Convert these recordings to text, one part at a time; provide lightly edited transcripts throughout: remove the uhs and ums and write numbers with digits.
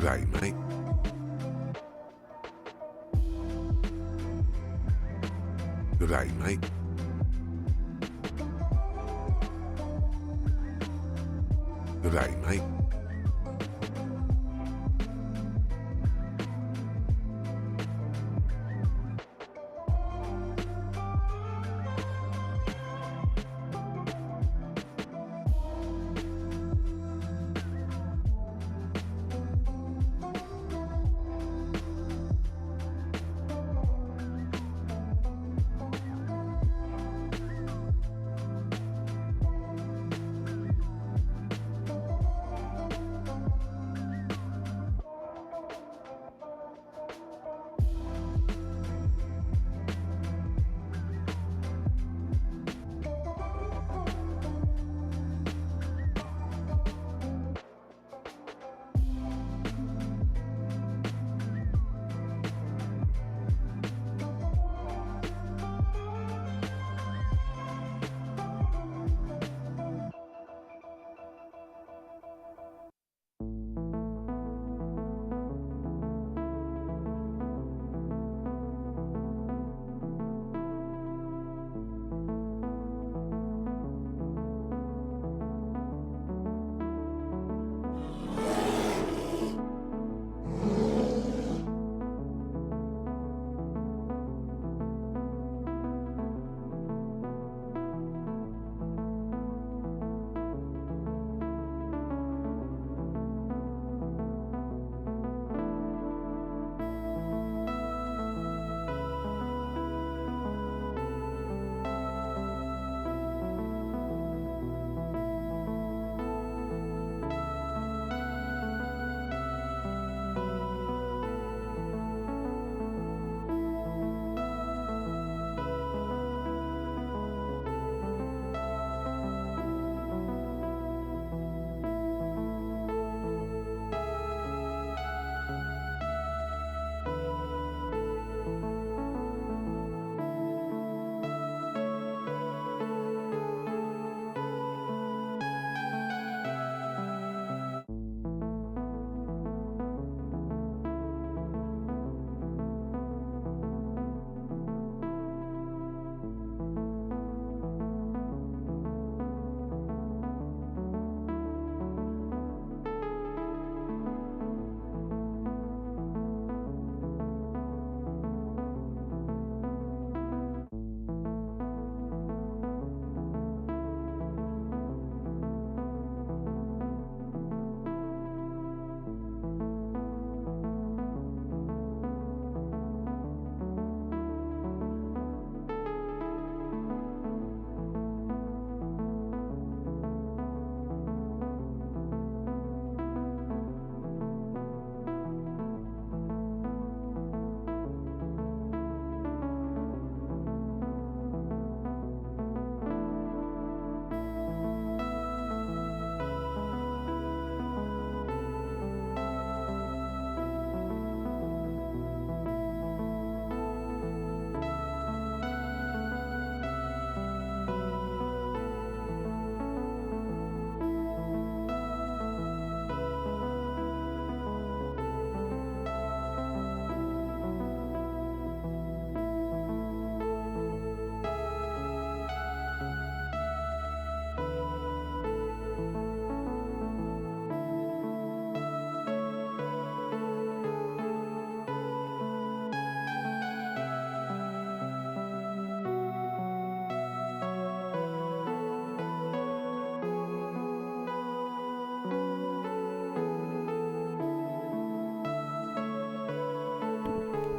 day, mate. Good day, mate. Good day, mate.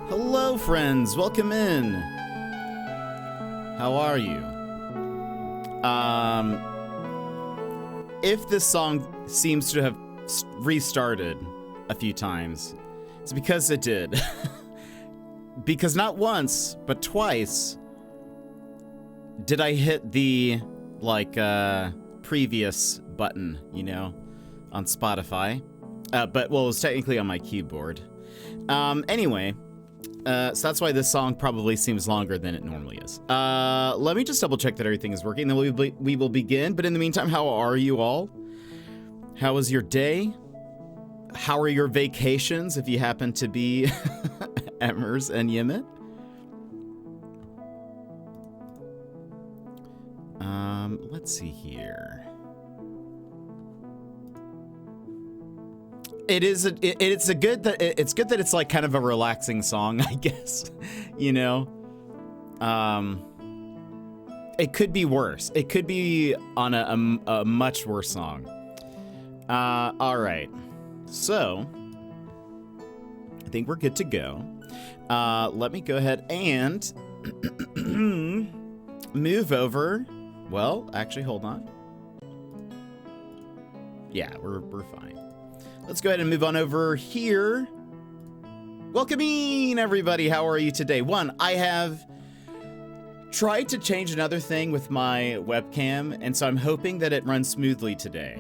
Hello, friends. Welcome in. How are you? If this song seems to have restarted a few times, it's because it did. Because not once, but twice did I hit the, previous button, you know, on Spotify. But, well, it was technically on my keyboard. Anyway, so that's why this song probably seems longer than it normally is. Let me just double check that everything is working, then we will begin. But in the meantime, how are you all? How was your day? how are your vacations if you happen to be Emmers and Yimit? Let's see here. It's good that it's like kind of a relaxing song, I guess. You know, it could be worse. It could be on a much worse song. All right, so I think we're good to go. Let me go ahead and move over. Well, actually, hold on. Yeah, we're fine. Let's go ahead and move on over here. Welcoming everybody. How are you today? I have tried to change another thing with my webcam, and so I'm hoping that it runs smoothly today.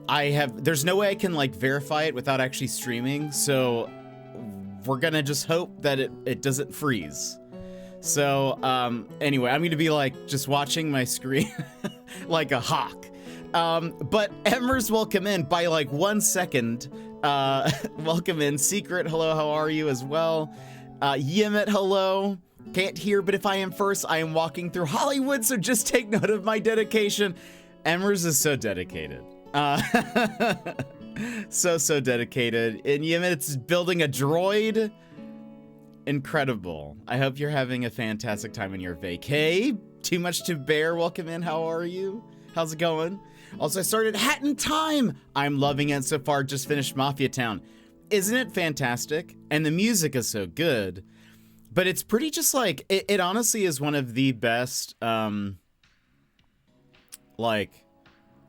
There's no way I can like verify it without actually streaming, so we're gonna just hope that it doesn't freeze. So anyway, I'm gonna be like just watching my screen like a hawk. But Emmers, welcome in by like 1 second. Welcome in. Secret, hello, how are you as well? Yimit, hello. Can't hear, but if I am first, I am walking through Hollywood, so just take note of my dedication. Emmers is so dedicated. So dedicated. And Yimit, it's building a droid. Incredible. I hope you're having a fantastic time in your vacay. Too much to bear, welcome in, how are you? How's it going? Also, I started Hat in Time. I'm loving it so far. Just finished Mafia Town. Isn't it fantastic? And the music is so good. But it's pretty just like, it honestly is one of the best, like,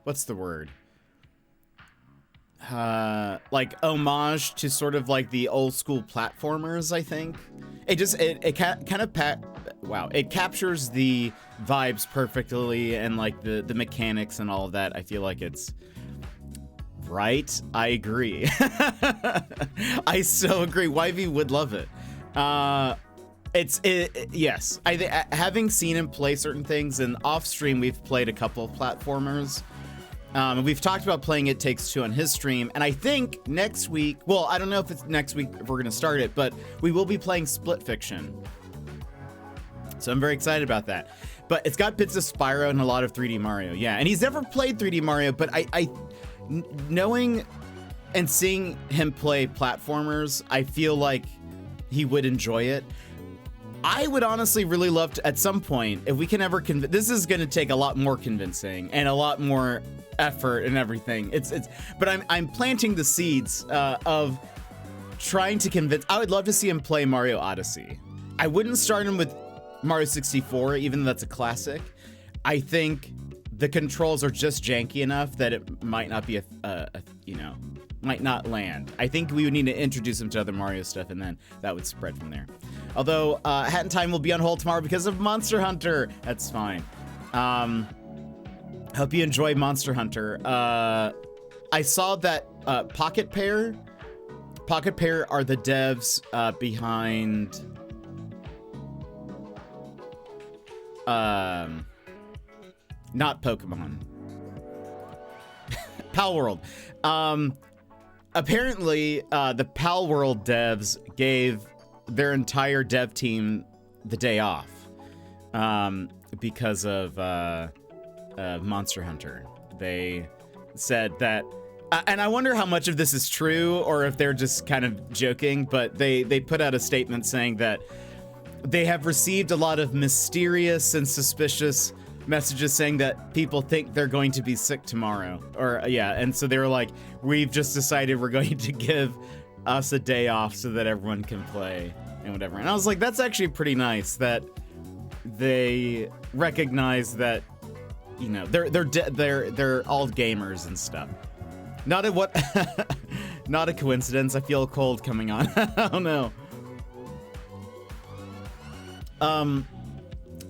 what's the word? Like homage to sort of like the old school platformers, I think. It captures the vibes perfectly, and like the mechanics and all of that. I feel like it's right. I agree. I so agree. YV would love it. Yes. Having seen him play certain things, and off stream we've played a couple of platformers. We've talked about playing It Takes Two on his stream, and I think next week, well, I don't know if it's next week if we're going to start it, but we will be playing Split Fiction. So I'm very excited about that. But it's got bits of Spyro and a lot of 3D Mario, yeah. And he's never played 3D Mario, but knowing and seeing him play platformers, I feel like he would enjoy it. I would honestly really love to, at some point, if we can ever this is going to take a lot more convincing and a lot more effort and everything. But I'm planting the seeds of trying to convince. I would love to see him play Mario Odyssey. I wouldn't start him with Mario 64, even though that's a classic. I think the controls are just janky enough that it might not be might not land. I think we would need to introduce him to other Mario stuff, and then that would spread from there. Although Hat in Time will be on hold tomorrow because of Monster Hunter. That's fine. Hope you enjoy Monster Hunter. I saw that Pocket Pair are the devs behind not Pokemon. Pal World. Apparently, the Pal World devs gave their entire dev team the day off because of Monster Hunter. They said that, and I wonder how much of this is true or if they're just kind of joking, but they put out a statement saying that they have received a lot of mysterious and suspicious messages saying that people think they're going to be sick tomorrow, or yeah, and so they were like, we've just decided we're going to give us a day off so that everyone can play and whatever. And I was like, that's actually pretty nice that they recognize that, you know, they're all gamers and stuff. Not a coincidence. I feel cold coming on. Oh no.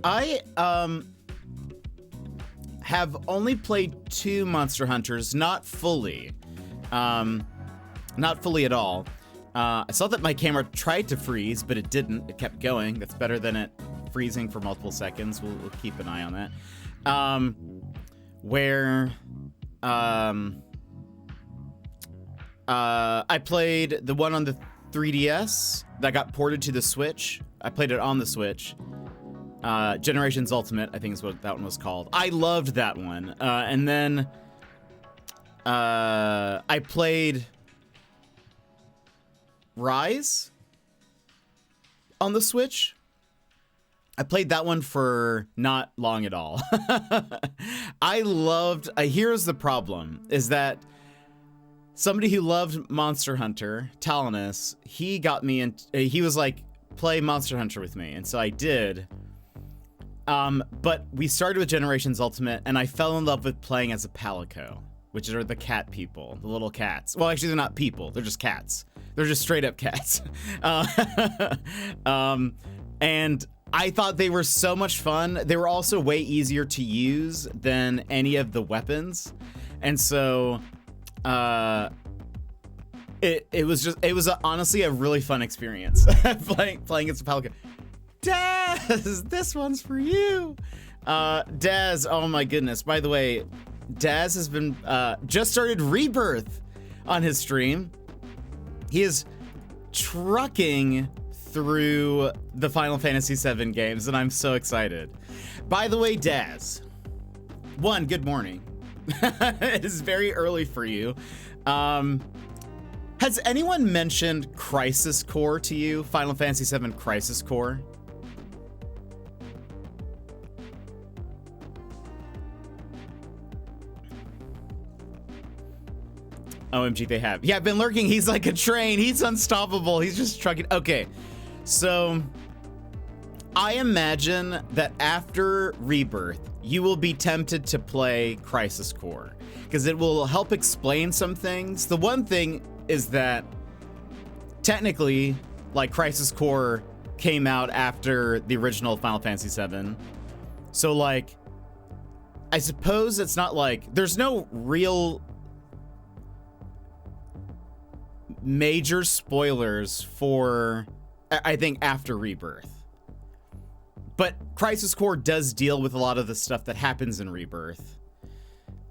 I have only played 2 Monster Hunters, not fully. Not fully at all. I saw that my camera tried to freeze, but it didn't. It kept going. That's better than it freezing for multiple seconds. We'll keep an eye on that. I played the one on the 3DS that got ported to the Switch. I played it on the Switch. Generations Ultimate, I think is what that one was called. I loved that one. And then I played Rise on the Switch. I played that one for not long at all. I loved... here's the problem, is that somebody who loved Monster Hunter, Talinus, he got me in... he was like, play Monster Hunter with me, and so I did. But we started with Generations Ultimate, and I fell in love with playing as a Palico, which are the cat people, the little cats. Well, actually, they're not people. They're just cats. They're just straight up cats. And I thought they were so much fun. They were also way easier to use than any of the weapons. And so it was honestly a really fun experience playing as a Pelican. Daz, this one's for you. Daz, oh my goodness. By the way, Daz has been just started Rebirth on his stream. He is trucking through the Final Fantasy VII games, and I'm so excited. By the way, Daz, one, good morning. It is very early for you. Has anyone mentioned Crisis Core to you? Final Fantasy VII Crisis Core? OMG, they have. Yeah, I've been lurking. He's like a train. He's unstoppable. He's just trucking. Okay, so I imagine that after Rebirth, you will be tempted to play Crisis Core because it will help explain some things. The one thing is that technically, like, Crisis Core came out after the original Final Fantasy VII. So, like, I suppose it's not like there's no real major spoilers for, I think, after Rebirth. But Crisis Core does deal with a lot of the stuff that happens in Rebirth.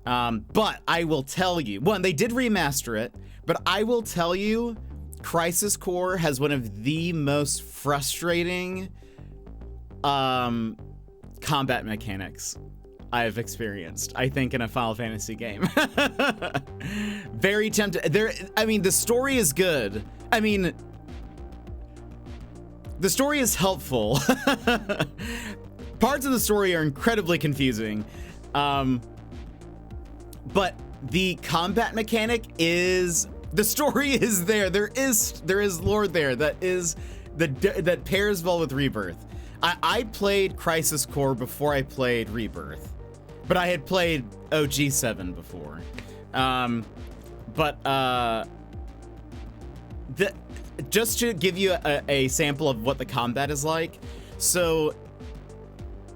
But I will tell you, one, they did remaster it, but I will tell you, Crisis Core has one of the most frustrating combat mechanics I've experienced, I think, in a Final Fantasy game. Very tempted. I mean, the story is good. I mean, the story is helpful. Parts of the story are incredibly confusing. But the combat mechanic is, the story is there. There is lore there that pairs well with Rebirth. I played Crisis Core before I played Rebirth, but I had played OG7 before. Just to give you a sample of what the combat is like, so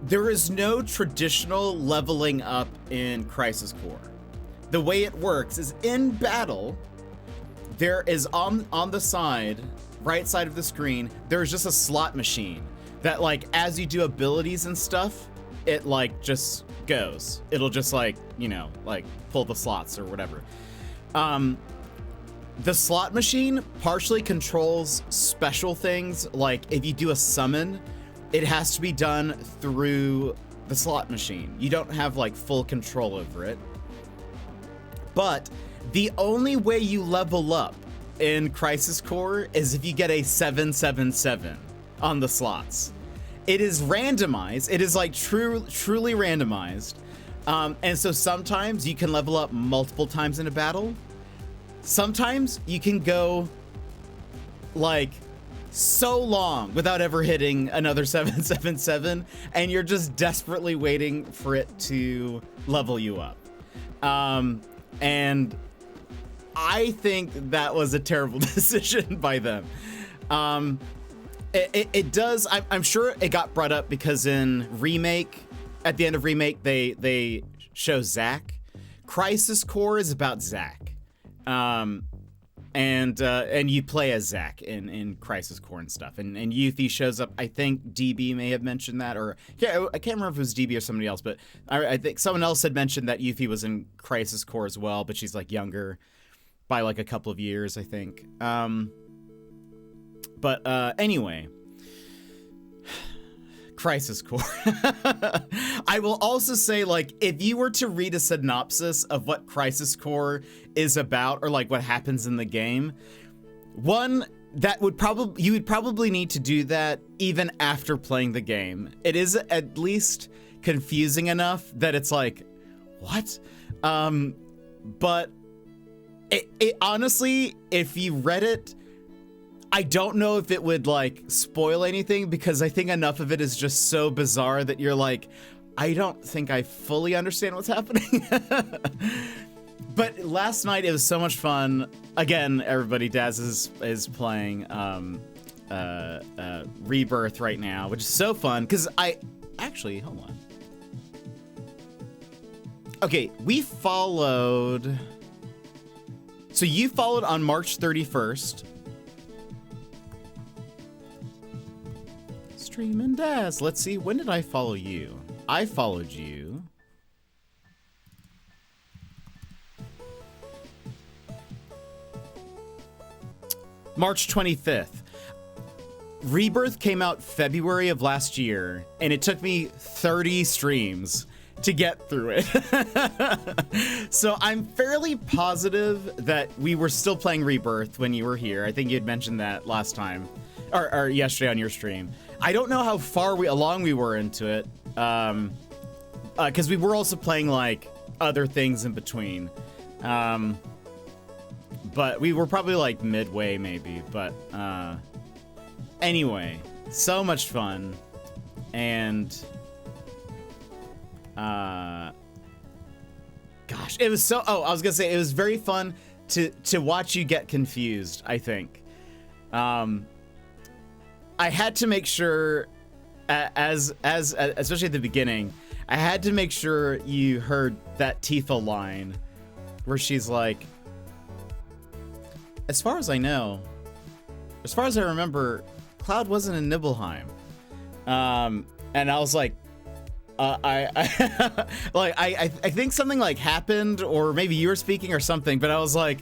there is no traditional leveling up in Crisis Core. The way it works is in battle, there is on the side, right side of the screen, there's just a slot machine that, like, as you do abilities and stuff, it, like, just goes. It'll just, like, you know, like, pull the slots or whatever. The slot machine partially controls special things, like if you do a summon, it has to be done through the slot machine. You don't have, like, full control over it. But the only way you level up in Crisis Core is if you get a 777 on the slots. It is randomized. It is, like, truly randomized. And so sometimes you can level up multiple times in a battle. Sometimes you can go, like, so long without ever hitting another 777, and you're just desperately waiting for it to level you up. And I think that was a terrible decision by them. It does, I'm sure it got brought up because in Remake, at the end of Remake, they show Zack. Crisis Core is about Zack. And you play as Zack in Crisis Core and stuff. And Yuffie shows up. I think DB may have mentioned that, or yeah, I can't remember if it was DB or somebody else, but I think someone else had mentioned that Yuffie was in Crisis Core as well, but she's, like, younger. by like a couple of years, I think. But anyway, Crisis Core. I will also say, like, if you were to read a synopsis of what Crisis Core is about, or like what happens in the game, one, that would you would probably need to do that even after playing the game. It is at least confusing enough that it's like, what? But it honestly, if you read it, I don't know if it would like spoil anything, because I think enough of it is just so bizarre that you're like, I don't think I fully understand what's happening. But last night it was so much fun. Again, everybody, Daz is playing Rebirth right now, which is so fun because hold on. Okay, we followed. So you followed on March 31st. Stream and Daz. Let's see, when did I follow you? I followed you. March 25th. Rebirth came out February of last year, and it took me 30 streams to get through it. So I'm fairly positive that we were still playing Rebirth when you were here. I think you had mentioned that last time, or yesterday on your stream. I don't know how far along we were into it, because we were also playing like other things in between. But we were probably like midway maybe, but anyway, so much fun. And gosh, it was so, I was gonna say, it was very fun to watch you get confused, I think. I had to make sure, as especially at the beginning, I had to make sure you heard that Tifa line where she's like, as far as I know, as far as I remember, Cloud wasn't in Nibelheim. And I was like, I think something like happened, or maybe you were speaking or something, but I was like,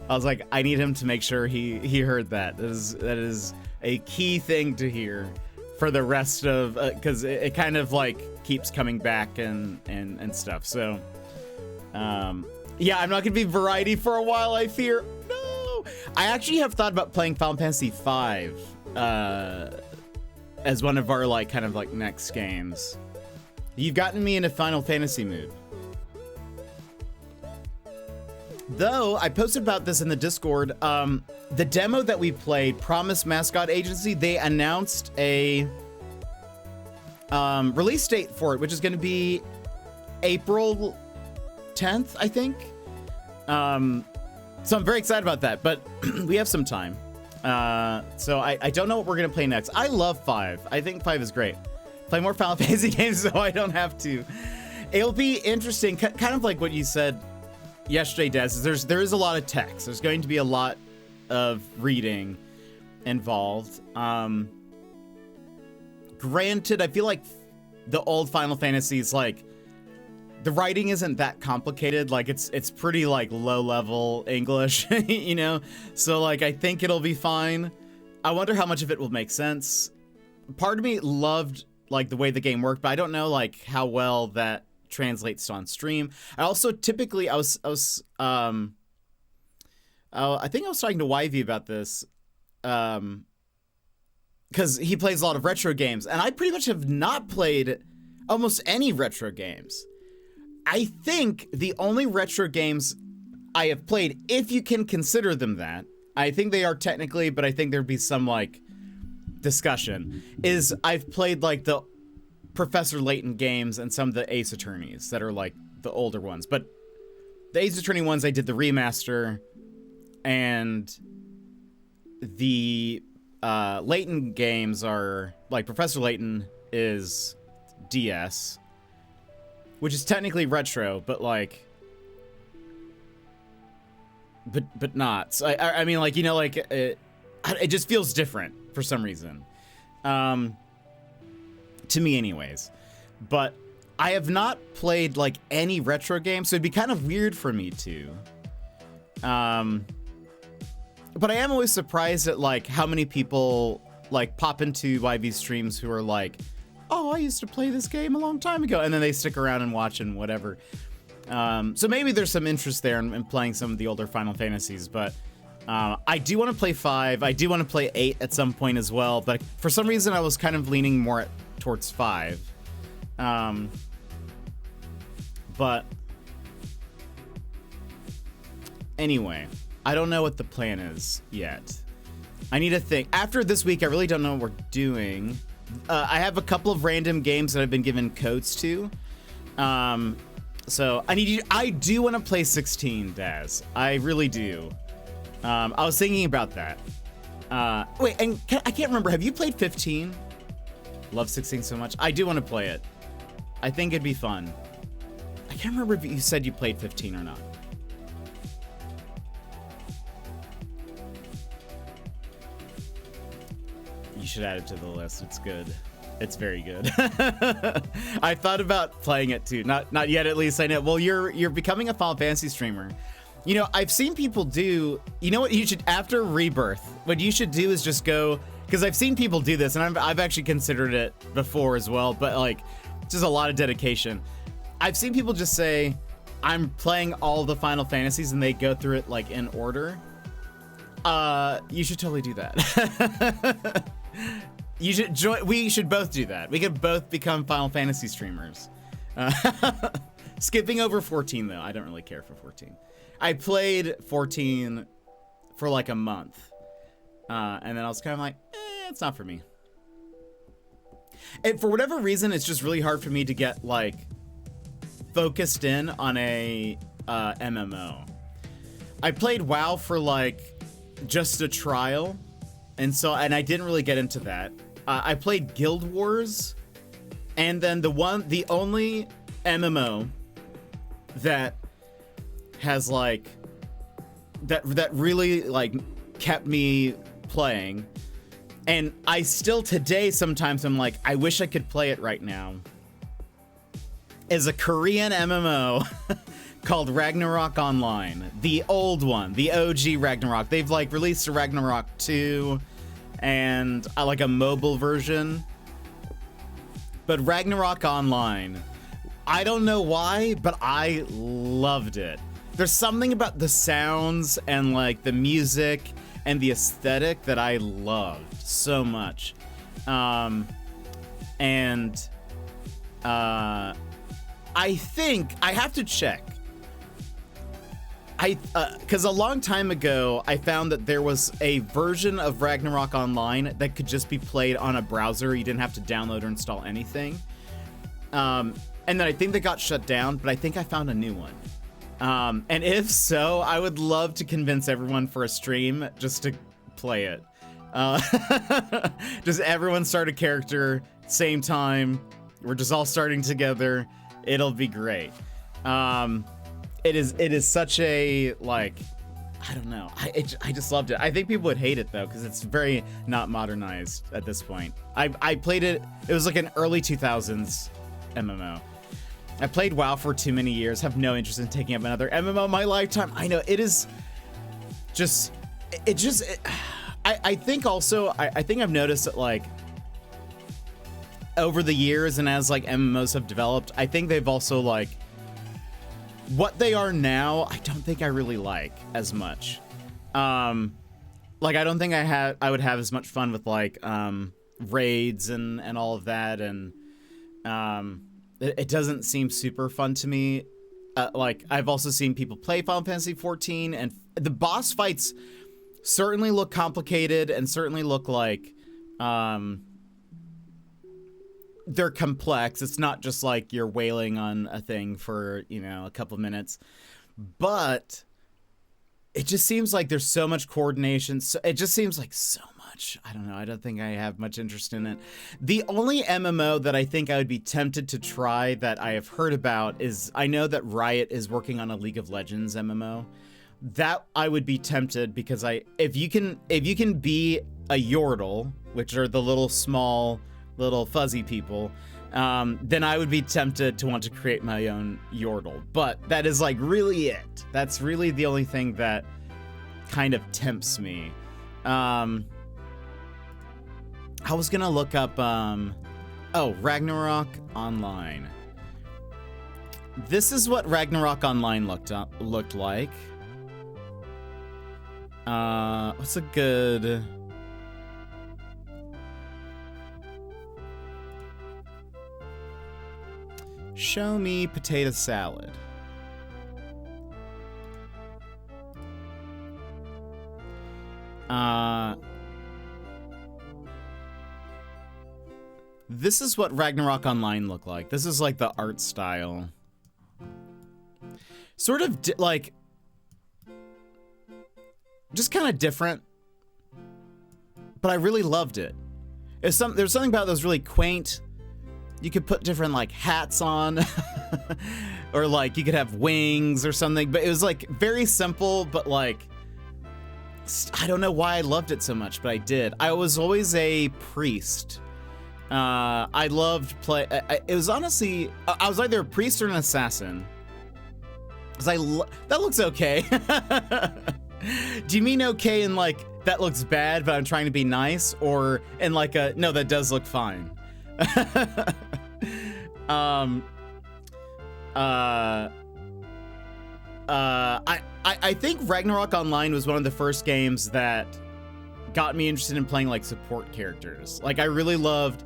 I need him to make sure he heard that. That is a key thing to hear for the rest of, because it kind of like keeps coming back and stuff. So, yeah, I'm not gonna be variety for a while, I fear. No, I actually have thought about playing Final Fantasy V as one of our like kind of like next games. You've gotten me in a Final Fantasy mood. Though, I posted about this in the Discord, the demo that we played, Promise Mascot Agency, they announced a release date for it, which is going to be April 10th, I think. So I'm very excited about that, but we have some time. So I don't know what we're going to play next. I love 5. I think 5 is great. Play more Final Fantasy games so I don't have to. It'll be interesting, kind of like what you said yesterday, Des. There is a lot of text. There's going to be a lot of reading involved. Granted, I feel like the old Final Fantasies, like, the writing isn't that complicated. Like, it's pretty like low level English, you know? So like, I think it'll be fine. I wonder how much of it will make sense. Part of me loved like the way the game worked, but I don't know like how well that translates on stream. I also typically I think I was talking to Yvy about this, because he plays a lot of retro games, and I pretty much have not played almost any retro games. I think the only retro games I have played, if you can consider them that, I think they are technically, but I think there'd be some like discussion, is I've played like the Professor Layton games and some of the Ace Attorneys that are like the older ones. But the Ace Attorney ones, I did the remaster, and the Layton games are like Professor Layton is DS, which is technically retro, but like, but not. So I mean, like, you know, like it just feels different for some reason, to me, anyways. But I have not played like any retro games, so it'd be kind of weird for me to. But I am always surprised at like how many people like pop into YV streams who are like, oh, I used to play this game a long time ago, and then they stick around and watch and whatever. So maybe there's some interest there in playing some of the older Final Fantasies, but I do want to play 5. I do want to play 8 at some point as well, but for some reason I was kind of leaning more towards 5. But anyway, I don't know what the plan is yet. I need to think. After this week, I really don't know what we're doing. I have a couple of random games that I've been given codes to. So I do want to play 16, Daz. I really do. I was thinking about that. Wait, and I can't remember. Have you played 15? Love 16 so much. I do want to play it. I think it'd be fun. I can't remember if you said you played 15 or not. You should add it to the list. It's good. It's very good. I thought about playing it too. Not yet, at least. I know. Well, you're becoming a Final Fantasy streamer. You know, I've seen people do. You know what you should, after Rebirth, what you should do is just go, because I've seen people do this, and I've actually considered it before as well. But like, it's just a lot of dedication. I've seen people just say, I'm playing all the Final Fantasies, and they go through it like in order. You should totally do that. You should join. We should both do that. We could both become Final Fantasy streamers. Skipping over 14 though, I don't really care for 14. I played 14 for like a month, and then I was kind of like, it's not for me. And for whatever reason, it's just really hard for me to get like focused in on a MMO. I played WoW for like just a trial, and I didn't really get into that. I played Guild Wars, and then the only MMO that has like that really like kept me playing, and I still today sometimes I'm like, I wish I could play it right now, is a Korean MMO called Ragnarok Online. The old one, the OG Ragnarok. They've like released a Ragnarok 2 and like a mobile version. But Ragnarok Online, I don't know why, but I loved it. There's something about the sounds and like the music and the aesthetic that I loved so much. I think I have to check. Because a long time ago, I found that there was a version of Ragnarok Online that could just be played on a browser. You didn't have to download or install anything. And then I think they got shut down, but I think I found a new one. And if so, I would love to convince everyone for a stream just to play it. Just everyone start a character, same time. We're just all starting together. It'll be great. It is such a, like, I don't know. I just loved it. I think people would hate it though, because it's very not modernized at this point. I played it. It was like an early 2000s MMO. I played WoW for too many years. Have no interest in taking up another MMO in my lifetime. I know it is just. I think also I think I've noticed that like over the years and as like MMOs have developed, I think they've also like. What they are now, I don't think I really like as much. Like I don't think I would have as much fun with like raids and all of that, and it doesn't seem super fun to me. Like I've also seen people play Final Fantasy 14, and the boss fights certainly look complicated and certainly look like they're complex. It's not just like you're wailing on a thing for, you know, a couple minutes, but it just seems like there's so much coordination. So it just seems like so much. I don't know. I don't think I have much interest in it. The only MMO that I think I would be tempted to try that I have heard about is, I know that Riot is working on a League of Legends MMO. That I would be tempted, because if you can be a Yordle, which are the little small little fuzzy people, then I would be tempted to want to create my own Yordle. But that is like really it. That's really the only thing that kind of tempts me. I was gonna look up, oh, Ragnarok Online. This is what Ragnarok Online looked like. What's a good... Show me potato salad. This is what Ragnarok Online looked like. This is like the art style. Sort of like, just kind of different, but I really loved it. There's something about it that was really quaint. You could put different like hats on, or like you could have wings or something, but it was like very simple, but like, I don't know why I loved it so much, but I did. I was always a priest. I loved it was honestly, I was either a priest or an assassin. Cause that looks okay. Do you mean okay in like, that looks bad, but I'm trying to be nice? Or in like a, no, that does look fine. I think Ragnarok Online was one of the first games that got me interested in playing like support characters. Like I really loved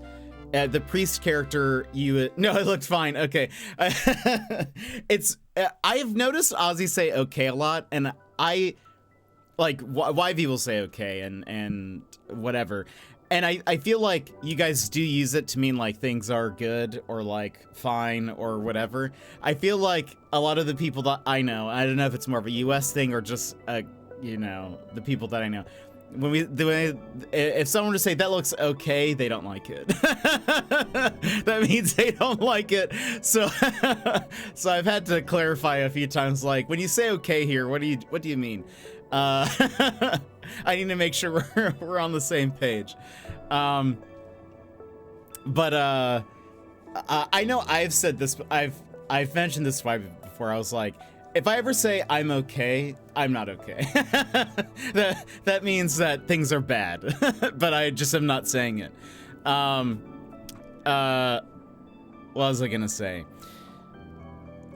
the priest character. No, it looked fine. Okay. I've noticed Ozzy say okay a lot, and I like YV will say okay and whatever. And I feel like you guys do use it to mean like things are good or like fine or whatever. I feel like a lot of the people that I know, I don't know if it's more of a US thing or just you know, the people that I know, if someone were to say that looks okay, they don't like it. That means they don't like it. So so I've had to clarify a few times, like when you say okay here, what do you mean? I need to make sure we're on the same page. I know I've said this, I've mentioned this before. I was like, if I ever say I'm okay, I'm not okay. that means that things are bad, but I just am not saying it. What was I gonna say?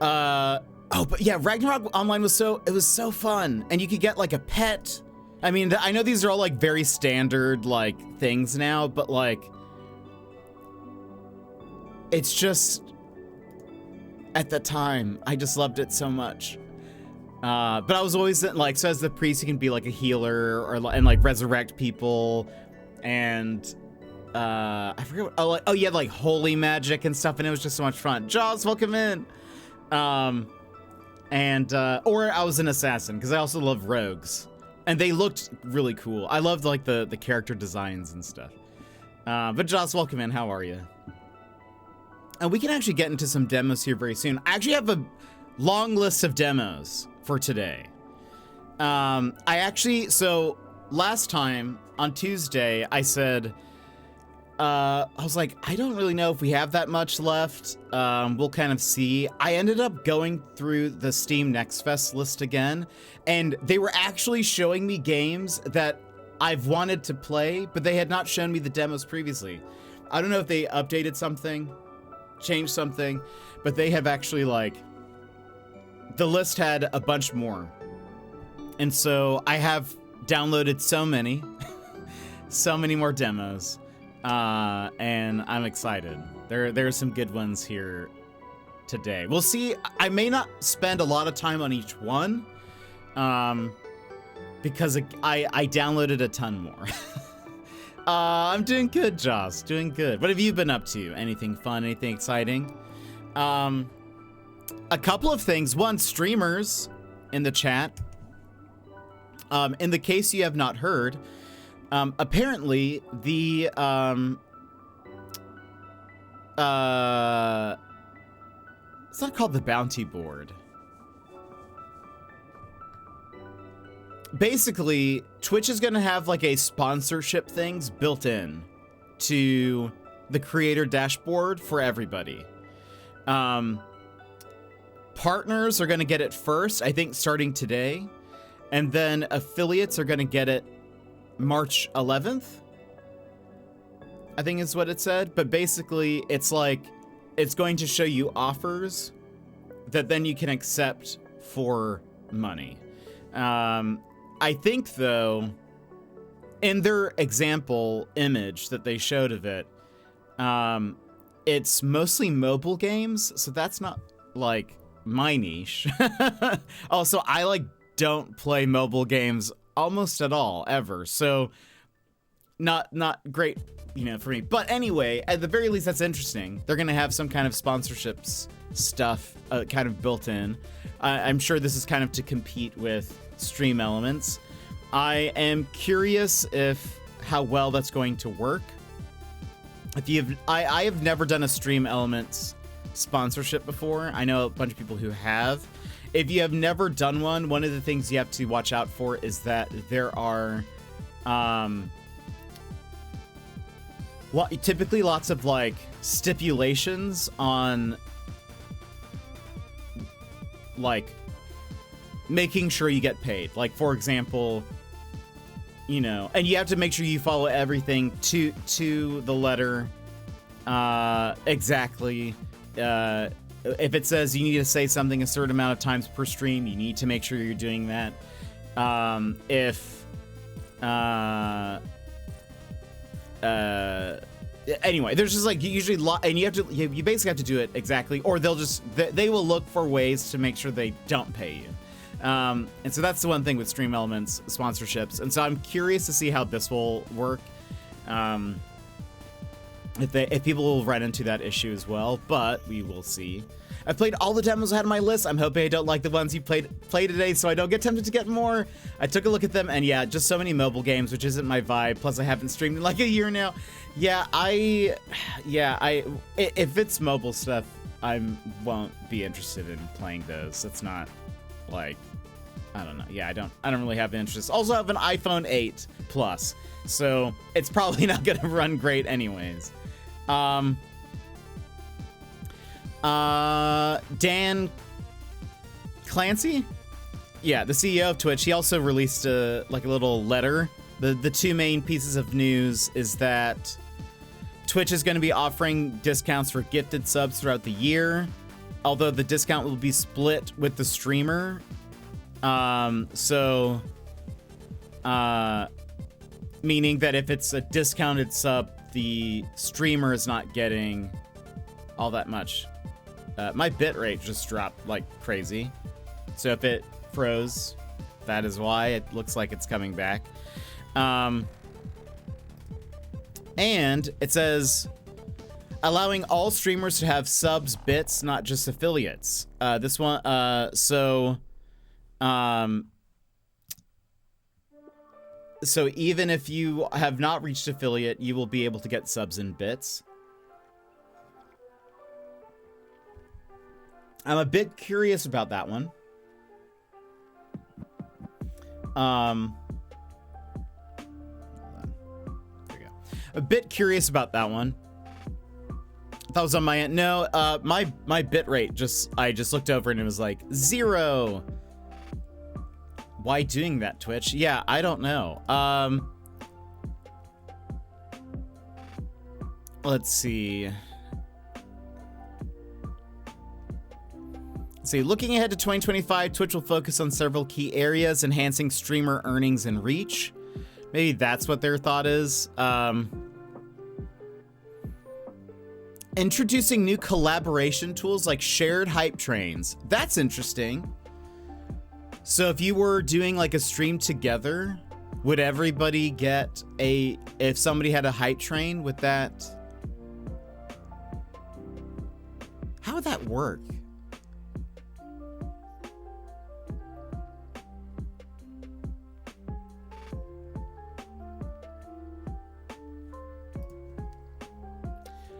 Oh, but yeah, Ragnarok Online was so fun, and you could get like a pet. I mean, I know these are all like very standard like things now, but like, it's just, at the time, I just loved it so much. But I was always like, so as the priest, you can be like a healer and like resurrect people, and I forget what, oh, you had like holy magic and stuff, and it was just so much fun. Jaws, welcome in. Or I was an assassin, because I also love rogues. And they looked really cool. I loved like the character designs and stuff. But Joss, welcome in. How are you? And we can actually get into some demos here very soon. I actually have a long list of demos for today. So last time on Tuesday, I said, I was like, I don't really know if we have that much left. We'll kind of see. I ended up going through the Steam Next Fest list again, and they were actually showing me games that I've wanted to play, but they had not shown me the demos previously. I don't know if they updated something, changed something, but they have actually like, the list had a bunch more. And so I have downloaded so many, so many more demos. And I'm excited. There are some good ones here today. We'll see. I may not spend a lot of time on each one, because I downloaded a ton more. I'm doing good, Joss. Doing good. What have you been up to? Anything fun? Anything exciting? A couple of things. One, streamers in the chat. In the case you have not heard, apparently the it's not called the bounty board. Basically, Twitch is gonna have like a sponsorship things built in to the creator dashboard for everybody. Partners are going to get it first, I think, starting today. And then affiliates are going to get it March 11th, I think is what it said. But basically, it's like, it's going to show you offers that then you can accept for money. I think, though, in their example image that they showed of it, it's mostly mobile games, so that's not, like, my niche. Also, I, like, don't play mobile games almost at all, ever, so not great, you know, for me. But anyway, at the very least, that's interesting. They're gonna have some kind of sponsorships stuff kind of built in. I'm sure this is kind of to compete with Stream Elements. I am curious how well that's going to work. I have never done a Stream Elements sponsorship before. I know a bunch of people who have. If you have never done one of the things you have to watch out for is that there are typically lots of like stipulations on like making sure you get paid. Like, for example, you know, and you have to make sure you follow everything to the letter exactly. If it says you need to say something a certain amount of times per stream, you need to make sure you're doing that. Anyway, there's just like usually and you basically have to do it exactly, or they will look for ways to make sure they don't pay you. And so that's the one thing with Stream Elements sponsorships. And so I'm curious to see how this will work. If people will run into that issue as well, but we will see. I've played all the demos I had on my list. I'm hoping I don't like the ones you play today, so I don't get tempted to get more. I took a look at them, and yeah, just so many mobile games, which isn't my vibe. Plus, I haven't streamed in like a year now. Yeah, if it's mobile stuff, I won't be interested in playing those. That's not like, I don't know. Yeah, I don't really have interest. Also, I have an iPhone 8 Plus, so it's probably not gonna run great anyways. Dan Clancy? Yeah, the CEO of Twitch, he also released a little letter. The two main pieces of news is that Twitch is going to be offering discounts for gifted subs throughout the year, although the discount will be split with the streamer. Meaning that if it's a discounted sub, the streamer is not getting all that much. My bitrate just dropped like crazy. So if it froze, that is why. It looks like it's coming back. And it says, allowing all streamers to have subs, bits, not just affiliates. This one, so even if you have not reached affiliate, you will be able to get subs and bits. I'm a bit curious about that one. There you go. A bit curious about that one. That was on my end. No, my bitrate I just looked over and it was like 0. Why doing that, Twitch? Yeah, I don't know. Let's see. Looking ahead to 2025, Twitch will focus on several key areas, enhancing streamer earnings and reach. Maybe that's what their thought is. Introducing new collaboration tools like shared hype trains. That's interesting. So if you were doing like a stream together, would everybody get if somebody had a hype train, would that... How would that work?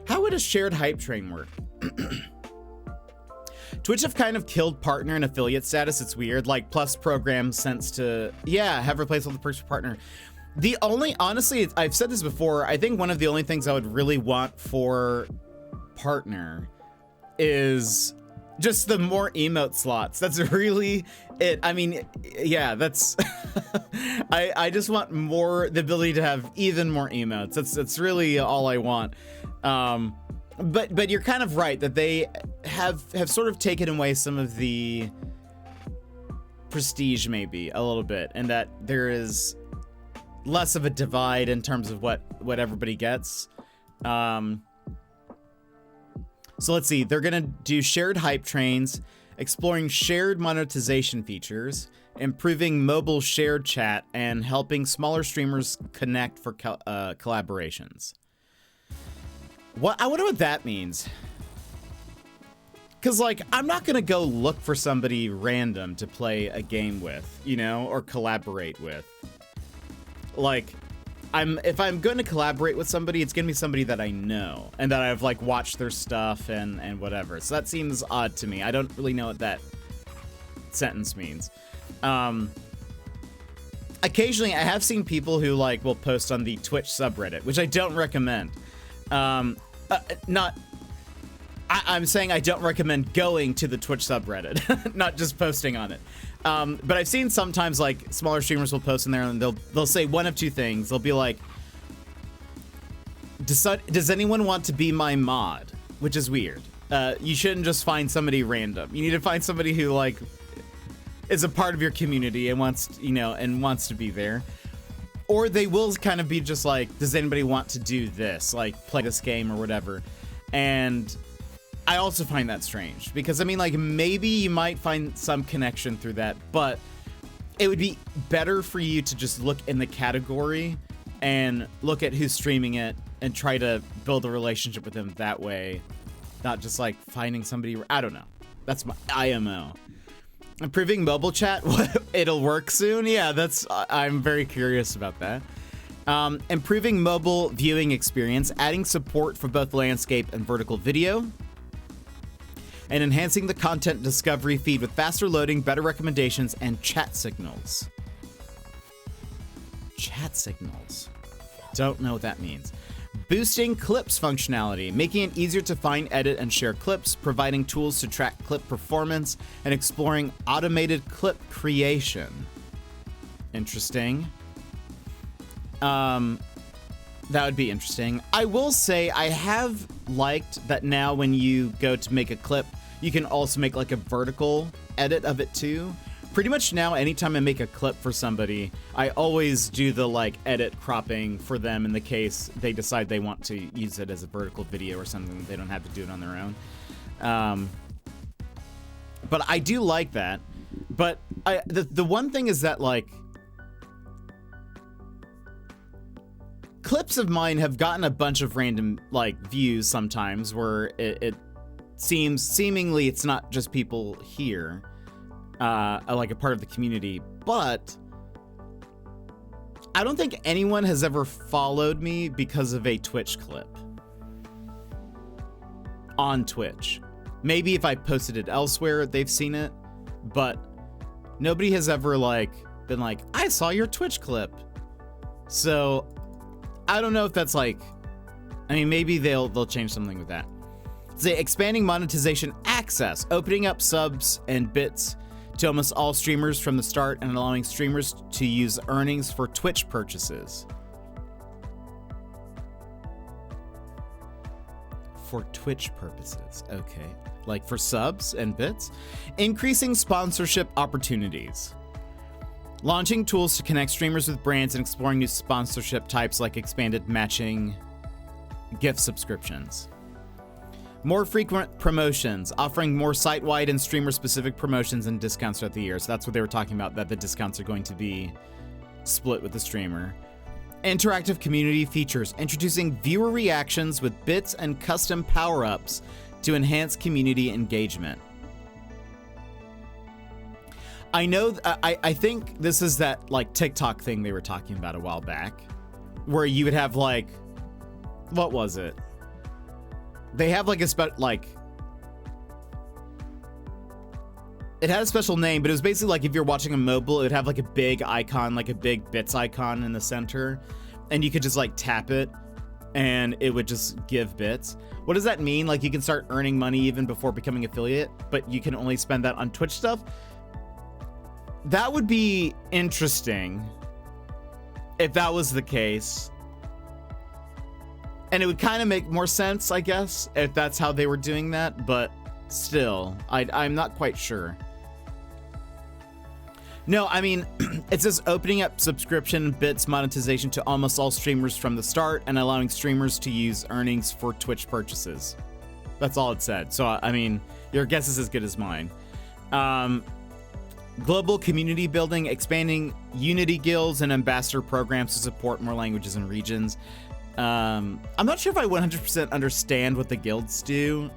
How would a shared hype train work? Twitch have kind of killed partner and affiliate status. It's weird. Like Plus program sense to, yeah, have replaced all the perks for partner. Honestly, I've said this before, I think one of the only things I would really want for partner is just the more emote slots. That's really it. I mean, yeah, that's I just want the ability to have even more emotes. That's really all I want. But you're kind of right that they have sort of taken away some of the prestige, maybe a little bit, and that there is less of a divide in terms of what everybody gets. So let's see, they're gonna do shared hype trains, exploring shared monetization features, improving mobile shared chat, and helping smaller streamers connect for collaborations. I wonder what that means. Cause like, I'm not gonna go look for somebody random to play a game with, you know, or collaborate with. Like, if I'm going to collaborate with somebody, it's going to be somebody that I know and that I've like watched their stuff and whatever. So that seems odd to me. I don't really know what that sentence means. Occasionally I have seen people who like will post on the Twitch subreddit, which I don't recommend. I'm saying I don't recommend going to the Twitch subreddit, not just posting on it. But I've seen sometimes like smaller streamers will post in there and they'll say one of two things. They'll be like, does anyone want to be my mod? Which is weird. You shouldn't just find somebody random. You need to find somebody who like is a part of your community and wants to be there. Or they will kind of be just like, does anybody want to do this? Like play this game or whatever. And I also find that strange because I mean, like, maybe you might find some connection through that, but it would be better for you to just look in the category and look at who's streaming it and try to build a relationship with them that way, not just like finding somebody. I don't know. That's my IMO. Improving mobile chat. It'll work soon. Yeah, I'm very curious about that. Improving mobile viewing experience, adding support for both landscape and vertical video, and enhancing the content discovery feed with faster loading, better recommendations, and chat signals. Chat signals. Don't know what that means. Boosting clips functionality, making it easier to find, edit, and share clips, providing tools to track clip performance, and exploring automated clip creation. Interesting. That would be interesting. I will say I have liked that now when you go to make a clip, you can also make like a vertical edit of it too. Pretty much now, anytime I make a clip for somebody, I always do the like edit cropping for them in the case they decide they want to use it as a vertical video or something. They don't have to do it on their own. But I do like that. But the one thing is that like, clips of mine have gotten a bunch of random like views sometimes where it seemingly it's not just people here, like a part of the community, but I don't think anyone has ever followed me because of a Twitch clip on Twitch. Maybe if I posted it elsewhere, they've seen it, but nobody has ever like been like, I saw your Twitch clip. So I don't know if that's like, I mean, maybe they'll change something with that. Say expanding monetization access, opening up subs and bits to almost all streamers from the start and allowing streamers to use earnings for Twitch purchases. For Twitch purposes, okay. Like for subs and bits. Increasing sponsorship opportunities. Launching tools to connect streamers with brands and exploring new sponsorship types like expanded matching gift subscriptions. More frequent promotions, offering more site-wide and streamer-specific promotions and discounts throughout the year. So that's what they were talking about, that the discounts are going to be split with the streamer. Interactive community features, introducing viewer reactions with bits and custom power-ups to enhance community engagement. I know, I think this is that like TikTok thing they were talking about a while back, where you would have like, what was it? They have like it had a special name, but it was basically like if you're watching a mobile, it would have like a big icon, like a big bits icon in the center, and you could just like tap it and it would just give bits. What does that mean? Like you can start earning money even before becoming affiliate, but you can only spend that on Twitch stuff? That would be interesting if that was the case. And it would kind of make more sense, I guess, if that's how they were doing that, but still, I'm not quite sure. No, I mean, it says opening up subscription bits monetization to almost all streamers from the start and allowing streamers to use earnings for Twitch purchases. That's all it said. So, I mean, your guess is as good as mine. Global community building, expanding Unity guilds and ambassador programs to support more languages and regions. I'm not sure if I 100% understand what the guilds do.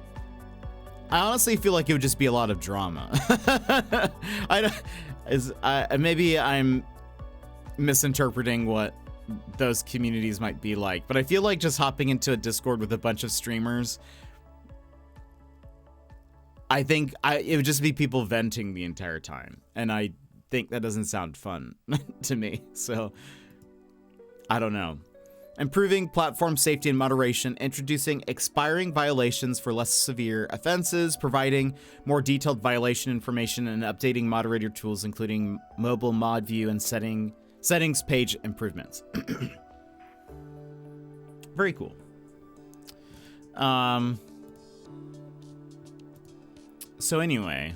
I honestly feel like it would just be a lot of drama. Maybe I'm misinterpreting what those communities might be like, but I feel like just hopping into a Discord with a bunch of streamers, I think it would just be people venting the entire time, and I think that doesn't sound fun to me, so I don't know. Improving platform safety and moderation, introducing expiring violations for less severe offenses, providing more detailed violation information, and updating moderator tools, including mobile mod view and settings page improvements. Very cool. So anyway,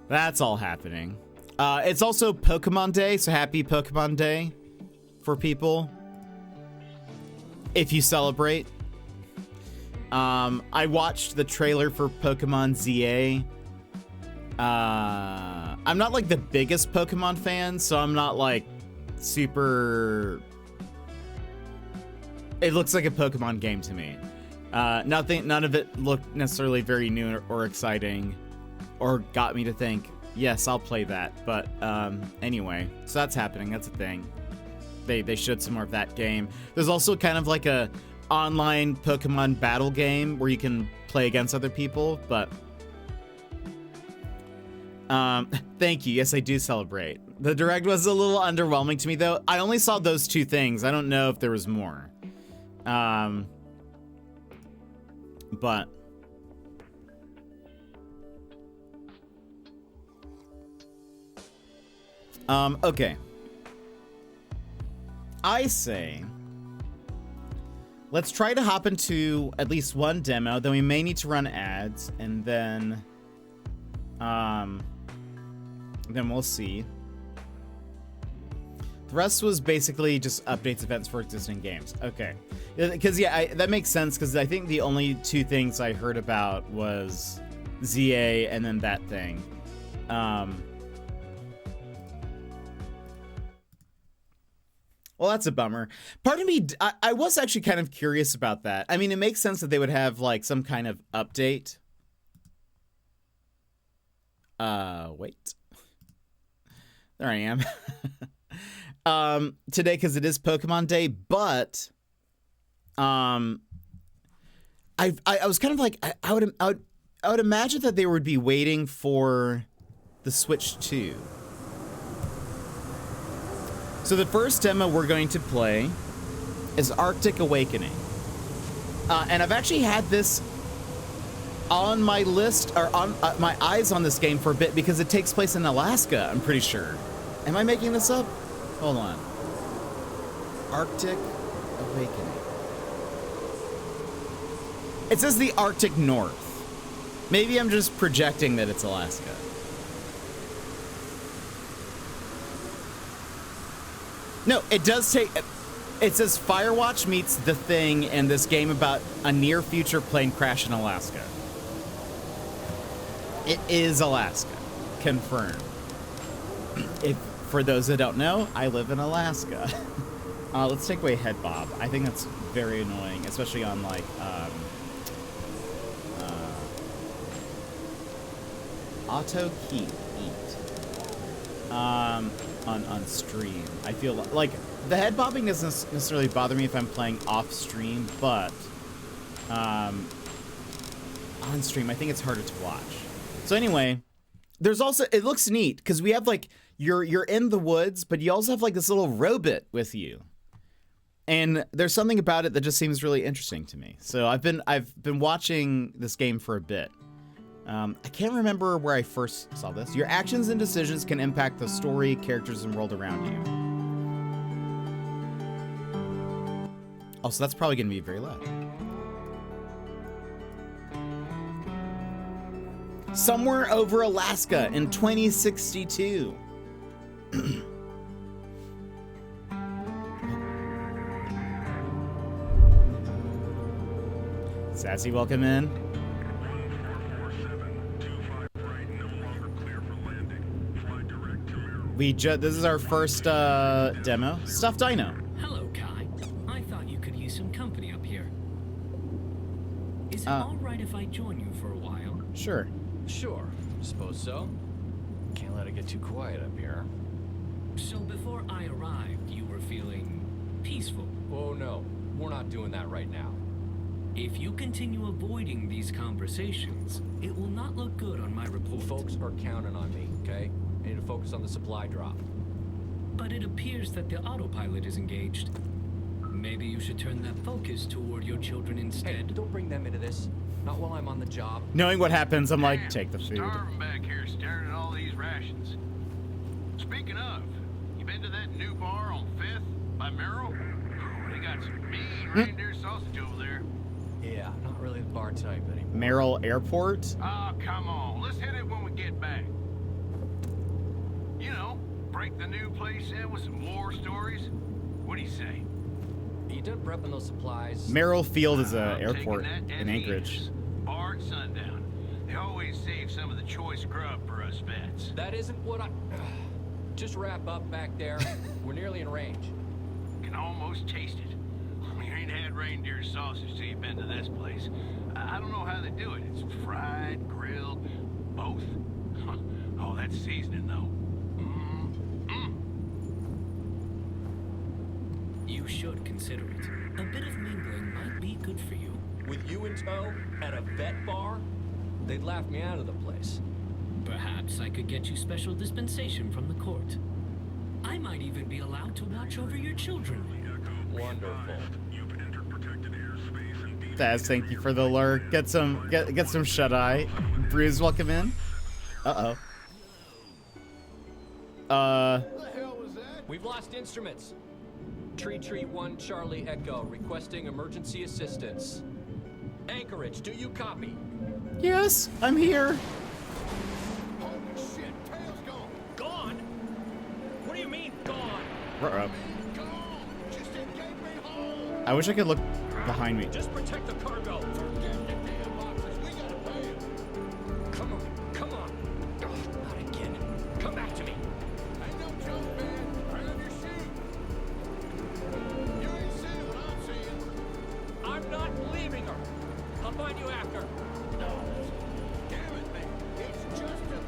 that's all happening. It's also Pokemon Day, so happy Pokemon Day for people if you celebrate. I watched the trailer for Pokemon ZA. I'm not like the biggest Pokemon fan, so I'm not like super... It looks like a Pokemon game to me. None of it looked necessarily very new or exciting or got me to think, yes, I'll play that. But anyway, so that's happening. That's a thing. They showed some more of that game. There's also kind of like a online Pokemon battle game where you can play against other people. But thank you. Yes, I do celebrate. The Direct was a little underwhelming to me, though. I only saw those two things. I don't know if there was more. But okay. I say let's try to hop into at least one demo, then we may need to run ads, and then we'll see. The rest was basically just updates, events for existing games. Okay. Because, yeah, that makes sense, because I think the only two things I heard about was ZA and then that thing. Well, that's a bummer. Part of me, I was actually kind of curious about that. I mean, it makes sense that they would have, like, some kind of update. Wait. There I am. Today, because it is Pokemon Day, but I was kind of like, I would imagine that they would be waiting for the Switch 2. So the first demo we're going to play is Arctic Awakening, and I've actually had this on my list, or on my eyes on this game for a bit, because it takes place in Alaska, I'm pretty sure. Am I making this up? Hold on. Arctic Awakening. It says the Arctic North. Maybe I'm just projecting that it's Alaska. No, it does take... It says Firewatch meets The Thing in this game about a near-future plane crash in Alaska. It is Alaska. Confirmed. For those that don't know, I live in Alaska. Let's take away head bob. I think that's very annoying, especially on, like, auto keep eat. On stream. I feel like the head bobbing doesn't necessarily bother me if I'm playing off stream, but on stream, I think it's harder to watch. So anyway, there's also, it looks neat because we have like, you're in the woods, but you also have like this little robot with you. And there's something about it that just seems really interesting to me. So I've been watching this game for a bit. I can't remember where I first saw this. Your actions and decisions can impact the story, characters, and world around you. Also, that's probably going to be very loud. Somewhere over Alaska in 2062. Sassy, welcome in. This is our first demo. Stuffed Dino. Hello, Kai. I thought you could use some company up here. Is it all right if I join you for a while? Sure. Sure. Suppose so. Can't let it get too quiet up here. So before I arrived, you were feeling peaceful. Oh no, we're not doing that right now. If you continue avoiding these conversations, it will not look good on my report. Folks are counting on me, okay? I need to focus on the supply drop. But it appears that the autopilot is engaged. Maybe you should turn that focus toward your children instead. Hey, don't bring them into this. Not while I'm on the job. Knowing what happens, I'm like, take the food. Starving back here staring at all these rations. Speaking of, you been to that new bar on 5th by Merrill? They got some mean reindeer sausage over there. Yeah, not really the bar type anymore. Merrill Airport? Oh, come on. Let's hit it when we get back. You know, break the new place in with some war stories. What do you say? Are you done prepping those supplies? Merrill Field is an I'm airport taking that in as Anchorage. is. Bar at sundown. They always save some of the choice grub for us vets. That isn't what I... Just wrap up back there. We're nearly in range. Can almost taste it. You ain't had reindeer sausage till you've been to this place. I don't know how they do it. It's fried, grilled, both. Oh, that's seasoning though. You should consider it. A bit of mingling might be good for you. With you in tow, at a vet bar, they'd laugh me out of the place. Perhaps I could get you special dispensation from the court. I might even be allowed to watch over your children. Wonderful. Taz, thank you for the lurk. Get some shut eye. Bruce, welcome in. We've lost instruments. Tree 1 Charlie Echo requesting emergency assistance. Anchorage, do you copy? Yes, I'm here. Holy shit, Tail's gone. Gone? What do you mean, gone? Ruh-roh. Gone. Just didn't take me home. I wish I could look behind me. Just protect the cargo. Forget the damn boxes. We gotta pay him. Come on. Ugh, not again. Come back to me. Ain't no joke, man. Grab your shoe. You ain't seeing what I'm seeing. I'm not leaving her. I'll find you after. No. Damn it, man. It's just a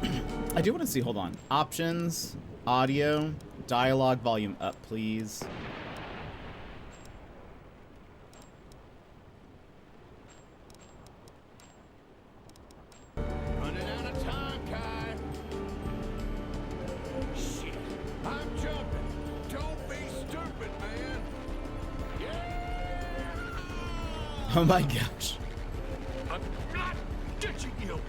thing. I do want to see, hold on. Options, audio, dialogue, volume up, please. Running out of time, Kai. Shit. I'm jumping. Don't be stupid, man. Yeah! Oh my gosh. I'm not ditching you.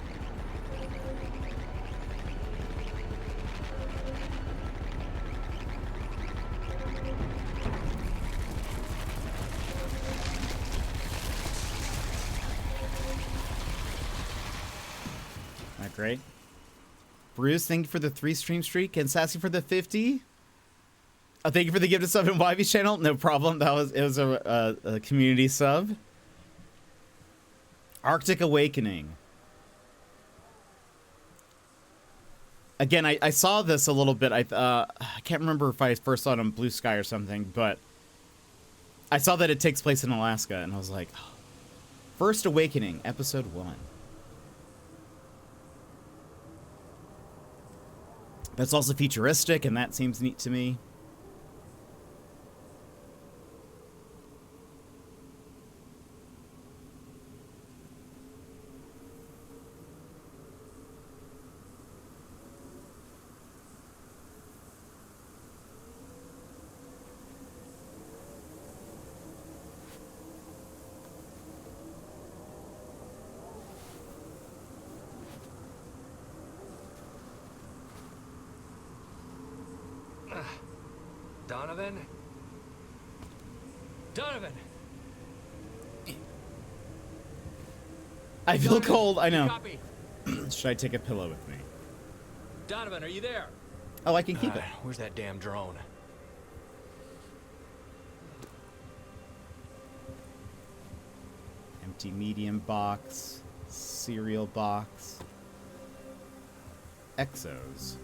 Not great. Bruce, thank you for the 3 stream streak, and Sassy for the 50. Oh, thank you for the gift of sub in Yvy's channel. No problem. It was a community sub. Arctic Awakening. Again, I saw this a little bit. I can't remember if I first saw it on Blue Sky or something, but I saw that it takes place in Alaska, and I was like, oh. First Awakening, episode 1. That's also futuristic, and that seems neat to me. Donovan? Donovan! I feel cold, I know. Copy. Should I take a pillow with me? Donovan, are you there? Oh, I can keep it. Where's that damn drone? Empty medium box, cereal box, exos.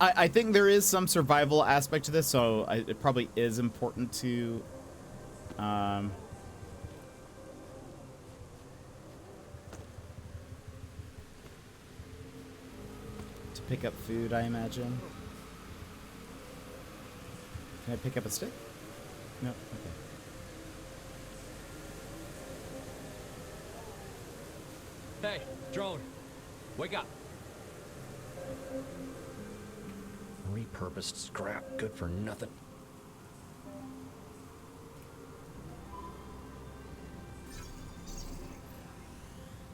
I think there is some survival aspect to this, so it probably is important to pick up food, I imagine. Can I pick up a stick? No? Okay. Hey, drone. Wake up. Repurposed scrap, good for nothing.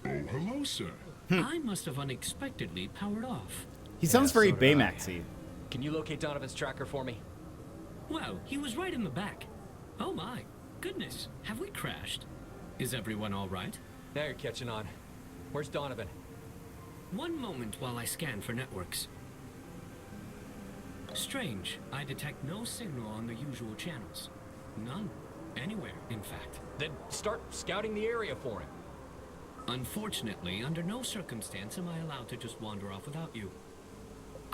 Oh, hello, sir. I must have unexpectedly powered off. He sounds Yeah, very so did I. Baymaxy. Can you locate Donovan's tracker for me? Well, he was right in the back. Oh my, goodness, have we crashed? Is everyone all right? Now you're catching on. Where's Donovan? One moment while I scan for networks. Strange, I detect no signal on the usual channels. None. Anywhere, in fact. Then start scouting the area for him. Unfortunately, under no circumstance am I allowed to just wander off without you.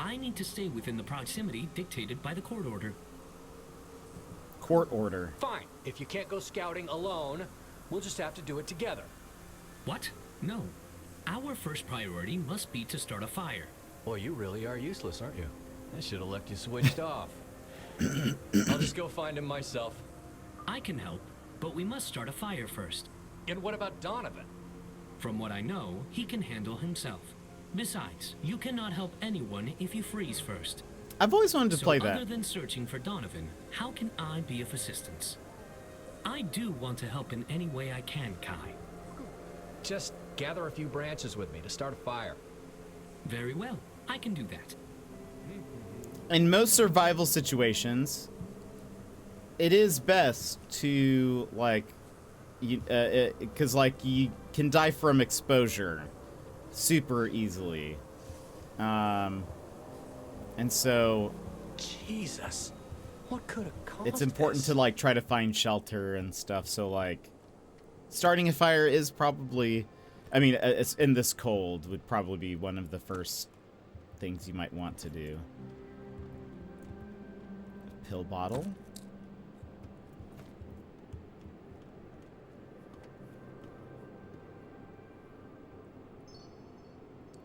I need to stay within the proximity dictated by the court order. Court order. Fine. If you can't go scouting alone, we'll just have to do it together. What? No. Our first priority must be to start a fire. Boy, you really are useless, aren't you? I should have left you switched off. I'll just go find him myself. I can help, but we must start a fire first. And what about Donovan? From what I know, he can handle himself. Besides, you cannot help anyone if you freeze first. I've always wanted to So play other that. than searching for Donovan, how can I be of assistance? I do want to help in any way I can, Kai. Just gather a few branches with me to start a fire. Very well, I can do that. In most survival situations, it is best to, like, because, like, you can die from exposure super easily. And so Jesus, what could have caused it's important this? to, like, try to find shelter and stuff. So, like, starting a fire is probably, I mean, it's in this cold would probably be one of the first things you might want to do. A pill bottle.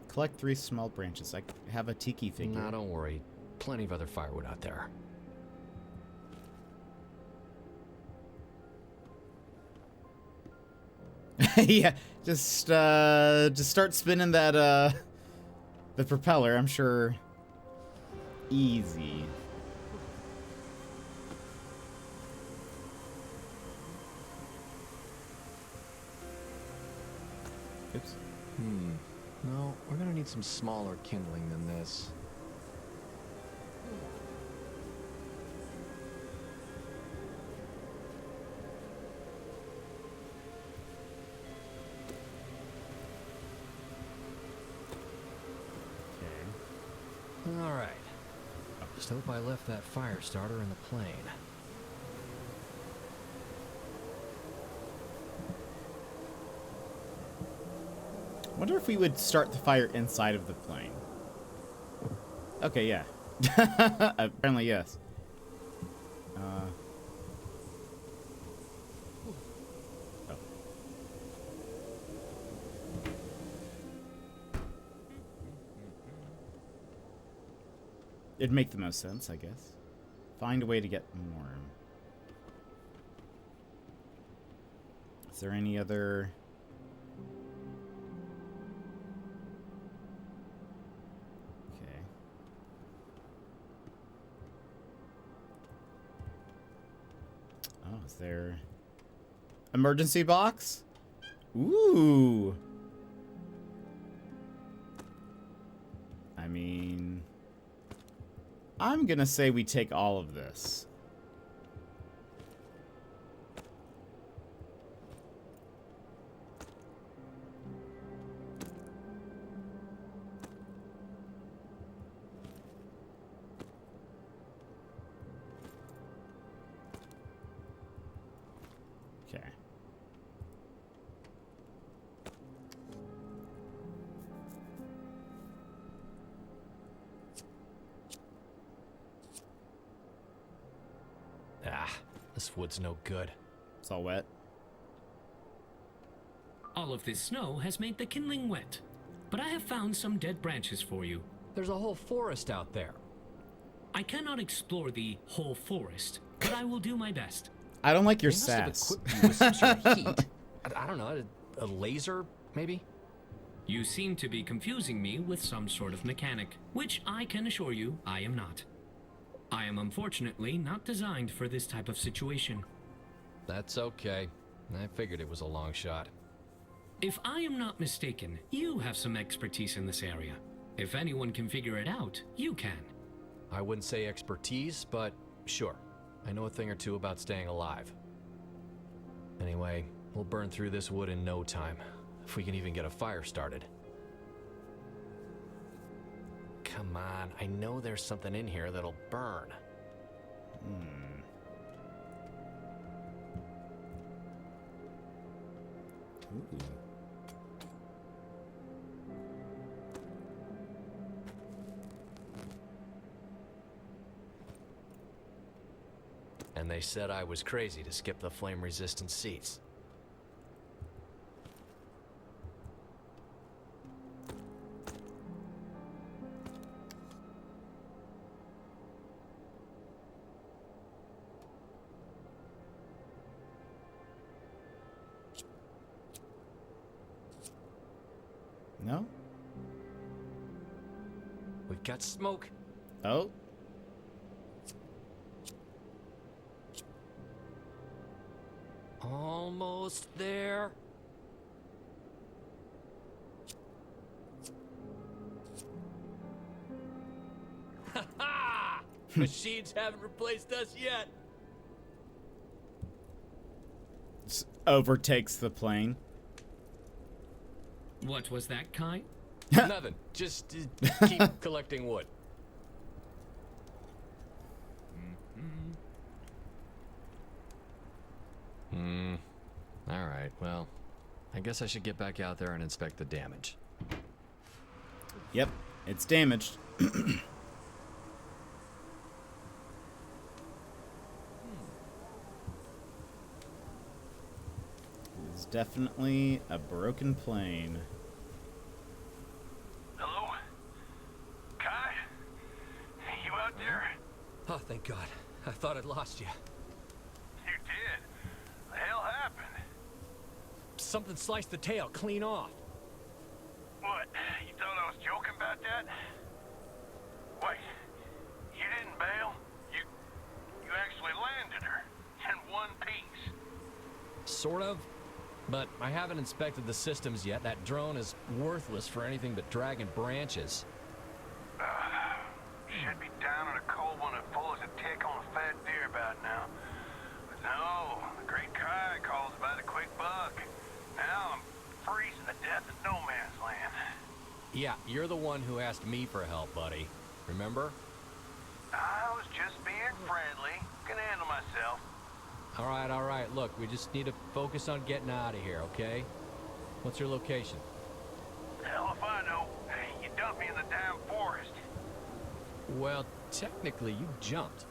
Collect 3 small branches. I have a tiki figure. Nah, don't worry. Plenty of other firewood out there. Yeah, just start spinning that the propeller. I'm sure easy. Oops. No, we're gonna need some smaller kindling than this. All right. Just hope I left that fire starter in the plane. Wonder if we would start the fire inside of the plane. Okay, yeah. Apparently, yes. Oh. It'd make the most sense, I guess. Find a way to get warm. Is there any other... Okay. Oh, is there... Emergency box? Ooh! I mean... I'm gonna say we take all of this. Okay. This wood's no good. It's all wet. All of this snow has made the kindling wet, but I have found some dead branches for you. There's a whole forest out there. I cannot explore the whole forest, but I will do my best. I don't like your They must have sass. equipped you with some sort of heat. I don't know, a laser, maybe? You seem to be confusing me with some sort of mechanic, which I can assure you I am not. I am unfortunately not designed for this type of situation. That's okay. I figured it was a long shot. If I am not mistaken, you have some expertise in this area. If anyone can figure it out, you can. I wouldn't say expertise, but sure. I know a thing or two about staying alive. Anyway, we'll burn through this wood in no time, if we can even get a fire started. Come on, I know there's something in here that'll burn. Ooh. And they said I was crazy to skip the flame-resistant seats. No? We've got smoke. Oh. Almost there. Ha ha! Machines haven't replaced us yet. Overtakes the plane. What was that, Kai? Nothing. Just keep collecting wood. All right, well, I guess I should get back out there and inspect the damage. Yep, it's damaged. It's definitely a broken plane. Hello? Kai? You out there? Oh, thank God. I thought I'd lost you. You did. The hell happened? Something sliced the tail clean off. What? You thought I was joking about that? Wait. You didn't bail? You actually landed her in one piece. Sort of. But I haven't inspected the systems yet. That drone is worthless for anything but dragging branches. Should be down in a cold one that full as a tick on a fat deer about now. But no, the great Kai calls about a quick buck. Now I'm freezing to death in no man's land. Yeah, you're the one who asked me for help, buddy. Remember? I was just being friendly. Can handle myself. All right. Look, we just need to focus on getting out of here, okay? What's your location? Hell if I know. You dumped me in the damn forest. Well, technically, you jumped.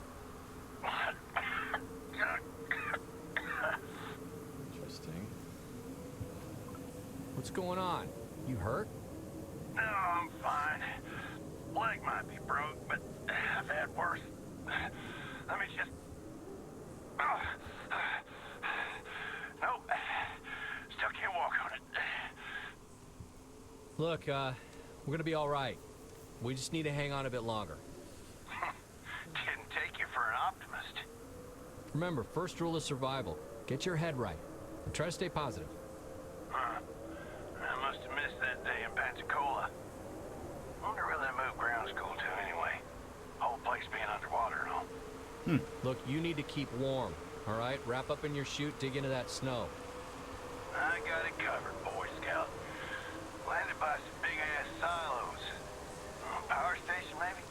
Interesting. What's going on? You hurt? No, I'm fine. Leg might be broke, but I've had worse. Let me just... Nope. Still can't walk on it. Look, we're gonna be all right. We just need to hang on a bit longer. Didn't take you for an optimist. Remember, first rule is survival. Get your head right. And try to stay positive. Huh. I must have missed that day in Pensacola. Wonder where they moved ground school to anyway. Whole place being Look, you need to keep warm, all right? Wrap up in your chute, dig into that snow. I got it covered, Boy Scout. Landed by some big-ass silos. Power station, maybe?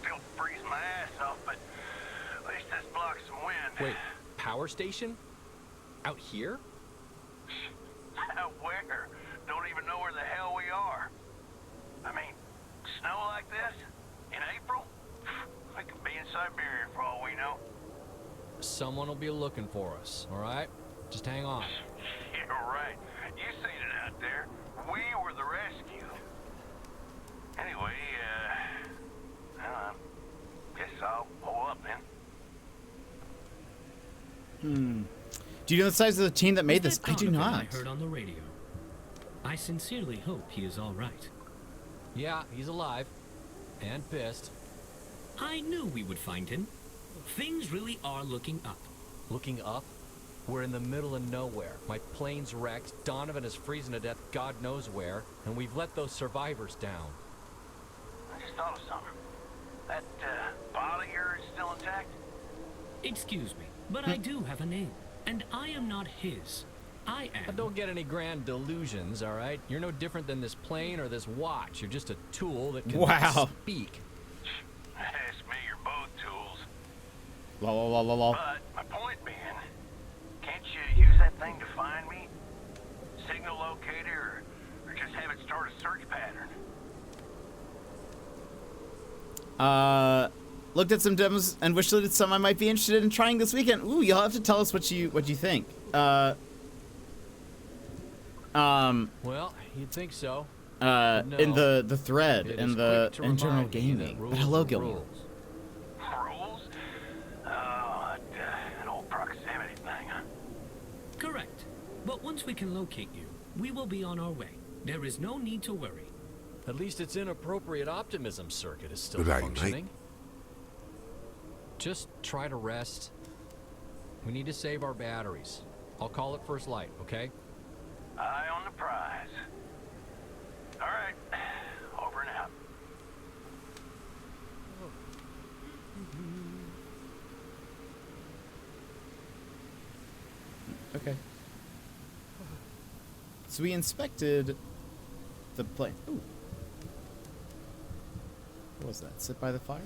Still freezing my ass off, but at least this blocks some wind. Wait, power station? Out here? Out where? Don't even know where the hell we are. I mean, snow like this? In April? We could be in Siberia for all we know. Someone will be looking for us, all right? Just hang on. You're right. You seen it out there. We were the rescue. Anyway, guess I'll pull up then. Do you know the size of the team that made Was this? that I do Donovan not. I heard on the radio. I sincerely hope he is all right. Yeah, he's alive. And pissed. I knew we would find him. Things really are looking up. Looking up? We're in the middle of nowhere. My plane's wrecked, Donovan is freezing to death God knows where, and we've let those survivors down. I just thought of something. That, body of yours still intact? Excuse me, but I do have a name, and I am not his. I Now, am... don't get any grand delusions, all right? You're no different than this plane or this watch. You're just a tool that can Wow. speak. Ask me, you're both tools. La la la la la. But my point being, can't you use that thing to find me? Signal locator, or just have it start a search pattern? Looked at some demos and wish listed some I might be interested in trying this weekend. Ooh, you'll have to tell us what you think. Well, you'd think so. In the thread, It in is the quick to in general remind you that gaming. But rules hello, are Gilmore. rules. Rules? Oh, that old proximity thing, huh? Correct. But once we can locate you, we will be on our way. There is no need to worry. At least its inappropriate optimism circuit is still Good day, mate. functioning. Just try to rest. We need to save our batteries. I'll call it first light, okay? Eye on the prize. All right, over and out. Okay. So we inspected the plane. Ooh. What was that? Sit by the fire?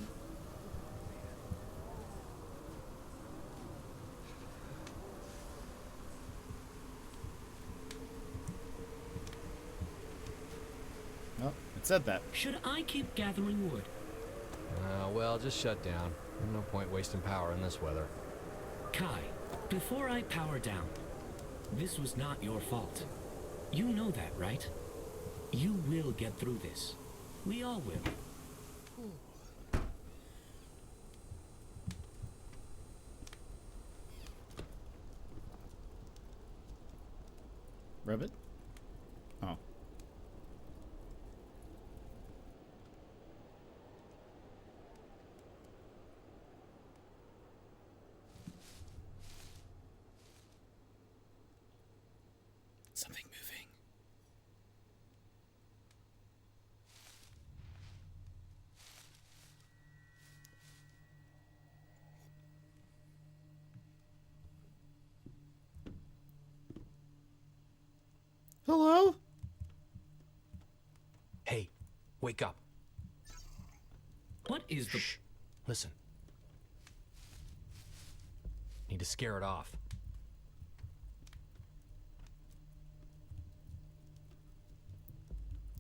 Oh, it said that. Should I keep gathering wood? Well, just shut down. No point wasting power in this weather. Kai, before I power down, this was not your fault. You know that, right? You will get through this. We all will. Rabbit? Oh. Something moving. Hello? Hey, wake up. What is the... Shh. Listen. Need to scare it off.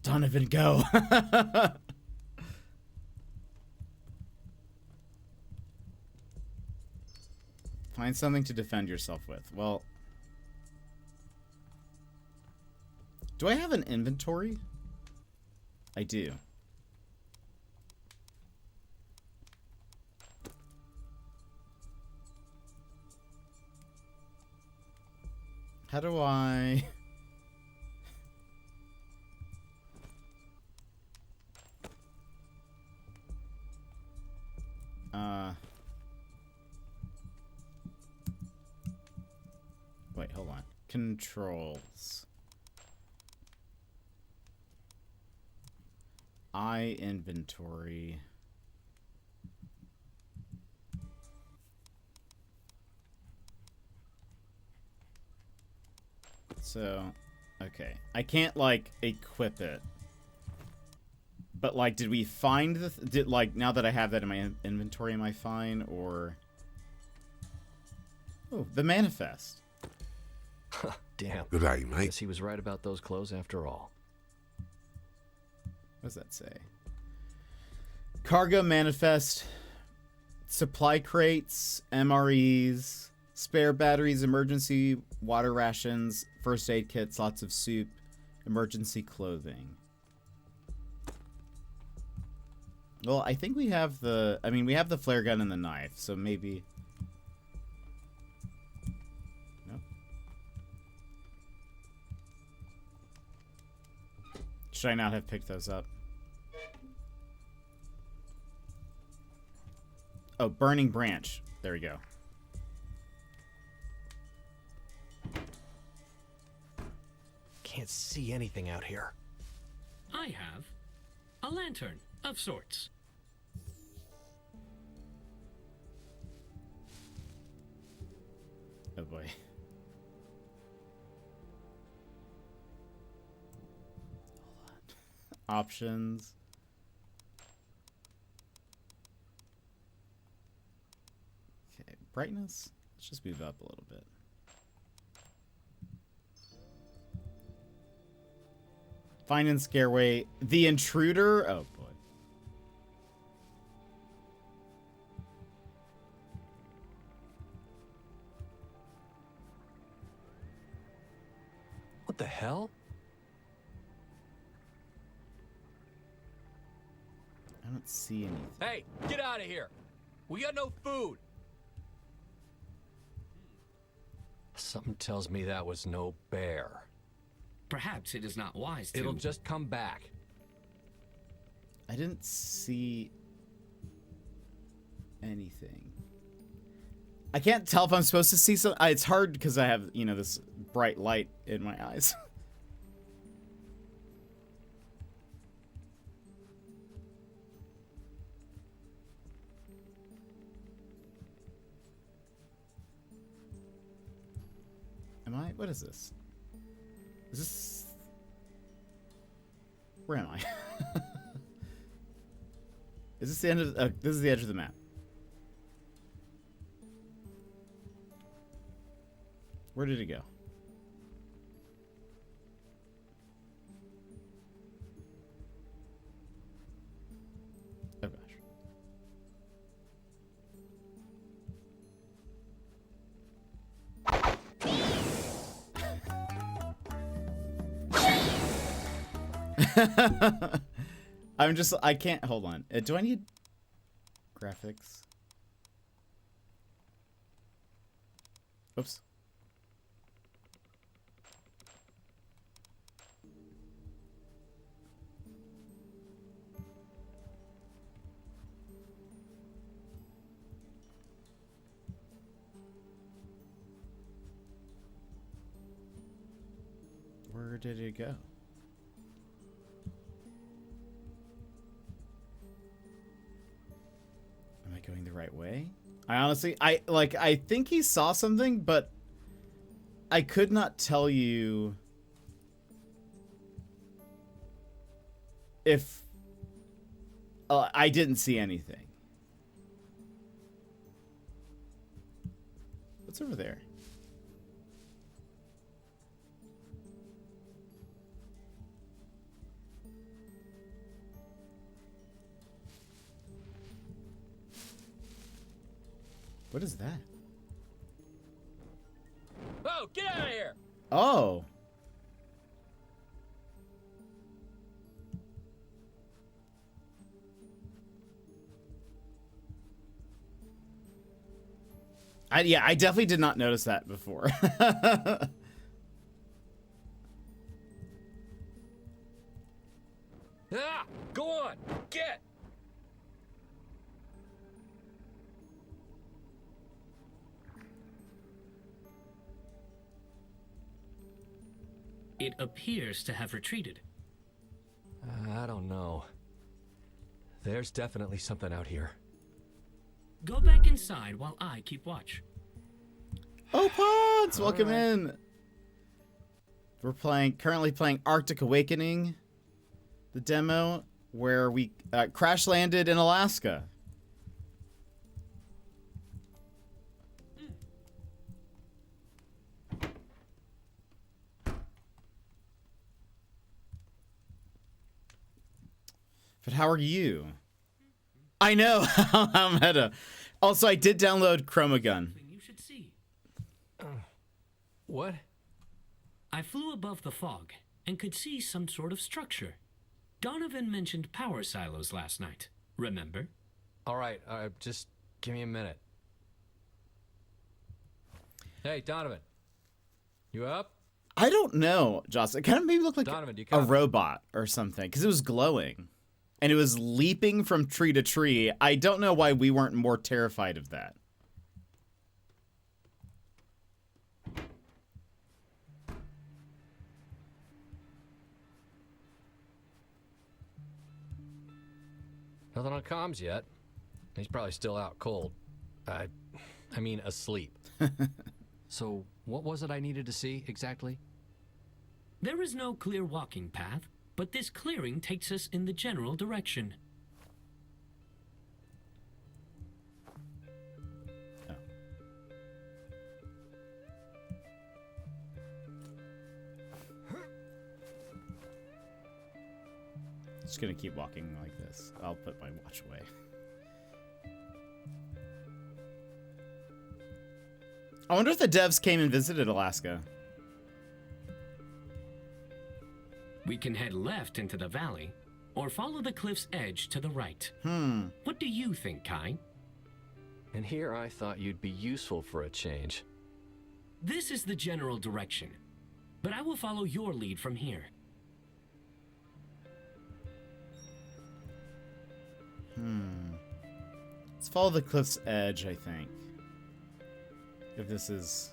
Donovan, go. Find something to defend yourself with. Well, do I have an inventory? I do. How do I... Wait, hold on. Controls. I inventory. So, okay. I can't, like, equip it. But, like, did we find the... like, now that I have that in my inventory, am I fine? Or... Oh, the manifest. Damn. Good day, mate. Guess he was right about those clothes after all. What does that say? Cargo manifest, supply crates, MREs, spare batteries, emergency water rations, first aid kits, lots of soup, emergency clothing. Well, I think we have the... I mean, we have the flare gun and the knife, so maybe... Nope. Should I not have picked those up? Oh, burning branch. There we go. Can't see anything out here. I have a lantern of sorts. Oh boy. Hold on. Options. Okay, brightness. Let's just move up a little bit. Find and scareway. The intruder. Oh boy. What the hell? I don't see anything. Hey, get out of here. We got no food. Something tells me that was no bear. Perhaps it is not wise to... It'll just come back. I didn't see anything. I can't tell if I'm supposed to see something. It's hard because I have, you know, this bright light in my eyes. Am I? What is this? Is this... Where am I? Is this the end of... this is the edge of the map. Where did it go? Oh gosh. I can't, hold on. Do I need graphics? Oops. Where did it go? Am I going the right way? I honestly, I think he saw something, but I could not tell you if I didn't see anything. What's over there? What is that? Oh, get out of here! Oh. Yeah, I definitely did not notice that before. Ah! Go on! Get! It appears to have retreated. I don't know. There's definitely something out here. Go back inside while I keep watch. Oh, Pods! Welcome in. We're currently playing Arctic Awakening, the demo, where we crash landed in Alaska. But how are you? I know. I'm meta. Also, I did download Chromagun. You should see. What? I flew above the fog and could see some sort of structure. Donovan mentioned power silos last night. Remember? All right, just give me a minute. Hey, Donovan. You up? I don't know, Joss. It kind of maybe looked like Donovan, do you a copy? robot or something, because it was glowing. And it was leaping from tree to tree. I don't know why we weren't more terrified of that. Nothing on comms yet. He's probably still out cold. I mean, asleep. So, what was it I needed to see exactly? There is no clear walking path, but this clearing takes us in the general direction. Just gonna keep walking like this. I'll put my watch away. I wonder if the devs came and visited Alaska. We can head left into the valley, or follow the cliff's edge to the right. What do you think, Kai? And here I thought you'd be useful for a change. This is the general direction, but I will follow your lead from here. Let's follow the cliff's edge, I think. If this is...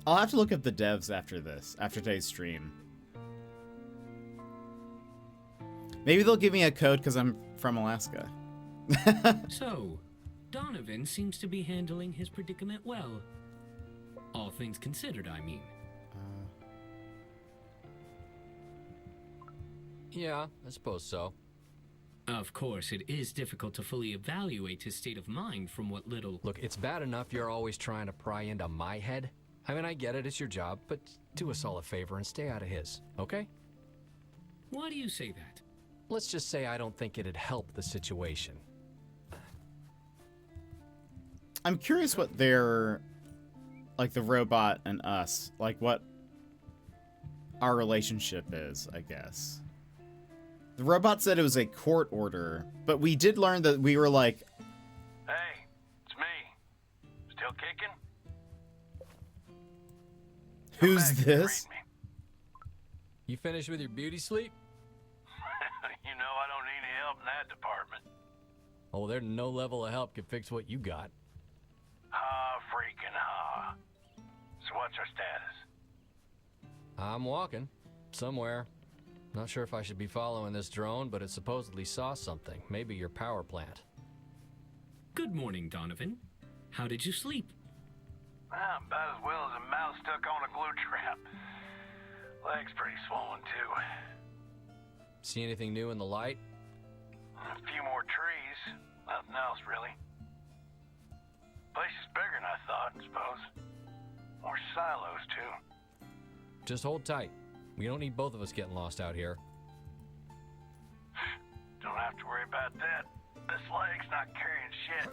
I'll have to look up the devs after this, after today's stream. Maybe they'll give me a code because I'm from Alaska. So, Donovan seems to be handling his predicament well. All things considered, I mean. Yeah, I suppose so. Of course, it is difficult to fully evaluate his state of mind from what little... Look, it's bad enough you're always trying to pry into my head. I mean, I get it, it's your job, but do us all a favor and stay out of his, okay? Why do you say that? Let's just say I don't think it'd help the situation. I'm curious what their... like, the robot and us, like, what our relationship is, I guess. The robot said it was a court order, but we did learn that we were like... Hey, it's me. Still kicking? Who's Come back and this? greet me. You finished with your beauty sleep? You know I don't need any help in that department. Oh, there's no level of help can fix what you got. Freaking So what's our status? I'm walking. Somewhere. Not sure if I should be following this drone, but it supposedly saw something. Maybe your power plant. Good morning, Donovan. How did you sleep? Well, about as well as a mouse stuck on a glue trap. Leg's pretty swollen, too. See anything new in the light? A few more trees. Nothing else, really. Place is bigger than I thought, I suppose. More silos, too. Just hold tight. We don't need both of us getting lost out here. Don't have to worry about that. This leg's not carrying shit.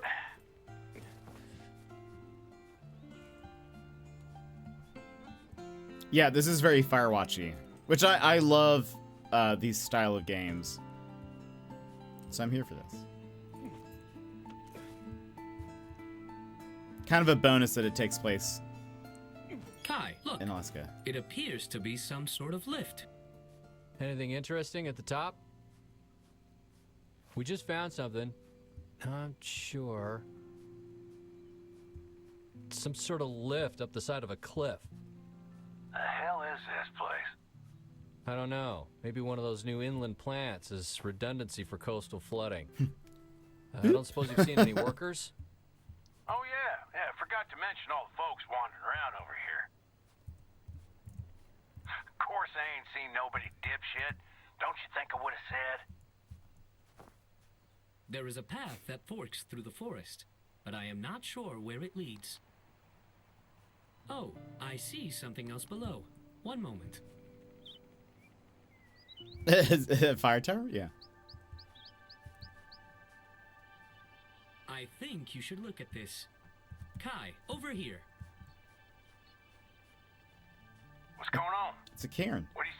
Yeah, this is very Firewatchy, which I love these style of games. So I'm here for this. Kind of a bonus that it takes place Kai, look. in Alaska. It appears to be some sort of lift. Anything interesting at the top? We just found something. Not sure. Some sort of lift up the side of a cliff. The hell is this place? I don't know. Maybe one of those new inland plants is redundancy for coastal flooding. I don't suppose you've seen any workers? Not to mention all the folks wandering around over here. Of course I ain't seen nobody, dipshit. Don't you think I would have said? There is a path that forks through the forest, but I am not sure where it leads. Oh, I see something else below. One moment. Fire tower? Yeah. I think you should look at this. Kai, over here. What's going on? It's a cairn. What do you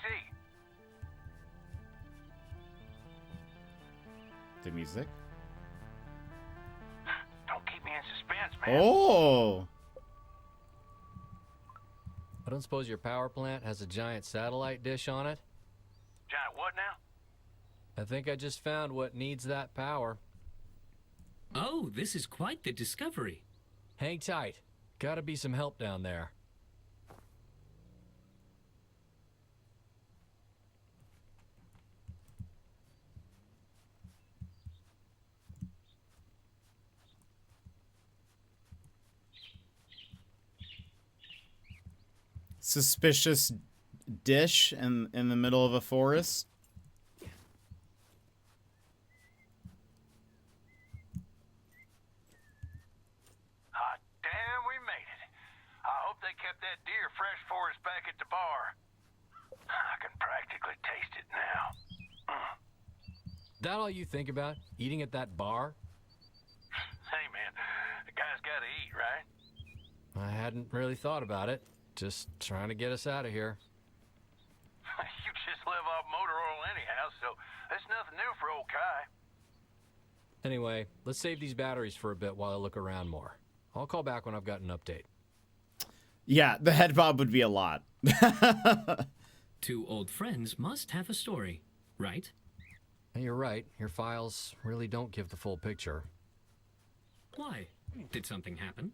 see? The music. Don't keep me in suspense, man. Oh! I don't suppose your power plant has a giant satellite dish on it? Giant what now? I think I just found what needs that power. Oh, this is quite the discovery. Hang tight. Gotta be some help down there. Suspicious dish in the middle of a forest. Hot damn, we made it. I hope they kept that deer fresh for us back at the bar. I can practically taste it now. That all you think about? Eating at that bar? Hey, man, the guy's gotta eat, right? I hadn't really thought about it. Just trying to get us out of here. You just live off motor oil anyhow, so that's nothing new for old Kai. Anyway, let's save these batteries for a bit while I look around more. I'll call back when I've got an update. Yeah, the head bob would be a lot. Two old friends must have a story, right? Hey, you're right. Your files really don't give the full picture. Why? Did something happen?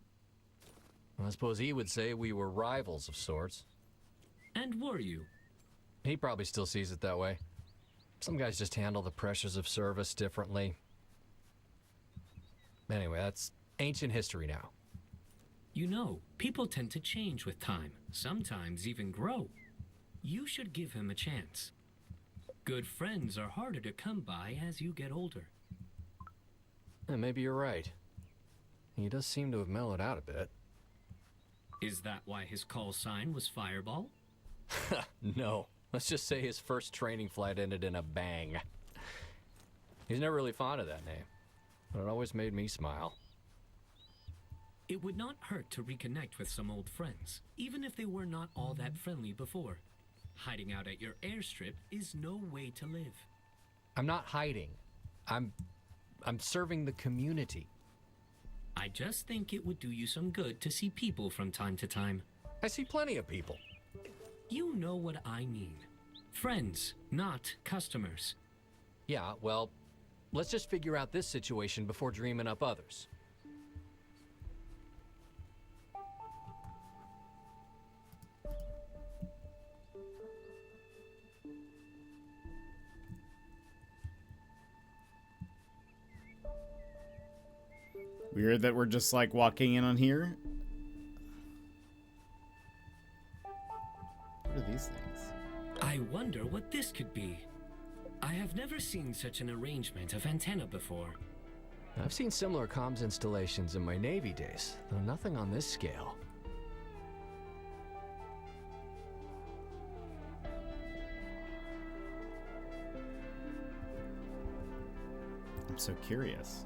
I suppose he would say we were rivals of sorts. And were you? He probably still sees it that way. Some guys just handle the pressures of service differently. Anyway, that's ancient history now. You know, people tend to change with time, sometimes even grow. You should give him a chance. Good friends are harder to come by as you get older. Maybe you're right. He does seem to have mellowed out a bit. Is that why his call sign was Fireball? No. Let's just say his first training flight ended in a bang. He's never really fond of that name, but it always made me smile. It would not hurt to reconnect with some old friends, even if they were not all that friendly before. Hiding out at your airstrip is no way to live. I'm not hiding. I'm serving the community. I just think it would do you some good to see people from time to time. I see plenty of people. You know what I mean. Friends, not customers. Yeah, well, let's just figure out this situation before dreaming up others. Weird that we're just like walking in on here. What are these things? I wonder what this could be. I have never seen such an arrangement of antenna before. I've seen similar comms installations in my Navy days, though nothing on this scale. I'm so curious.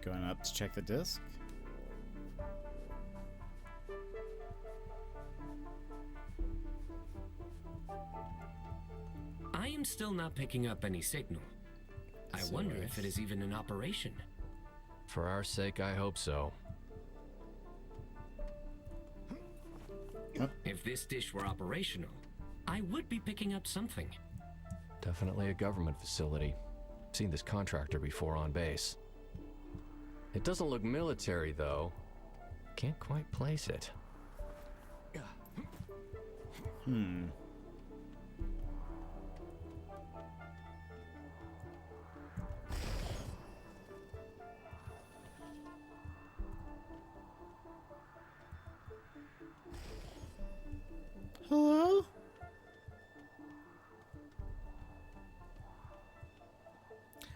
Going up to check the disc. I am still not picking up any signal. I wonder if it is even in operation. For our sake, I hope so. If this dish were operational, I would be picking up something. Definitely a government facility. Seen this contractor before on base. It doesn't look military, though. can't quite place it. Hello?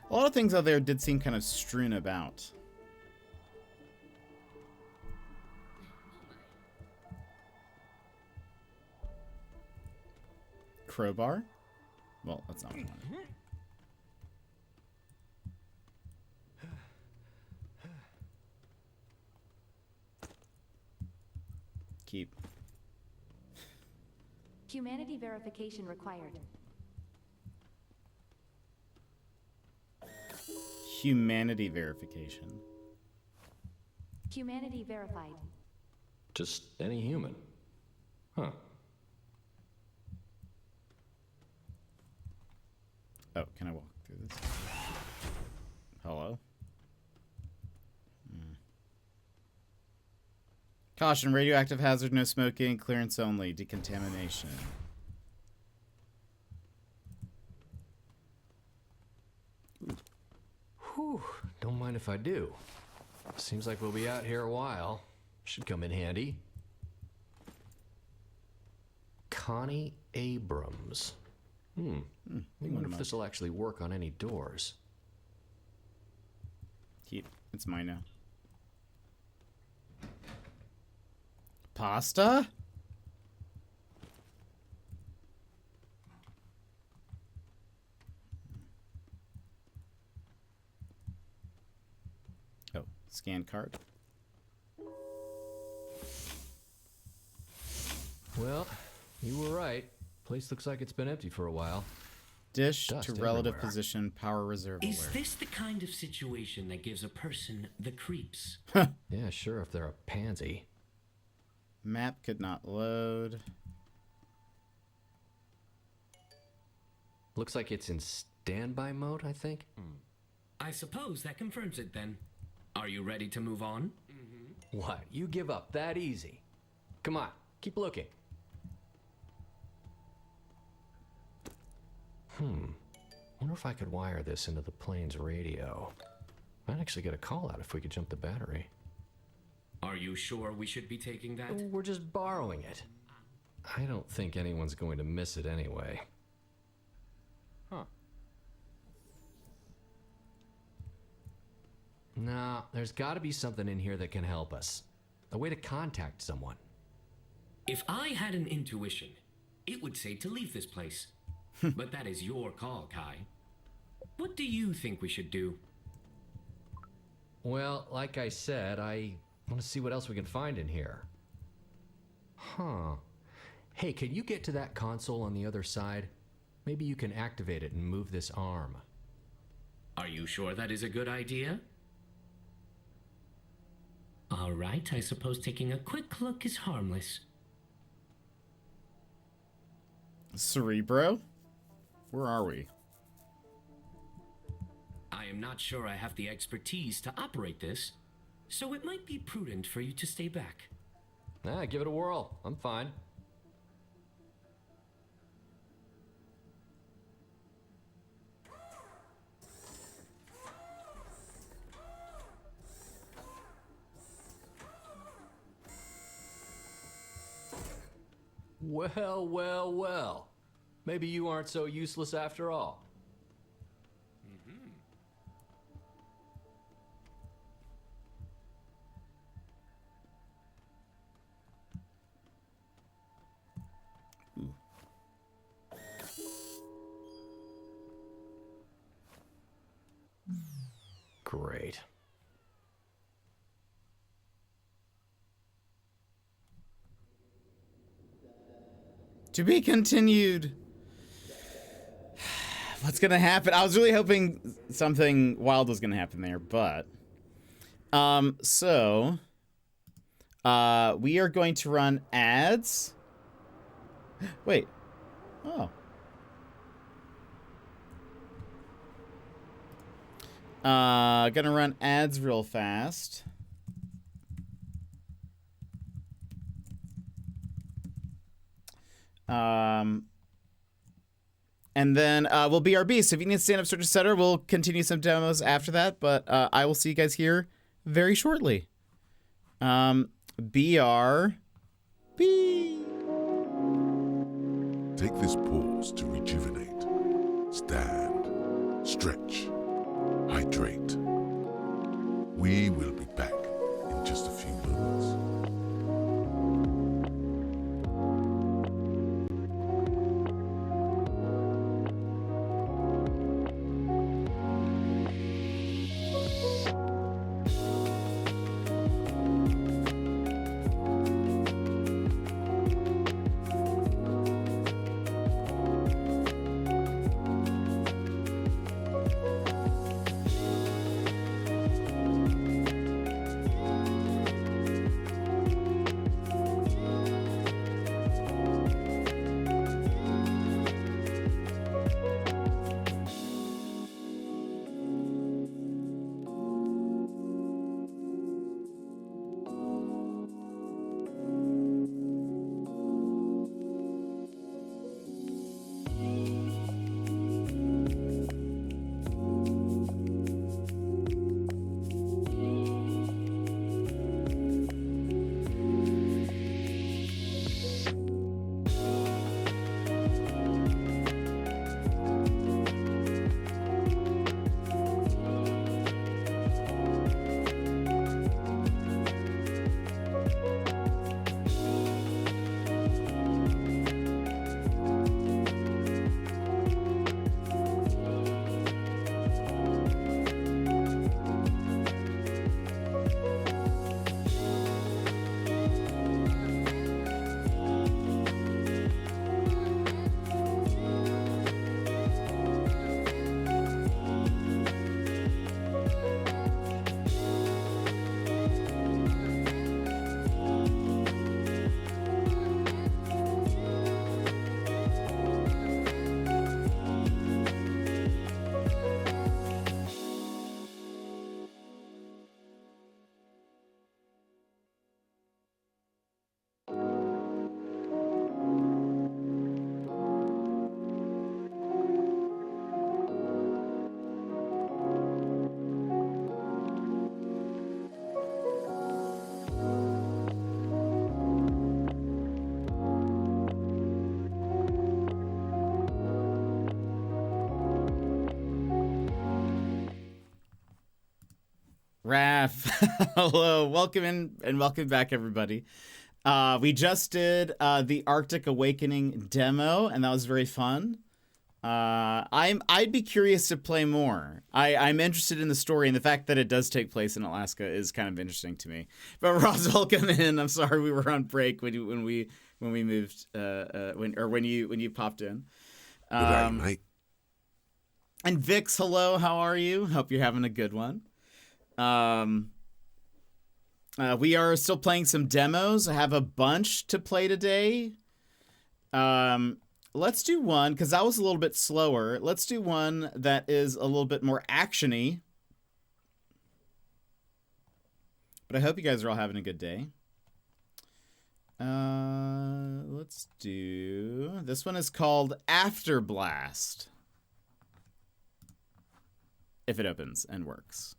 A lot of things out there did seem kind of strewn about. Crowbar? Well, that's not one. Keep. Humanity verification required. Humanity verification. Humanity verified. Just any human. Huh. Oh, can I walk through this? Hello? Caution, radioactive hazard, no smoking, clearance only, decontamination. Whew, don't mind if I do. Seems like we'll be out here a while. Should come in handy. Connie Abrams. I wonder if this will actually work on any doors. Keep. It's mine now. Pasta? Oh, scan card. Well, you were right. Place looks like it's been empty for a while. Dish Dust to relative everywhere. position, power reserve Is alert. this the kind of situation that gives a person the creeps? Yeah, sure, if they're a pansy. Map could not load. Looks like it's in standby mode, I think. I suppose that confirms it then. Are you ready to move on? What? You give up that easy? Come on, keep looking. Wonder if I could wire this into the plane's radio. Might actually get a call out if we could jump the battery. Are you sure we should be taking that? We're just borrowing it. I don't think anyone's going to miss it anyway. Huh. Nah, there's got to be something in here that can help us. A way to contact someone. If I had an intuition, it would say to leave this place. But that is your call, Kai. What do you think we should do? Well, like I said, I want to see what else we can find in here. Huh. Hey, can you get to that console on the other side? Maybe you can activate it and move this arm. Are you sure that is a good idea? All right, I suppose taking a quick look is harmless. Cerebro? Where are we? I am not sure I have the expertise to operate this, so it might be prudent for you to stay back. Nah, give it a whirl. I'm fine. Well, well, well. Maybe you aren't so useless after all. Great. To be continued. What's gonna happen? I was really hoping something wild was gonna happen there, but we are going to run ads. Wait. Oh. Gonna run ads real fast. And then we'll BRB. So if you need to stand up, search, etc., we'll continue some demos after that. But I will see you guys here very shortly. BRB. Take this pause to rejuvenate. Stand, stretch, hydrate. We will be back in just a few moments. Raph, hello, welcome in and welcome back, everybody. We just did the Arctic Awakening demo, and that was very fun. I'd be curious to play more. I'm interested in the story, and the fact that it does take place in Alaska is kind of interesting to me. But Roz, welcome in. I'm sorry we were on break when we moved when you popped in. Good day, mate. And Vix, hello, how are you? Hope you're having a good one. We are still playing some demos. I have a bunch to play today. Let's do one, because that was a little bit slower. Let's do one that is a little bit more action-y. But I hope you guys are all having a good day. Let's do... This one is called After Blast. If it opens and works.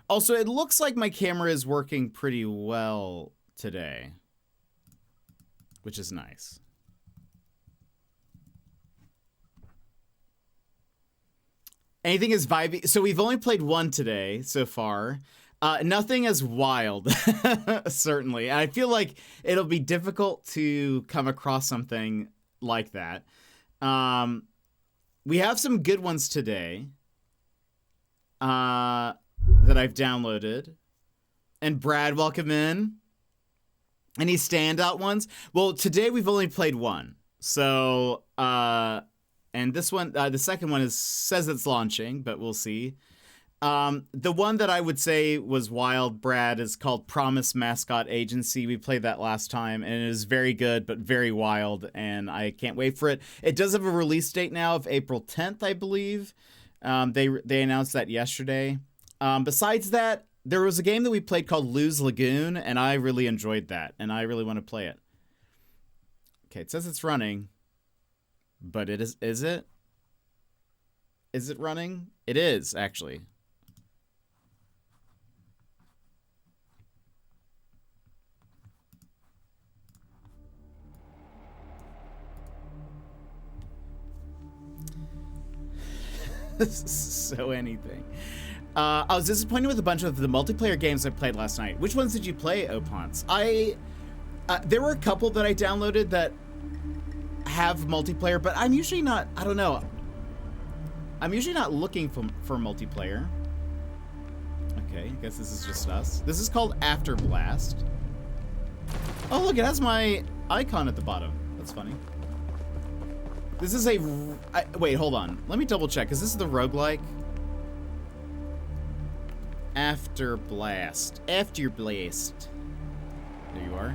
Also, it looks like my camera is working pretty well today, which is nice. Anything is vibey. So we've only played one today so far. Nothing as wild, certainly. I feel like it'll be difficult to come across something like that. We have some good ones today. That I've downloaded. And Brad, welcome in. Any standout ones? Well, today we've only played one. So, and this one, the second one says it's launching, but we'll see. The one that I would say was wild, Brad, is called Promise Mascot Agency. We played that last time, and it is very good, but very wild, and I can't wait for it. It does have a release date now of April 10th, I believe. They announced that yesterday. Besides that, there was a game that we played called Lose Lagoon, and I really enjoyed that, and I really want to play it. Okay, it says it's running. But it is it? Is it running? It is, actually. This is so anything. I was disappointed with a bunch of the multiplayer games I played last night. Which ones did you play, Opons? There were a couple that I downloaded that have multiplayer, but I'm usually not, I don't know. I'm usually not looking for multiplayer. Okay, I guess this is just us. This is called After Blast. Oh, look, it has my icon at the bottom. That's funny. This is wait, hold on. Let me double check. Is this the roguelike? After Blast. After Blast. There you are.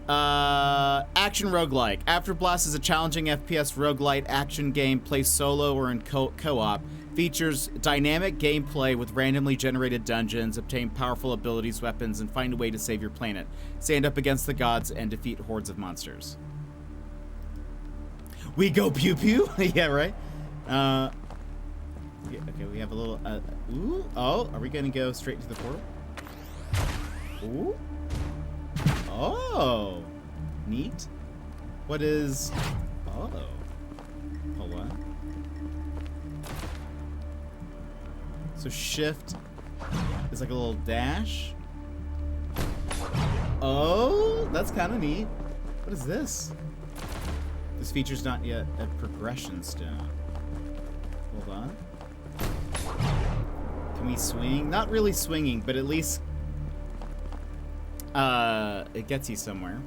Action roguelike. After Blast is a challenging FPS roguelite action game played solo or in co-op. Features dynamic gameplay with randomly generated dungeons, obtain powerful abilities, weapons, and find a way to save your planet. Stand up against the gods and defeat hordes of monsters. We go pew pew? Yeah, right? Yeah, okay, we have a little, ooh, oh, are we gonna go straight to the portal? Ooh. Oh, neat. What is, oh, hold on. So shift is like a little dash. Oh, that's kind of neat. What is this? This feature's not yet a progression stone. Hold on. Can we swing? Not really swinging, but at least it gets you somewhere.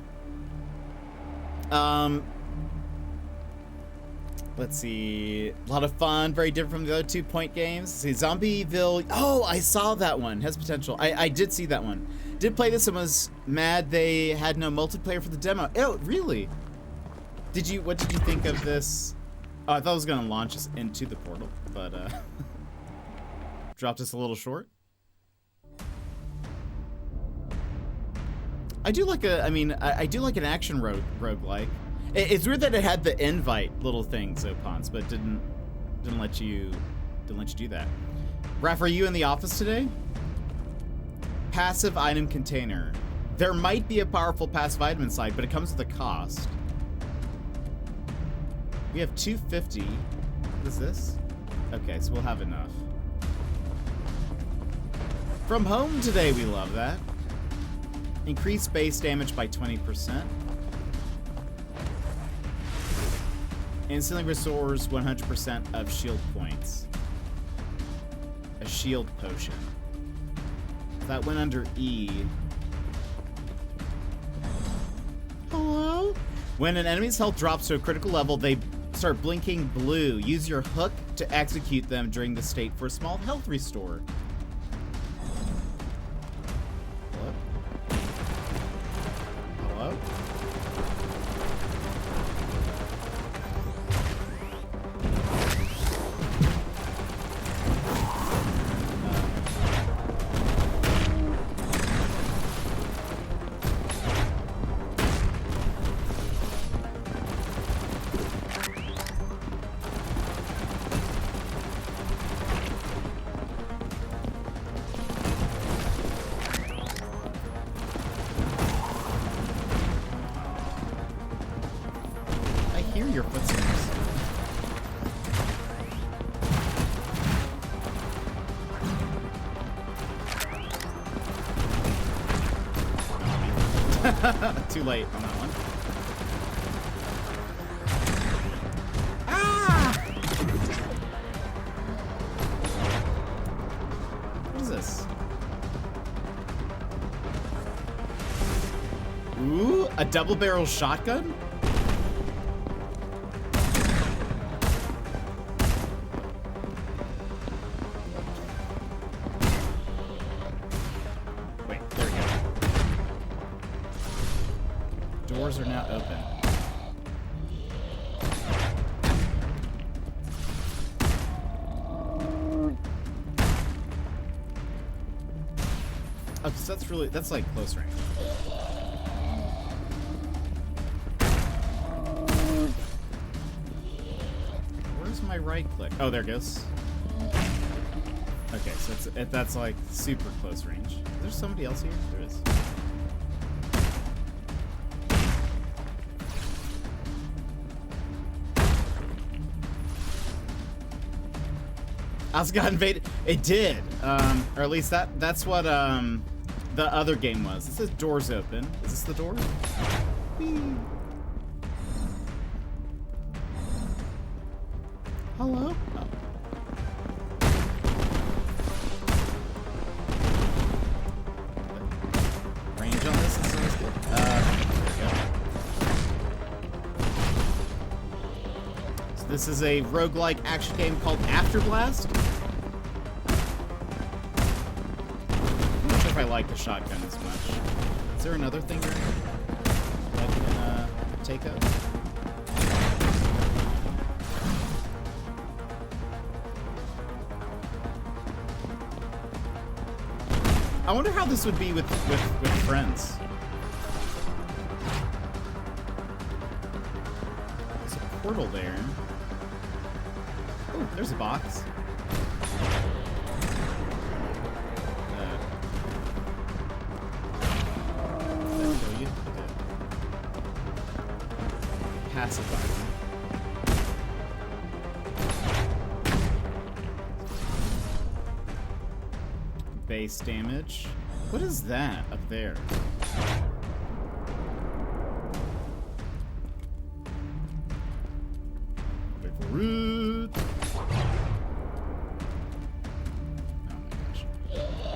Let's see. A lot of fun, very different from the other 2 Point games. Let's see, Zombieville. Oh, I saw that one. Has potential. I did see that one. Did play this and was mad they had no multiplayer for the demo. Oh, really? What did you think of this? Oh, I thought it was gonna launch us into the portal, but dropped us a little short. I do like I do like an action roguelike. It's weird that it had the invite little things, Opons, but didn't let you do that. Raph, are you in the office today? Passive item container. There might be a powerful passive item inside, but it comes with a cost. We have 250. What is this? Okay, so we'll have enough. From home today, we love that. Increase base damage by 20%. Instantly restores 100% of shield points. A shield potion. That went under E. Hello? When an enemy's health drops to a critical level, they start blinking blue. Use your hook to execute them during the state for a small health restore. Hello? Hello? Too late on that one. Ah! What is this? Ooh, a double-barrel shotgun? Doors are now open. Oh, so that's like close range. my right click? Oh, there it goes. Okay, so that's like super close range. Is there somebody else here? There is. I also got invaded. It did, or at least that's what the other game was. It says doors open. Is this the door? Whee. Hello? Oh. Range on this is always good. There we go. So this is a roguelike action game called Afterblast. I'm not sure if I like the shotgun as much. Is there another thing here I can take up? I wonder how this would be with friends. There's a portal there. Oh, there's a box. Did that kill you? Okay. Passive button. Base damage. What is that up there? Wait for root. Oh my gosh.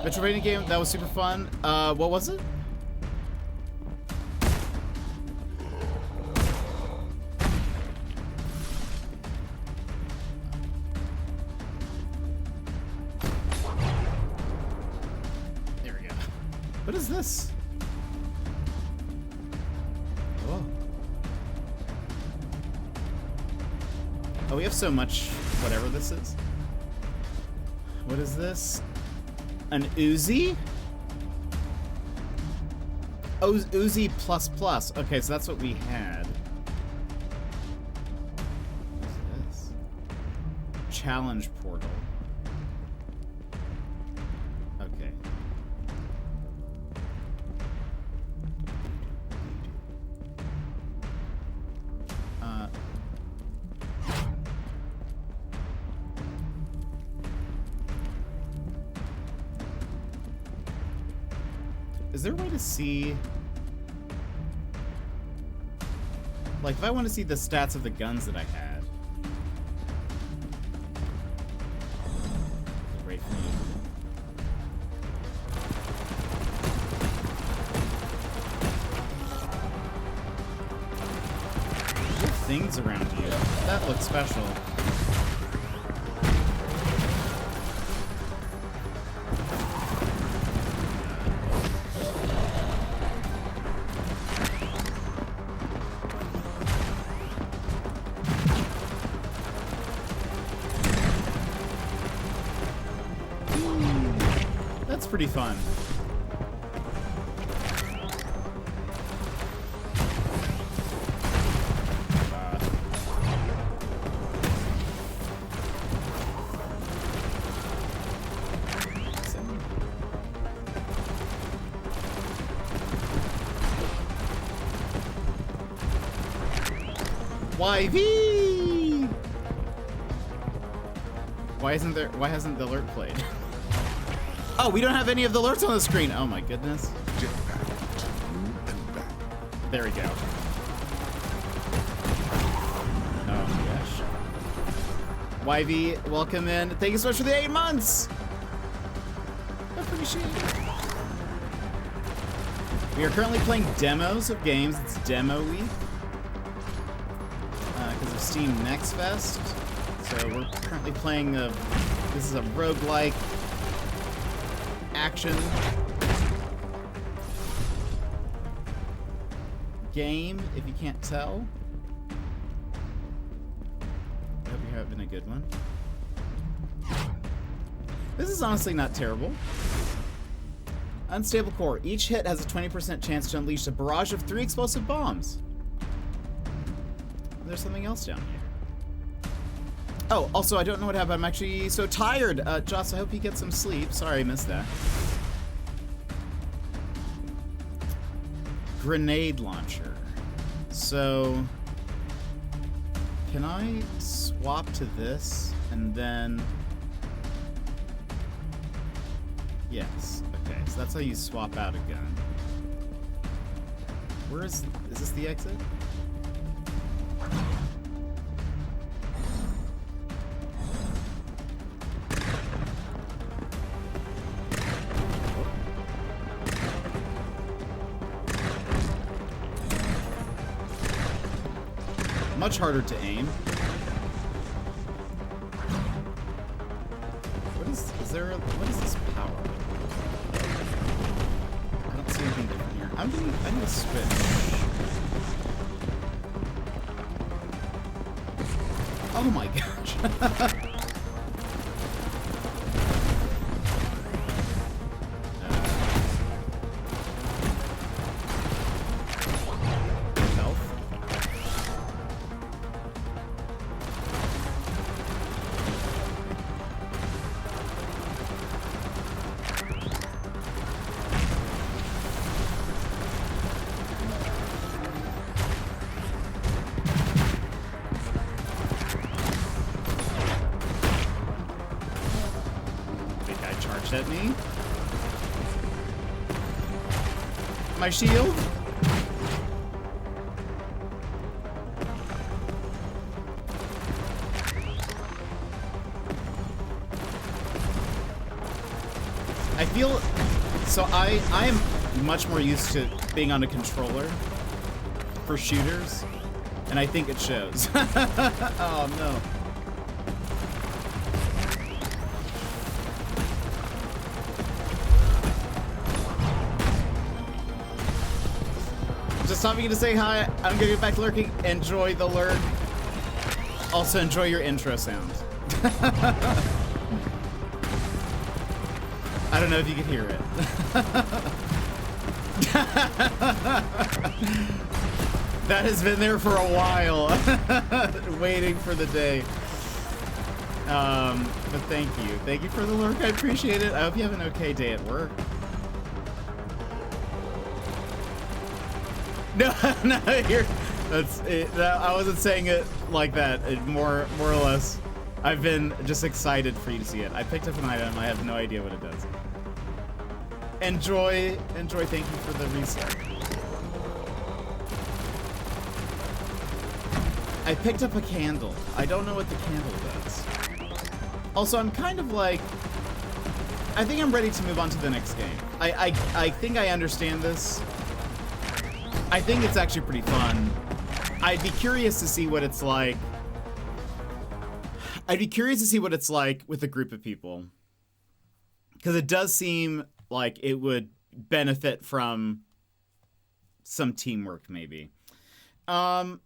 Metroidvania game, that was super fun. What was it? What is this? Oh. Oh, we have so much whatever this is. What is this? An Uzi? Oh, Uzi plus plus. Okay, so that's what we had. What's this? Challenge portal. Okay. Is there a way to see... Like, if I want to see the stats of the guns that I had... Wait for me. There are things around you. That looks special. Pretty fun. YV! Why hasn't the alert played? Oh, we don't have any of the alerts on the screen. Oh my goodness. Jetpack to and back. There we go. Oh my gosh. YV, welcome in. Thank you so much for the 8 months. I appreciate it. We are currently playing demos of games. It's demo week. Because of Steam Next Fest. So we're currently playing this is a roguelike action game, if you can't tell. I hope you're having a good one. This is honestly not terrible. Unstable core. Each hit has a 20% chance to unleash a barrage of 3 explosive bombs. There's something else down here. Oh, also, I don't know what happened. I'm actually so tired. Joss, I hope you get some sleep. Sorry, I missed that. Grenade launcher. So, can I swap to this and then... Yes. Okay, so that's how you swap out a gun. Where is this the exit? Much harder to aim. What is this power? I don't see anything different here. I need to switch. Oh my gosh. At me. My shield. I feel so I am much more used to being on a controller for shooters, and I think it shows. Oh no. Stopping to say hi. I'm gonna get back lurking. Enjoy the lurk. Also enjoy your intro sound. I don't know if you can hear it. That has been there for a while. Waiting for the day. But thank you. Thank you for the lurk. I appreciate it. I hope you have an okay day at work. No, no, that's it. I wasn't saying it like that. More or less, I've been just excited for you to see it. I picked up an item. I have no idea what it does. Enjoy. Thank you for the reset. I picked up a candle. I don't know what the candle does. Also, I'm kind of like, I think I'm ready to move on to the next game. I think I understand this. I think it's actually pretty fun. I'd be curious to see what it's like. I'd be curious to see what it's like with a group of people. Because it does seem like it would benefit from some teamwork, maybe. All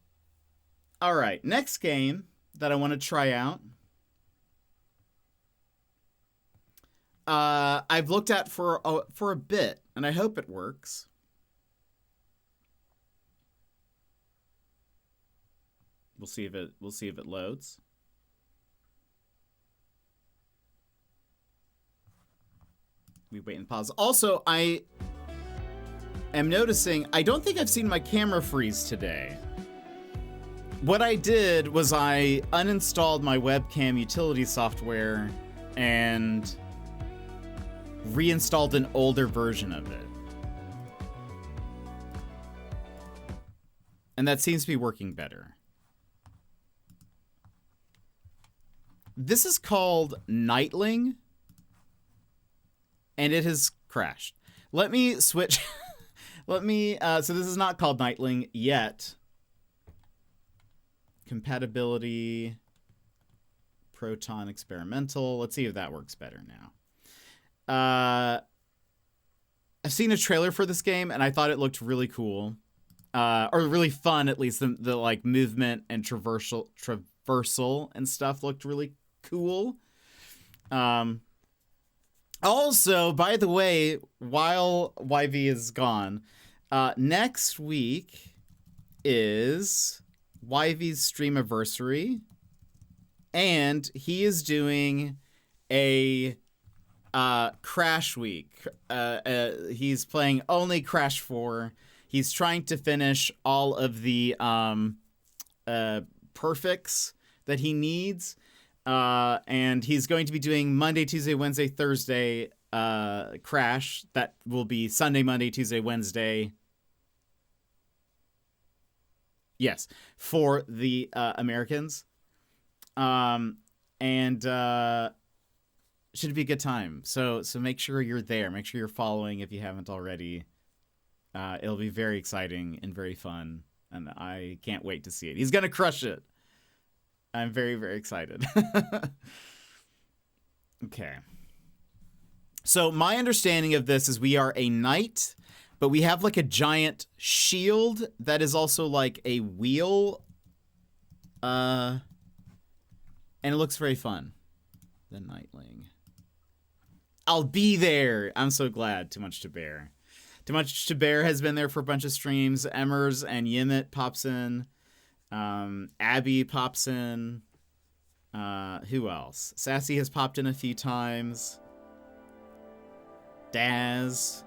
right, next game that I want to try out. I've looked at for a bit, and I hope it works. We'll see if it loads. We wait and pause. Also, I am noticing I don't think I've seen my camera freeze today. What I did was I uninstalled my webcam utility software and reinstalled an older version of it. And that seems to be working better. This is called Nightling, and it has crashed. Let me switch. So this is not called Nightling yet. Compatibility, Proton Experimental. Let's see if that works better now. I've seen a trailer for this game, and I thought it looked really cool. Or really fun, at least. The like movement and traversal and stuff looked really cool. Also, by the way, while YV is gone, next week is YV's streamiversary, And he is doing a Crash week. He's playing only Crash 4. He's trying to finish all of the perfects that he needs. And he's going to be doing Monday, Tuesday, Wednesday, Thursday Crash. That will be Sunday, Monday, Tuesday, Wednesday. Yes, for the Americans. Should be a good time. So make sure you're there. Make sure you're following if you haven't already. It'll be very exciting and very fun, and I can't wait to see it. He's gonna crush it. I'm very, very excited. Okay. So my understanding of this is we are a knight, but we have like a giant shield that is also like a wheel. And it looks very fun. The Knightling. I'll be there. I'm so glad. Too Much to Bear. Too Much to Bear has been there for a bunch of streams. Emmers and Yimit pops in. Abby pops in. Who else? Sassy has popped in a few times. Daz.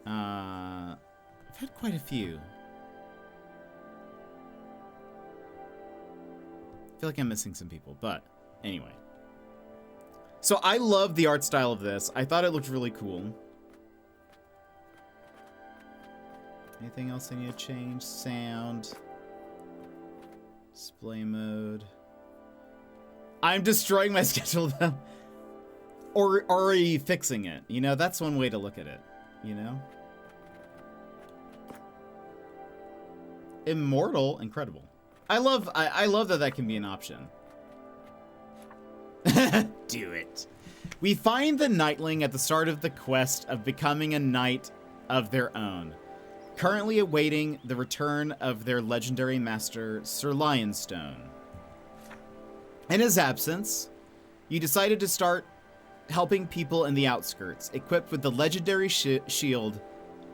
I've had quite a few. I feel like I'm missing some people, but anyway. So I love the art style of this. I thought it looked really cool. Anything else I need to change? Sound. Display mode. I'm destroying my schedule though. Or are you fixing it? You know, that's one way to look at it. You know? Immortal. Incredible. I love that can be an option. Do it. We find the Knightling at the start of the quest of becoming a knight of their own, currently awaiting the return of their legendary master, Sir Lionstone. In his absence, you decided to start helping people in the outskirts, equipped with the legendary shield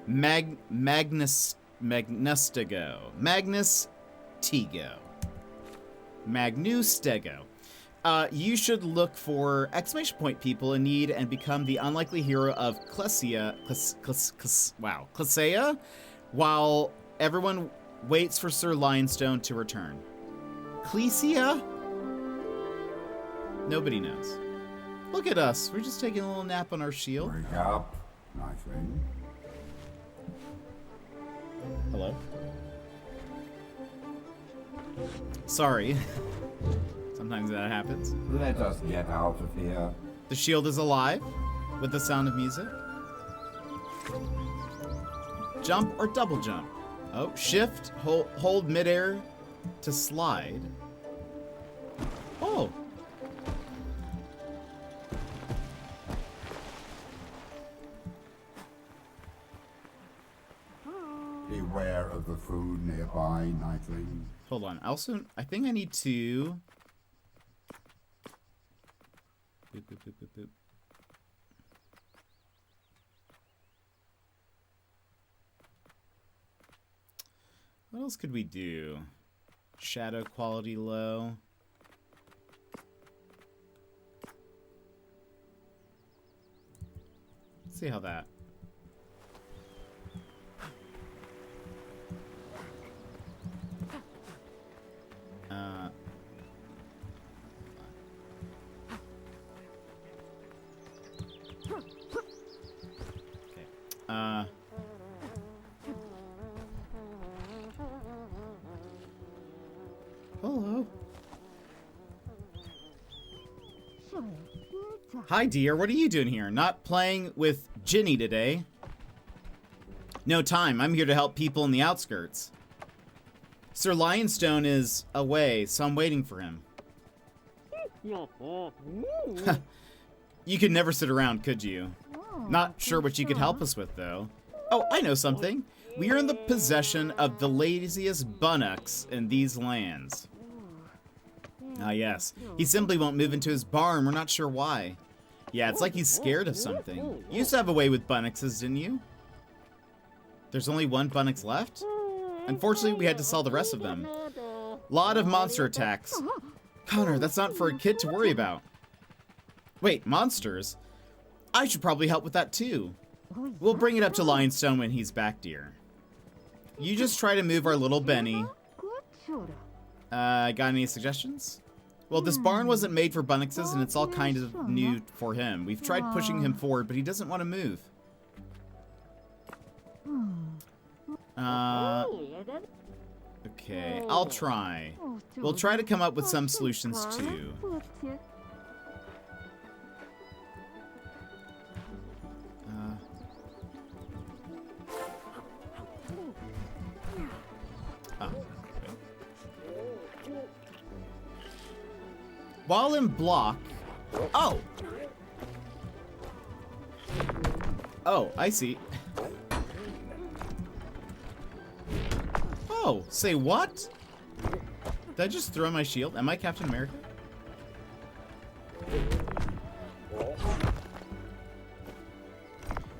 Magnus Stego. You should look for exclamation point people in need and become the unlikely hero of Klesea, while everyone waits for Sir Lionstone to return. Klesea? Nobody knows. Look at us. We're just taking a little nap on our shield. Wake up, Knightling. Hello? Sorry. Sometimes that happens. Let us get out of here. The shield is alive with the sound of music. Jump or double jump. Oh, shift, hold midair to slide. Oh. Beware of the food nearby, Knightling. Hold on. I think I need to... Boop, boop, boop, boop, boop. What else could we do? Shadow quality low. Let's see how that. Hello. Hi, dear. What are you doing here? Not playing with Ginny today. No time. I'm here to help people in the outskirts. Sir Lionstone is away, so I'm waiting for him. You could never sit around, could you? Not sure what you could help us with, though. Oh, I know something. We are in the possession of the laziest bunnocks in these lands. Ah, yes. He simply won't move into his barn. We're not sure why. Yeah, it's like he's scared of something. You used to have a way with bunnockses, didn't you? There's only one bunnocks left? Unfortunately, we had to sell the rest of them. Lot of monster attacks. Connor, that's not for a kid to worry about. Wait, monsters? I should probably help with that too. We'll bring it up to Lionstone when he's back, dear. You just try to move our little Benny. Got any suggestions? Well, this barn wasn't made for Bunnixes, and it's all kind of new for him. We've tried pushing him forward, but he doesn't want to move. Okay, I'll try. We'll try to come up with some solutions, too. While in block... Oh! Oh, I see. Oh, say what? Did I just throw my shield? Am I Captain America?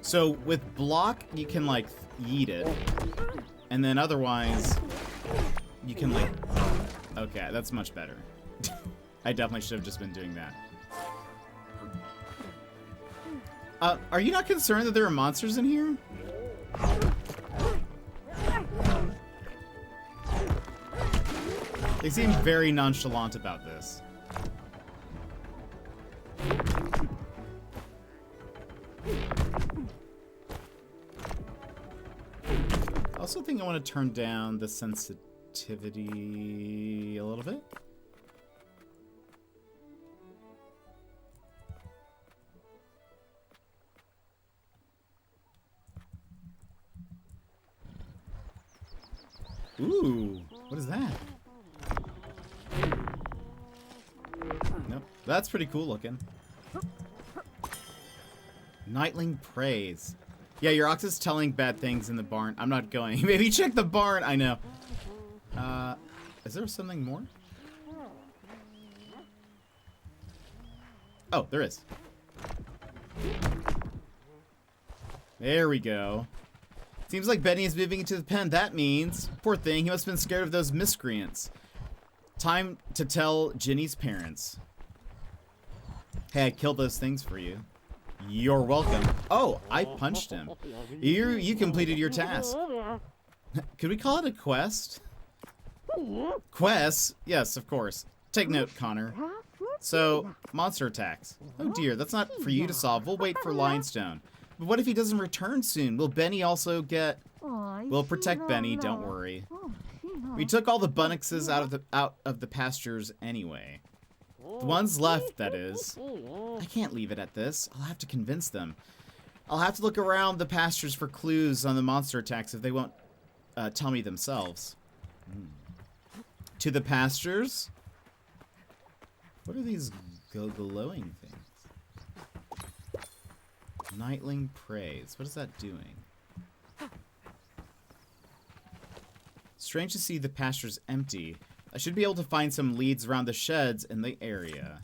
So, with block, you can, like, yeet it. And then otherwise, you can, like... Okay, that's much better. I definitely should have just been doing that. Are you not concerned that there are monsters in here? They seem very nonchalant about this. I also think I want to turn down the sensitivity a little bit. Ooh, what is that? Nope, that's pretty cool looking. Nightling praise. Yeah, your ox is telling bad things in the barn. I'm not going. Maybe check the barn. I know. Is there something more? Oh, there is. There we go. Seems like Benny is moving into the pen. That means, poor thing, he must have been scared of those miscreants. Time to tell Ginny's parents. Hey, I killed those things for you. You're welcome. Oh, I punched him. You completed your task. Could we call it a quest? Quest? Yes, of course. Take note, Connor. So, monster attacks. Oh dear, that's not for you to solve. We'll wait for Lionstone. But what if he doesn't return soon? Will Benny also get... We'll protect Benny, don't worry. We took all the Bunnixes out of the pastures anyway. The ones left, that is. I can't leave it at this. I'll have to convince them. I'll have to look around the pastures for clues on the monster attacks if they won't tell me themselves. To the pastures? What are these glowing things? Nightling praise. What is that doing? Strange to see the pastures empty. I should be able to find some leads around the sheds in the area.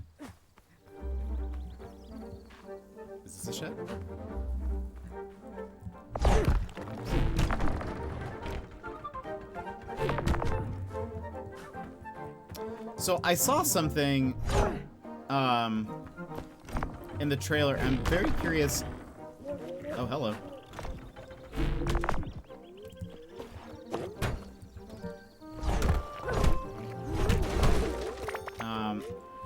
Is this a shed? So I saw something in the trailer. I'm very curious. Oh, hello.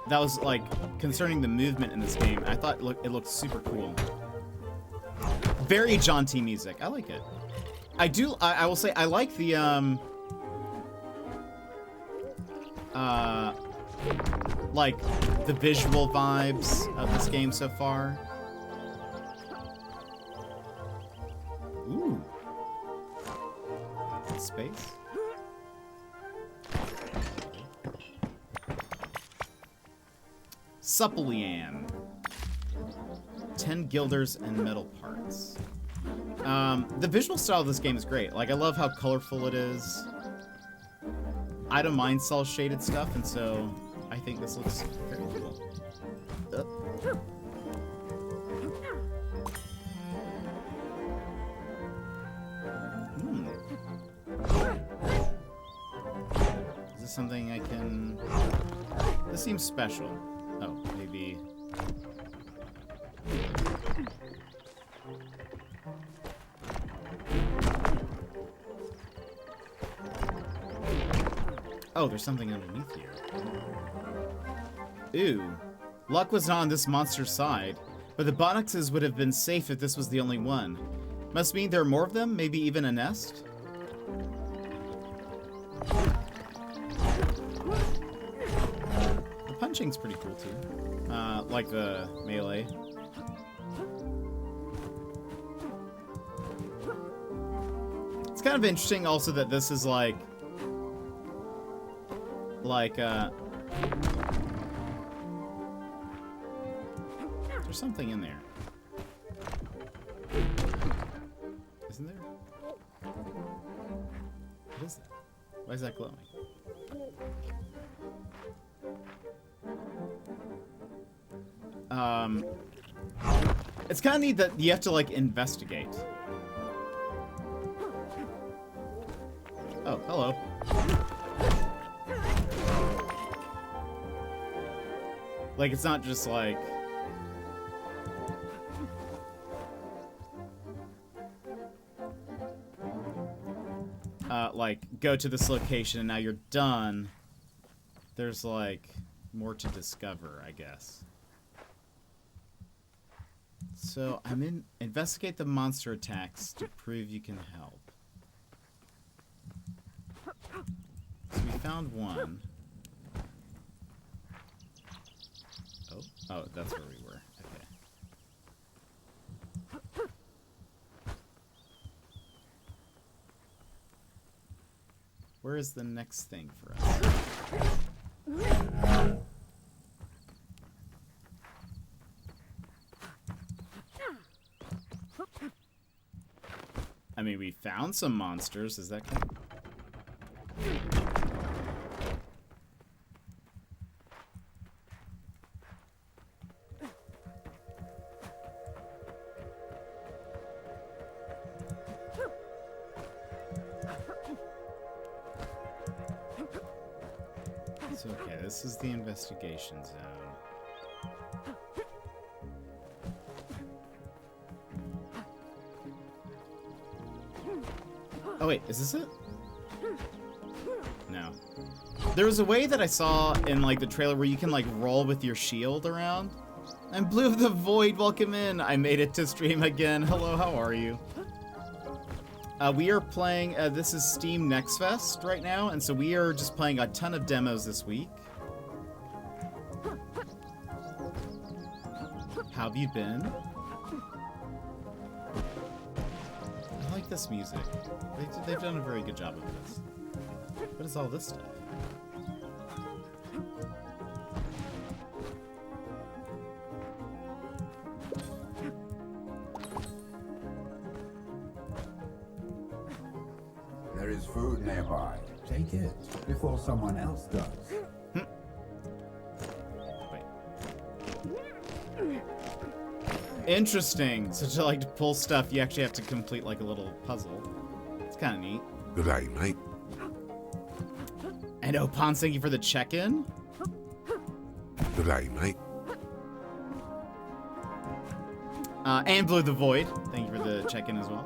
That was like concerning the movement in this game. I thought it looked super cool. Very jaunty music. I like it. I will say I like the like the visual vibes of this game so far. Ooh. Space. Supplean. 10 guilders and metal parts. The visual style of this game is great. Like, I love how colorful it is. I don't mind cel shaded stuff, and so I think this looks very cool. Is this something I can... This seems special. Oh, maybe... Oh, there's something underneath here. Ooh. Luck was not on this monster's side, but the boxes would have been safe if this was the only one. Must mean there are more of them? Maybe even a nest? The punching's pretty cool too. Like the melee. It's kind of interesting also that this is like there's something in there. Isn't there? What is that? Why is that glowing? It's kind of neat that you have to like investigate. Oh, hello. Like, it's not just like... like, go to this location and now you're done. There's, like, more to discover, I guess. So, I'm in... Investigate the monster attacks to prove you can help. So, we found one. Oh, that's where we were. Okay. Where is the next thing for us? I mean, we found some monsters. Does that count? It's okay. This is the investigation zone. Oh wait, is this it? No. There was a way that I saw in like the trailer where you can like roll with your shield around. And Blue of the Void, welcome in. I made it to stream again. Hello, how are you? We are playing, this is Steam Next Fest right now, and so we are just playing a ton of demos this week. How have you been? I like this music. They've done a very good job of this. What is all this stuff? There is food nearby. Take it before someone else does. Wait. Interesting. So to like pull stuff, you actually have to complete like a little puzzle. It's kind of neat. Good day, mate. And oh, Pons, thank you for the check-in. Good day, mate. And Blue the Void, thank you for the check-in as well.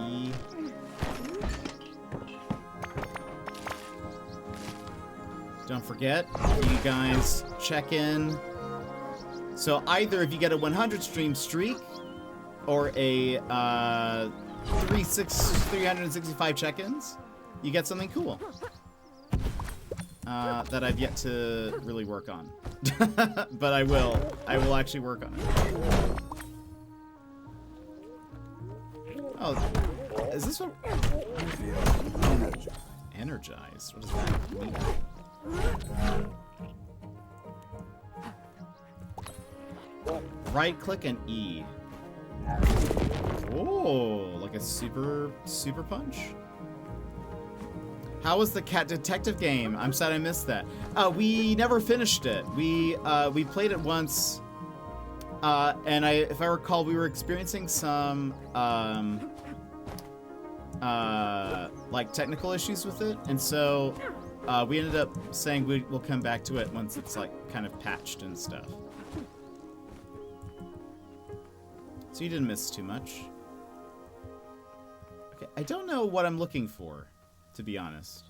E. Don't forget, you guys check in. So either if you get a 100 stream streak or a 365 check-ins, you get something cool that I've yet to really work on. But I will actually work on it. Oh, is this what? Energized. What does that mean? Right click and E. Oh, like a super punch. How was the cat detective game? I'm sad I missed that. We never finished it. We played it once, and if I recall, we were experiencing some like technical issues with it, and so we ended up saying we'll come back to it once it's like kind of patched and stuff. So you didn't miss too much. Okay, I don't know what I'm looking for, to be honest.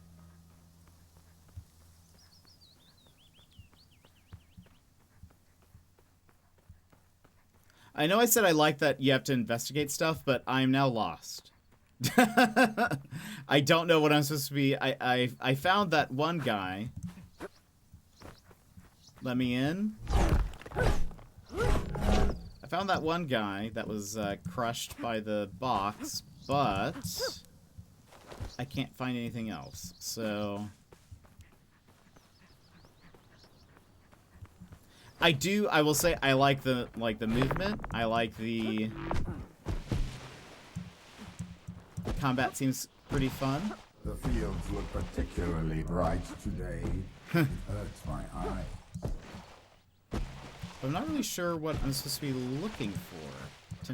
I know I said I like that you have to investigate stuff, but I'm now lost. I don't know what I'm supposed to be. I found that one guy. Let me in. I found that one guy that was crushed by the box, but I can't find anything else. So I will say I like the movement. I like the combat seems pretty fun. The fields look particularly bright today. It hurts my eyes. I'm not really sure what I'm supposed to be looking for to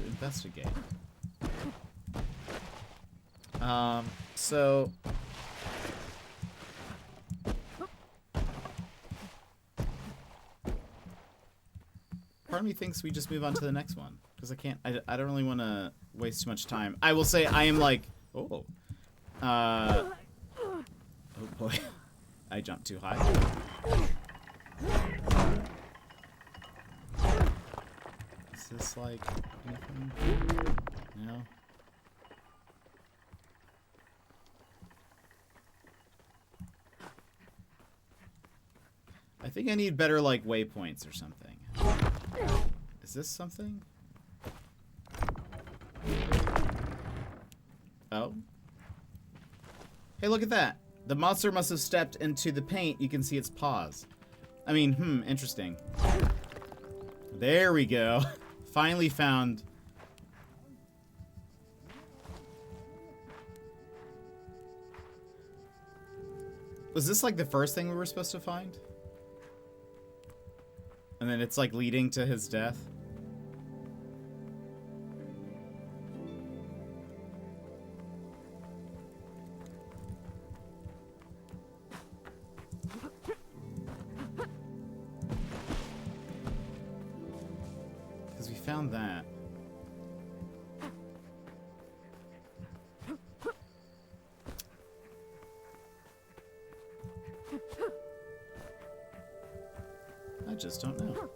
investigate. So part of me thinks we just move on to the next one because I don't really want to waste too much time. I will say I am like, oh boy, I jumped too high. Is this like anything? No. I think I need better like waypoints or something. Is this something? Oh. Hey, look at that. The monster must have stepped into the paint. You can see its paws. I mean, interesting. There we go. Finally found. Was this like the first thing we were supposed to find? And then it's like leading to his death. Because we found that. I just don't know.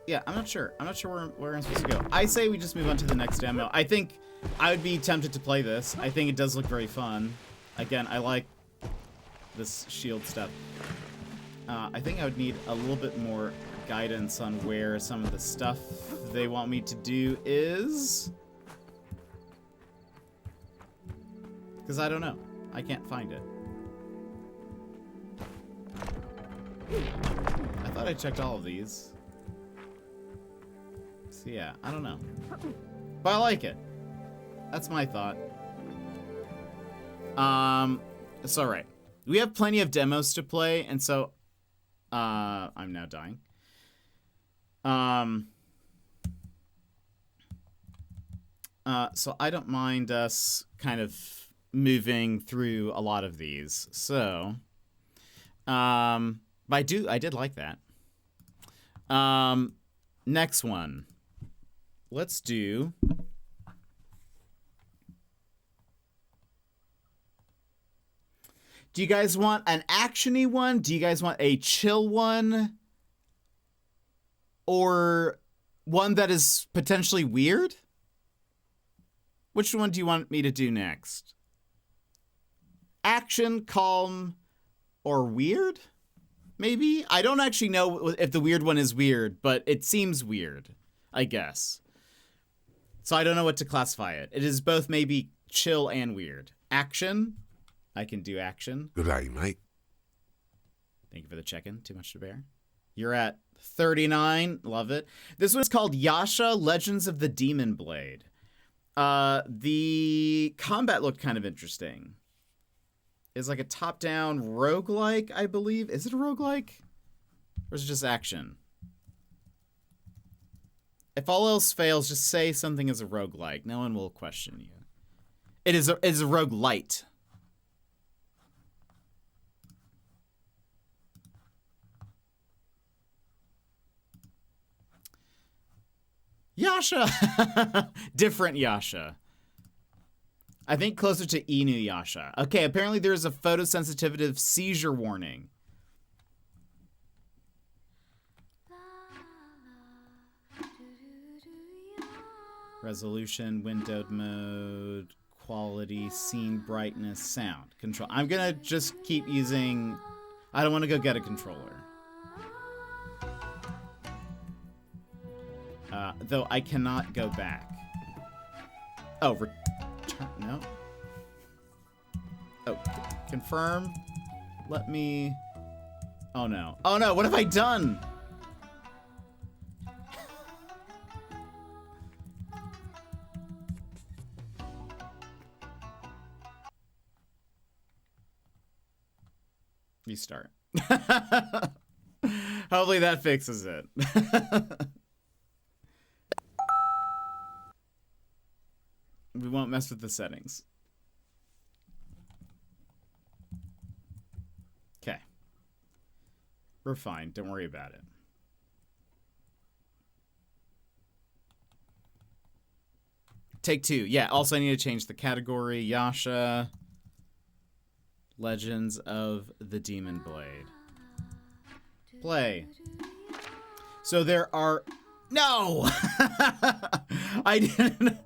Yeah, I'm not sure. I'm not sure where I'm supposed to go. I say we just move on to the next demo. I think I would be tempted to play this. I think it does look very fun. Again, I like this shield stuff. I think I would need a little bit more guidance on where some of the stuff they want me to do is. Because I don't know. I can't find it. I thought I checked all of these. So yeah, I don't know. But I like it. That's my thought. It's alright. We have plenty of demos to play, and so I'm now dying. So I don't mind us kind of moving through a lot of these. So but I did like that. Next one. Let's do you guys want an action-y one? Do you guys want a chill one? Or one that is potentially weird? Which one do you want me to do next? Action, calm, or weird? Maybe? I don't actually know if the weird one is weird, but it seems weird, I guess. So I don't know what to classify it. It is both maybe chill and weird. Action. I can do action. Good day, mate. Thank you for the check-in. Too much to bear. You're at $39. Love it. This one's called Yasha Legends of the Demon Blade. The combat looked kind of interesting. It's like a top-down roguelike, I believe. Is it a roguelike? Or is it just action? If all else fails, just say something is a roguelike. No one will question you. It is a roguelite. Yasha! Different Yasha. I think closer to Inu Yasha. Okay, apparently there's a photosensitive seizure warning. Resolution, windowed mode, quality, scene brightness, sound, control. I'm gonna just keep using... I don't want to go get a controller. Though I cannot go back. Oh, return, no. Oh, confirm. Let me, oh no. Oh no, what have I done? Restart. Hopefully that fixes it. We won't mess with the settings. Okay. We're fine. Don't worry about it. Take two. Yeah, also I need to change the category. Yasha. Legends of the Demon Blade. Play. So there are... No! I didn't...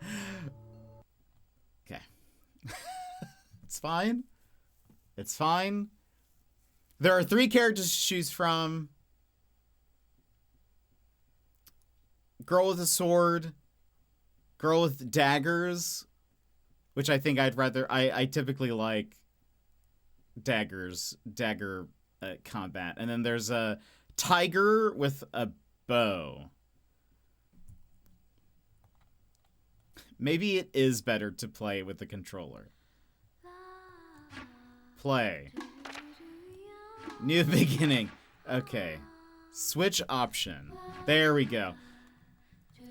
Okay. It's fine. It's fine. There are 3 characters to choose from. Girl with a sword. Girl with daggers. Which I think I'd rather... I typically like dagger combat. And then there's a tiger with a bow. Maybe it is better to play with the controller. Play. New beginning. Okay. Switch option. There we go.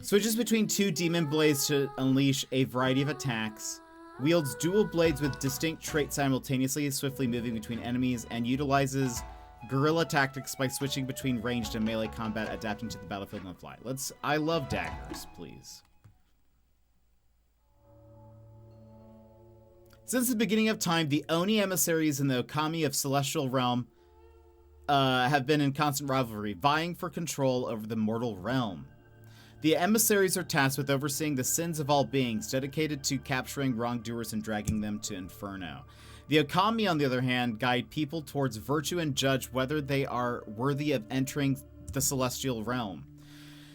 Switches between 2 demon blades to unleash a variety of attacks. Wields dual blades with distinct traits simultaneously, swiftly moving between enemies, and utilizes guerrilla tactics by switching between ranged and melee combat, adapting to the battlefield on the fly. I love daggers, please. Since the beginning of time, the Oni emissaries and the Okami of Celestial Realm have been in constant rivalry, vying for control over the mortal realm. The emissaries are tasked with overseeing the sins of all beings, dedicated to capturing wrongdoers and dragging them to Inferno. The Okami, on the other hand, guide people towards virtue and judge whether they are worthy of entering the Celestial Realm.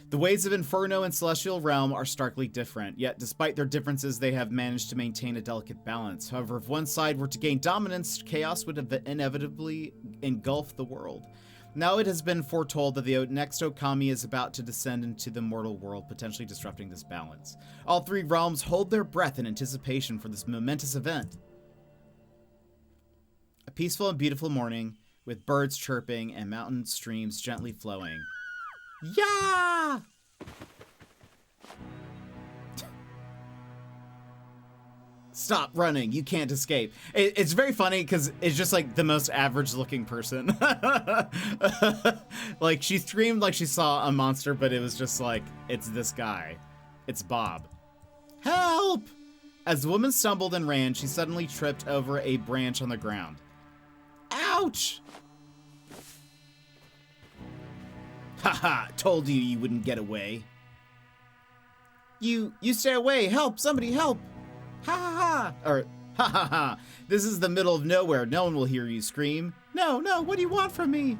The ways of Inferno and Celestial Realm are starkly different, yet despite their differences, they have managed to maintain a delicate balance. However, if one side were to gain dominance, chaos would inevitably engulf the world. Now it has been foretold that the next Okami is about to descend into the mortal world, potentially disrupting this balance. All 3 realms hold their breath in anticipation for this momentous event. A peaceful and beautiful morning, with birds chirping and mountain streams gently flowing. Yeah! Stop running. You can't escape. It's very funny because it's just like the most average looking person. Like she screamed like she saw a monster, but it was just like, it's this guy. It's Bob. Help! As the woman stumbled and ran, she suddenly tripped over a branch on the ground. Ouch! Haha, told you wouldn't get away. You stay away. Help, somebody help. Ha ha ha! Or, ha ha ha! This is the middle of nowhere. No one will hear you scream. No, what do you want from me?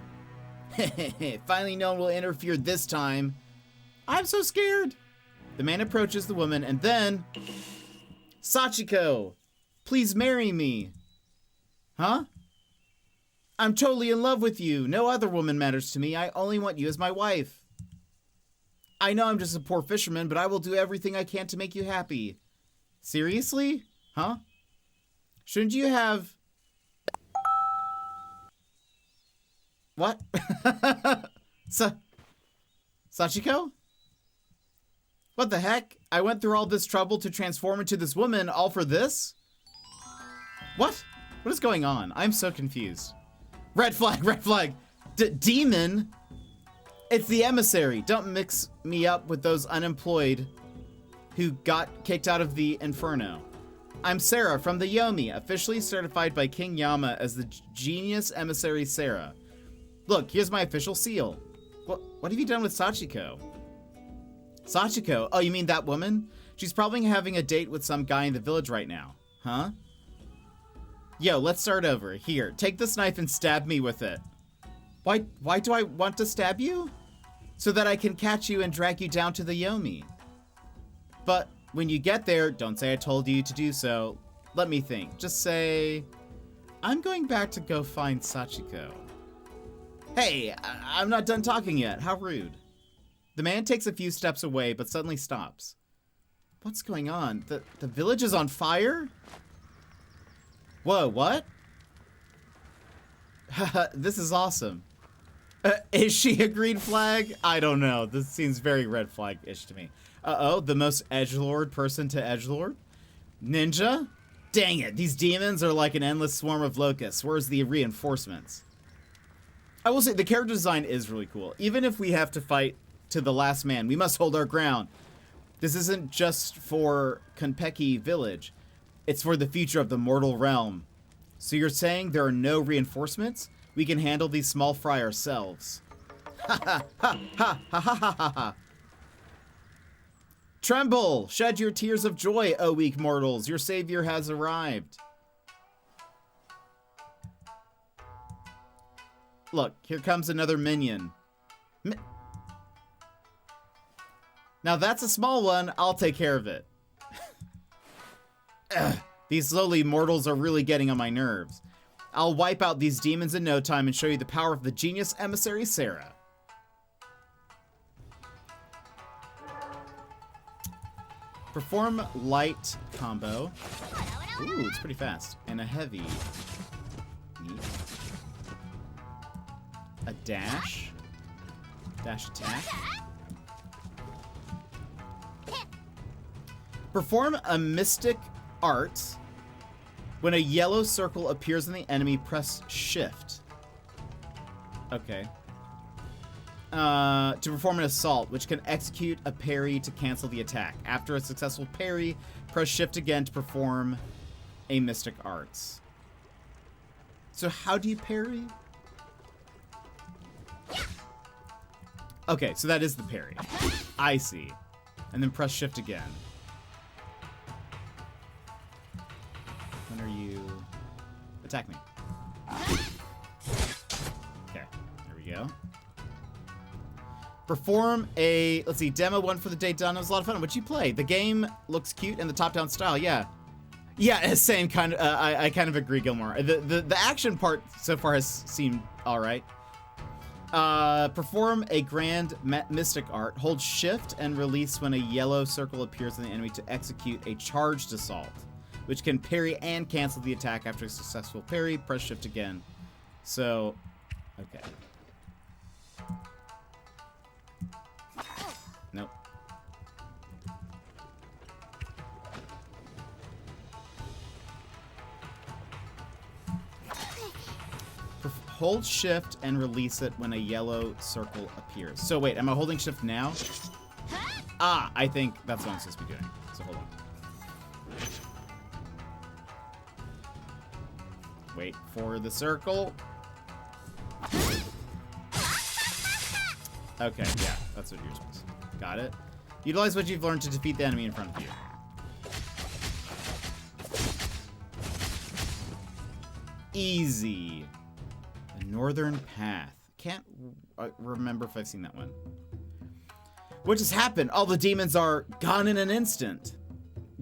Finally, no one will interfere this time. I'm so scared. The man approaches the woman and then... Sachiko! Please marry me. Huh? I'm totally in love with you. No other woman matters to me. I only want you as my wife. I know I'm just a poor fisherman, but I will do everything I can to make you happy. Seriously? Huh? Shouldn't you have... What? Sachiko? What the heck? I went through all this trouble to transform into this woman, all for this? What? What is going on? I'm so confused. Red flag, red flag. Demon? It's the emissary. Don't mix me up with those unemployed who got kicked out of the Inferno. I'm Sarah from the Yomi, officially certified by King Yama as the genius emissary Sarah. Look, here's my official seal. What have you done with Sachiko? Sachiko? Oh, you mean that woman? She's probably having a date with some guy in the village right now. Huh? Yo, let's start over. Here, take this knife and stab me with it. Why do I want to stab you? So that I can catch you and drag you down to the Yomi. But when you get there, don't say I told you to do so. Let me think. Just say, I'm going back to go find Sachiko. Hey, I'm not done talking yet. How rude. The man takes a few steps away, but suddenly stops. What's going on? The village is on fire? Whoa, what? This is awesome. Is she a green flag? I don't know. This seems very red flag-ish to me. Uh-oh, the most edgelord person to edgelord? Ninja? Dang it, these demons are like an endless swarm of locusts. Where's the reinforcements? I will say, the character design is really cool. Even if we have to fight to the last man, we must hold our ground. This isn't just for Konpeki village. It's for the future of the mortal realm. So you're saying there are no reinforcements? We can handle these small fry ourselves. Ha ha ha ha ha ha ha ha. Tremble! Shed your tears of joy, O weak mortals. Your savior has arrived. Look, here comes another minion. Now that's a small one. I'll take care of it. These lowly mortals are really getting on my nerves. I'll wipe out these demons in no time and show you the power of the genius emissary Sarah. Perform light combo. Ooh, it's pretty fast. And a heavy. Neat. A dash. Dash attack. Perform a mystic art. When a yellow circle appears in the enemy, press shift. Okay. To perform an assault, which can execute a parry to cancel the attack. After a successful parry, press shift again to perform a mystic arts. So how do you parry? Okay, so that is the parry. I see. And then press shift again. When are you... Attack me. Okay, there we go. Perform a... Let's see, demo one for the day done. It was a lot of fun. What'd you play? The game looks cute in the top-down style, yeah. Yeah, same kind of... I kind of agree, Gilmore. The action part so far has seemed alright. Perform a grand mystic art. Hold shift and release when a yellow circle appears in the enemy to execute a charged assault, which can parry and cancel the attack after a successful parry. Press shift again. So, okay. Nope. Hold shift and release it when a yellow circle appears. So wait, am I holding shift now? Ah, I think that's what I'm supposed to be doing. So hold on. Wait for the circle. Okay, yeah, that's what you're supposed to. Got it. Utilize what you've learned to defeat the enemy in front of you. Easy. The Northern Path. Can't remember if I've seen that one. What just happened? All the demons are gone in an instant.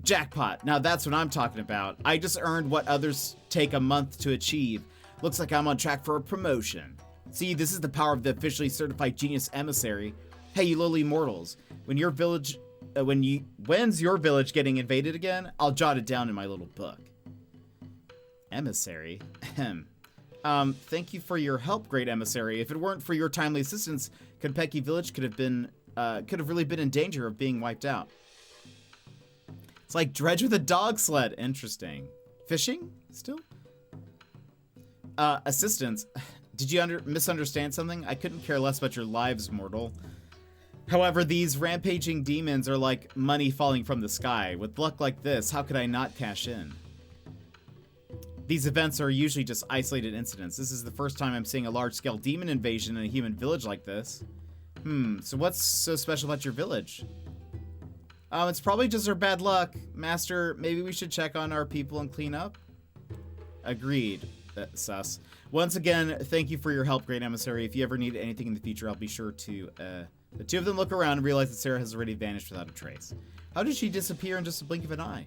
Jackpot. Now that's what I'm talking about. I just earned what others take a month to achieve. Looks like I'm on track for a promotion. See, this is the power of the officially certified genius emissary. Hey, you lowly mortals. When your village, when's your village getting invaded again? I'll jot it down in my little book. Emissary? Thank you for your help, great emissary. If it weren't for your timely assistance, Konpeki village could have really been in danger of being wiped out. It's like Dredge with a dog sled. Interesting. Fishing? Still? Assistance. Did you misunderstand something? I couldn't care less about your lives, mortal. However, these rampaging demons are like money falling from the sky. With luck like this, how could I not cash in? These events are usually just isolated incidents. This is the first time I'm seeing a large-scale demon invasion in a human village like this. So what's so special about your village? It's probably just our bad luck. Master, maybe we should check on our people and clean up? Agreed. Sus. Once again, thank you for your help, great emissary. If you ever need anything in the future, I'll be sure to, The two of them look around and realize that Sarah has already vanished without a trace. How did she disappear in just a blink of an eye?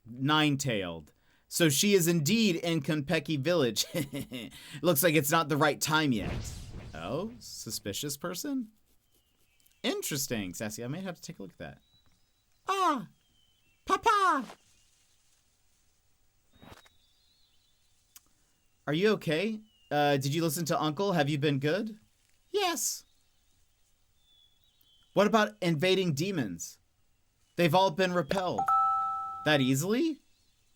Nine-tailed. So she is indeed in Konpeki village. Looks like it's not the right time yet. Oh, suspicious person? Interesting, Sassy. I may have to take a look at that. Ah! Papa! Are you okay? Did you listen to Uncle? Have you been good? Yes. What about invading demons? They've all been repelled. That easily?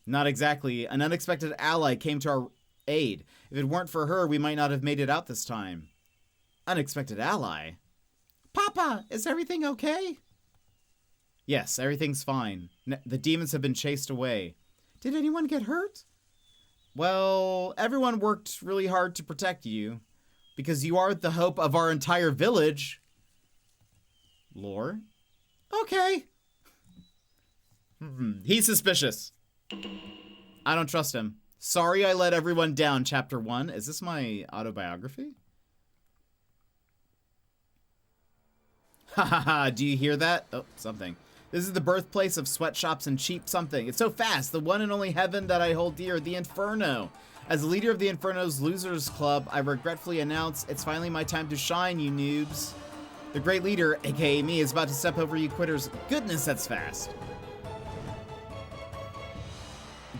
Not exactly. An unexpected ally came to our aid. If it weren't for her, we might not have made it out this time. Unexpected ally? Papa, is everything okay? Yes, everything's fine. The demons have been chased away. Did anyone get hurt? Well, everyone worked really hard to protect you, because you are the hope of our entire village. Lore? Okay. He's suspicious. I don't trust him. Sorry I let everyone down, chapter 1. Is this my autobiography? Ha ha ha, do you hear that? Oh, something. This is the birthplace of sweatshops and cheap something. It's so fast, the one and only heaven that I hold dear, the Inferno. As the leader of the Inferno's Losers Club, I regretfully announce it's finally my time to shine, you noobs. The great leader, aka me, is about to step over you quitters. Goodness, that's fast.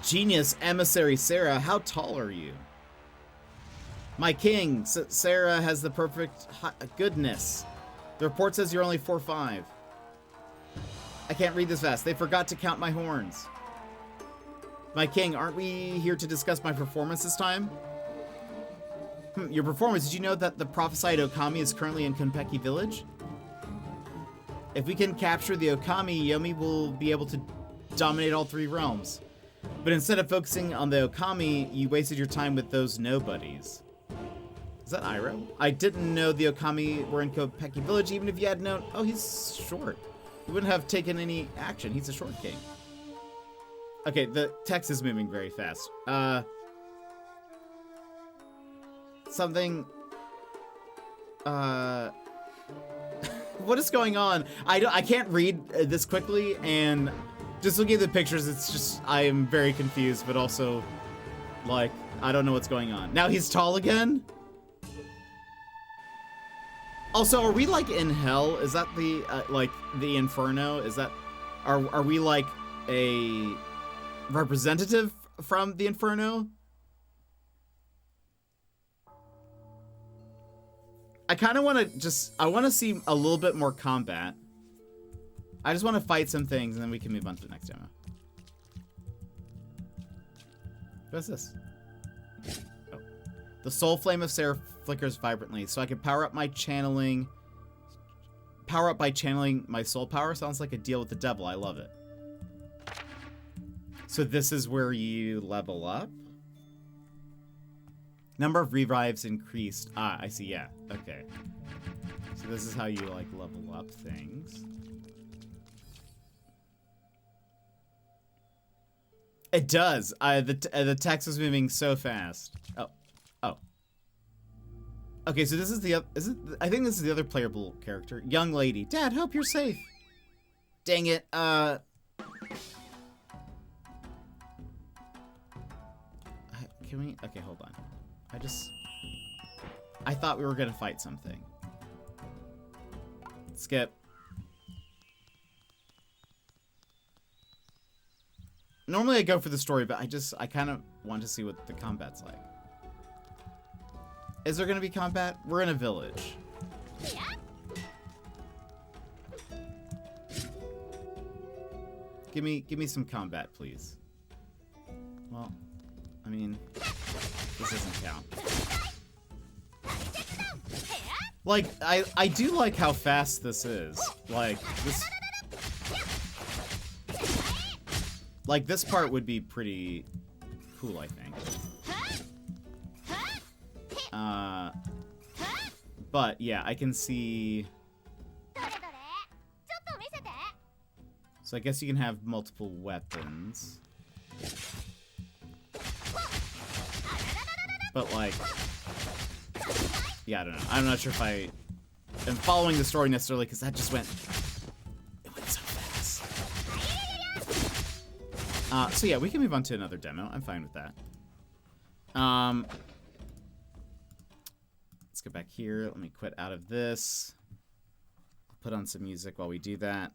Genius emissary Sarah, how tall are you? My king, Sarah has the perfect goodness. The report says you're only 4'5". I can't read this fast. They forgot to count my horns. My king, aren't we here to discuss my performance this time? Your performance. Did you know that the prophesied Okami is currently in Konpeki village? If we can capture the Okami, Yomi will be able to dominate all 3 realms. But instead of focusing on the Okami, you wasted your time with those nobodies. Is that Iroh? I didn't know the Okami were in Konpeki village, even if you had known. Oh, he's short. He wouldn't have taken any action. He's a short king. Okay, the text is moving very fast. Something. What is going on? I can't read this quickly, and just looking at the pictures, it's just, I am very confused, but also, like, I don't know what's going on. Now he's tall again? Also, are we, like, in hell? Is that the, like, the Inferno? Is that, are we, like, a representative from the Inferno? I kind of want to I want to see a little bit more combat. I just want to fight some things, and then we can move on to the next demo. What's this? Oh. The soul flame of Sarah flickers vibrantly, so I can power up by channeling my soul power. Sounds like a deal with the devil. I love it. So this is where you level up? Number of revives increased. Ah, I see, yeah. Okay. So this is how you, like, level up things. It does. The text was moving so fast. Oh. Okay, so this is I think this is the other playable character. Young lady. Dad, hope you're safe. Dang it. Can we? Okay, hold on. I thought we were gonna fight something. Skip. Normally I go for the story, but I kind of want to see what the combat's like. Is there gonna be combat? We're in a village. Give me some combat, please. Well, I mean, this doesn't count. Like, I do like how fast this is. Like, this part would be pretty cool, I think. But, yeah, I can see... So I guess you can have multiple weapons. But, like... Yeah, I don't know. I'm not sure if I am following the story necessarily, because that just went... It went so fast. So yeah, we can move on to another demo. I'm fine with that. Let's go back here. Let me quit out of this. Put on some music while we do that.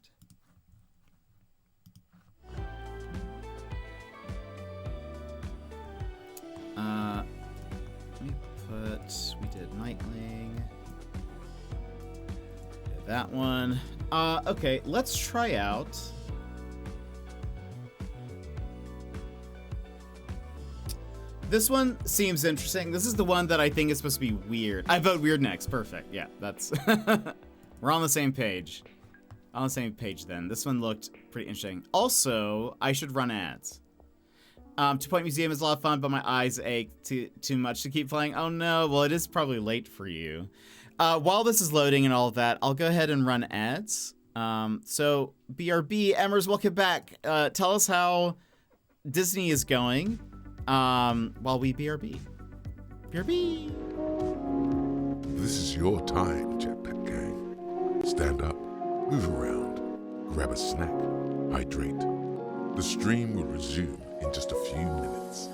We did Nightling. Did that one. Okay, let's try out. This one seems interesting. This is the one that I think is supposed to be weird. I vote weird next. Perfect. Yeah, that's... We're on the same page. On the same page then. This one looked pretty interesting. Also, I should run ads. 2 Point Museum is a lot of fun, but my eyes ache too much to keep playing. Oh no, well it is probably late for you. While this is loading and all of that, I'll go ahead and run ads. So, BRB, Emmers, welcome back. Tell us how Disney is going while we BRB. BRB! This is your time, Jetpack Gang. Stand up, move around, grab a snack, hydrate. The stream will resume in just a few minutes.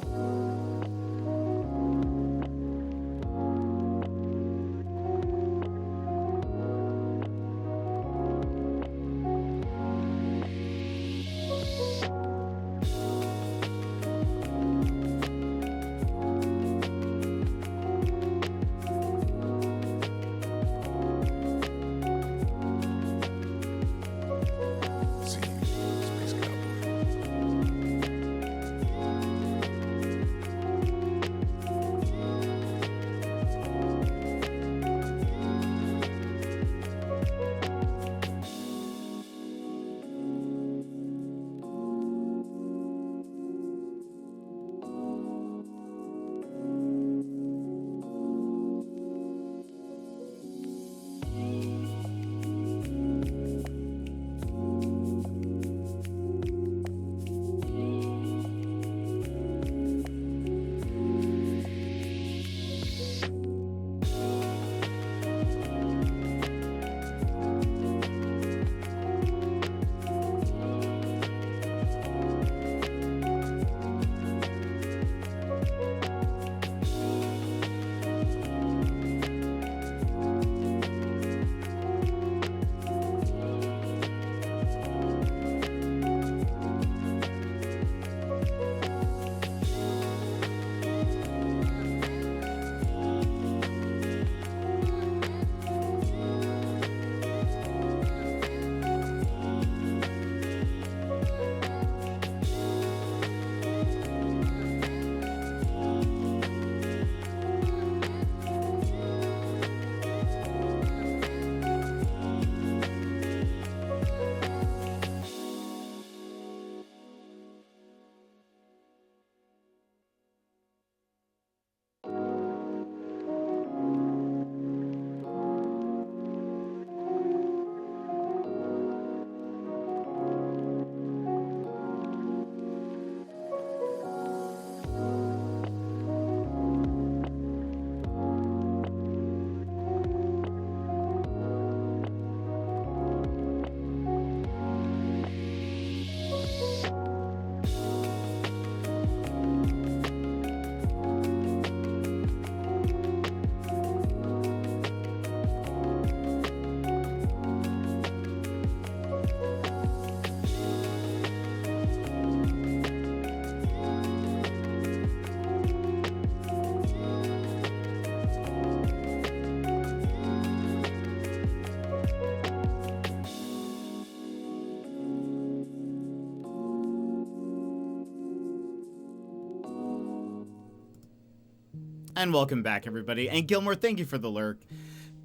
And welcome back, everybody. And Gilmore, thank you for the lurk.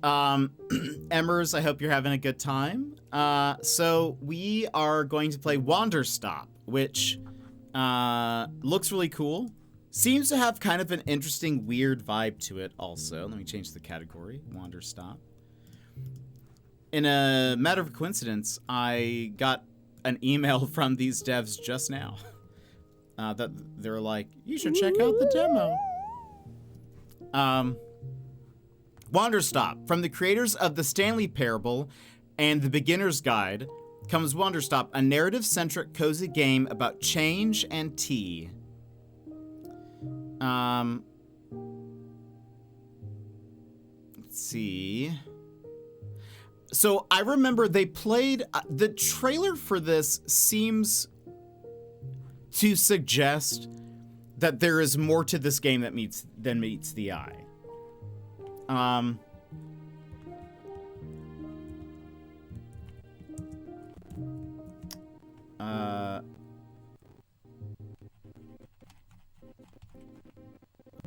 Emmers, I hope you're having a good time. So we are going to play Wander Stop, which looks really cool. Seems to have kind of an interesting, weird vibe to it also. Let me change the category. Wander Stop. In a matter of coincidence, I got an email from these devs just now. That they're like, you should check out the demo. Wander Stop. From the creators of the Stanley Parable and the Beginner's Guide comes Wander Stop, a narrative-centric cozy game about change and tea. Let's see. So I remember they played, the trailer for this seems to suggest that there is more to this game that meets the eye.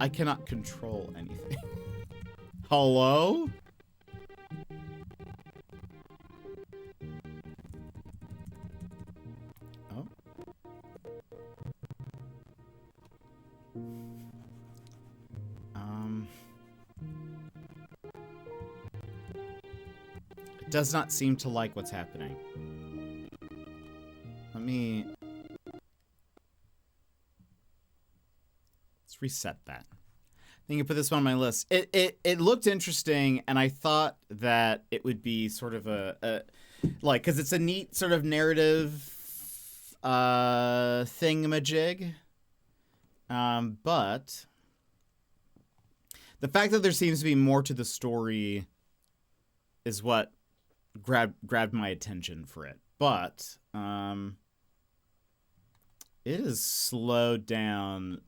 I cannot control anything. Hello? Oh. It does not seem to like what's happening. Let's reset that. I think I put this one on my list. It looked interesting, and I thought that it would be sort of a like, because it's a neat sort of narrative thingamajig. But the fact that there seems to be more to the story is what grabbed my attention for it. But it has slowed down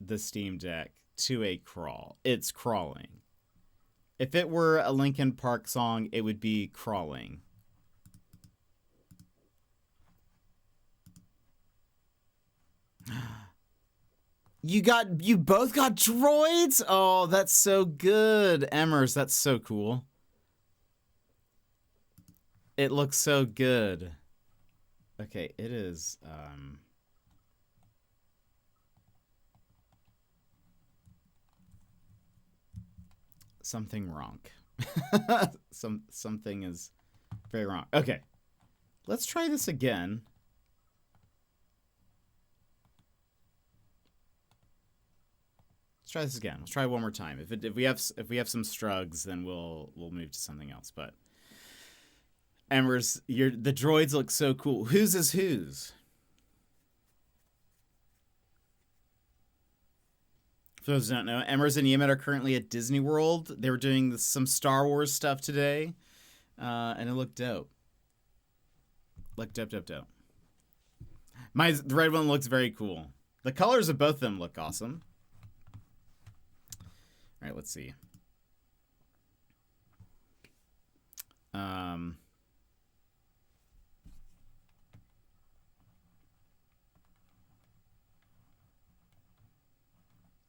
the Steam Deck to a crawl. It's crawling. If it were a Linkin Park song, it would be crawling. You both got droids? Oh, that's so good. Emmers, that's so cool. It looks so good. Okay, it is something wrong. Something is very wrong. Okay. Let's try this again. Let's try this again. Let's try it one more time. If we have some strugs, then we'll move to something else. But Emmers, the droids look so cool. Whose is whose? For those who don't know, Emmers and Yemet are currently at Disney World. They were doing some Star Wars stuff today, and it looked dope. Looked dope. The red one looks very cool. The colors of both of them look awesome. All right, let's see.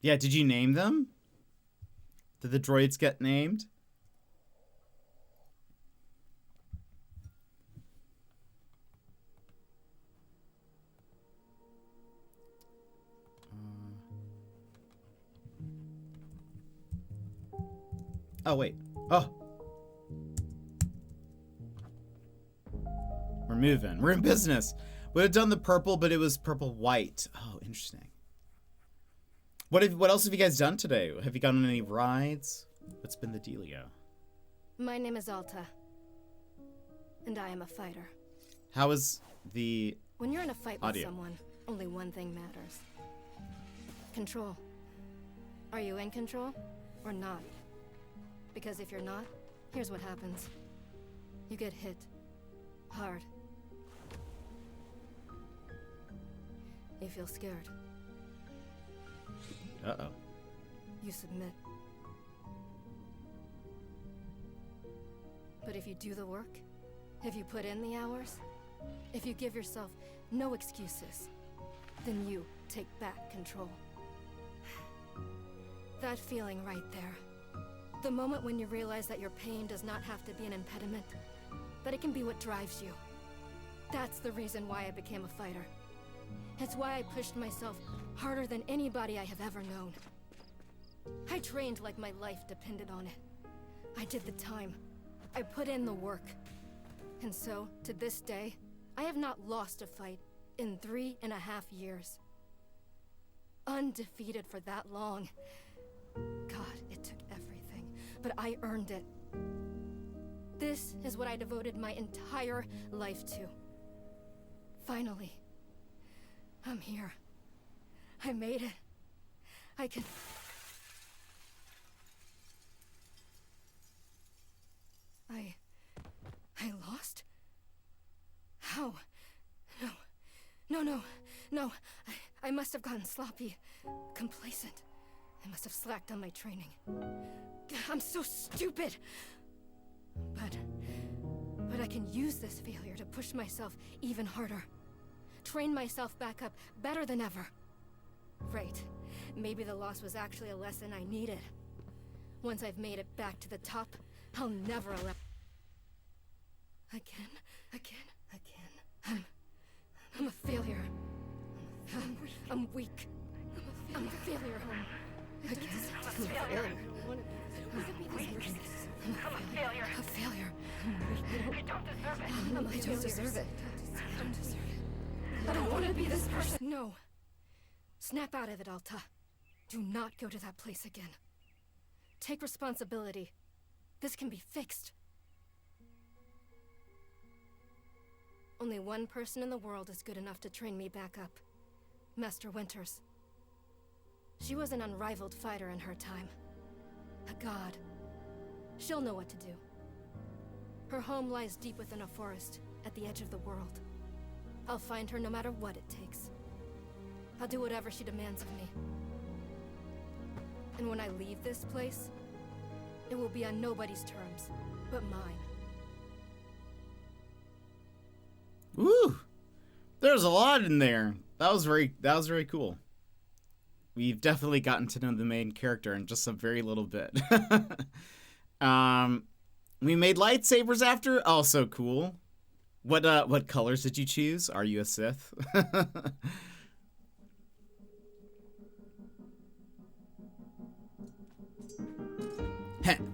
Yeah, did you name them? Did the droids get named? Oh, wait. Oh. We're moving. We're in business. Would have done the purple, but it was purple white. Oh, interesting. What else have you guys done today? Have you gone on any rides? What's been the dealio? My name is Alta, and I am a fighter. How is the When you're in a fight audio? with someone, only one thing matters. Control. Are you in control or not? Because if you're not, here's what happens. You get hit. Hard. You feel scared. Uh-oh. You submit. But if you do the work, if you put in the hours, if you give yourself no excuses, then you take back control. That feeling right there. The moment when you realize that your pain does not have to be an impediment, that it can be what drives you. That's the reason why I became a fighter. It's why I pushed myself harder than anybody I have ever known. I trained like my life depended on it. I did the time. I put in the work. And so, to this day, I have not lost a fight in 3.5 years. Undefeated for that long. God, it took everything, but I earned it. This is what I devoted my entire life to. Finally, I'm here. I made it. I can... I lost? How? No. I must have gotten sloppy, complacent. I must have slacked on my training. I'm so stupid! But I can use this failure to push myself even harder. Train myself back up better than ever. Right. Maybe the loss was actually a lesson I needed. Once I've made it back to the top, I'll never allow... Again. I'm a failure. I'm weak. I'm a failure. Again. I'm a failure. A failure. I don't deserve it. I don't want to be this person. No. Snap out of it, Alta. Do not go to that place again. Take responsibility. This can be fixed. Only one person in the world is good enough to train me back up. Master Winters. She was an unrivaled fighter in her time. A god. She'll know what to do. Her home lies deep within a forest, at the edge of the world. I'll find her no matter what it takes. I'll do whatever she demands of me. And when I leave this place, it will be on nobody's terms, but mine. Woo! There's a lot in there. That was very cool. We've definitely gotten to know the main character in just a very little bit. We made lightsabers after. Also cool. What colors did you choose? Are you a Sith?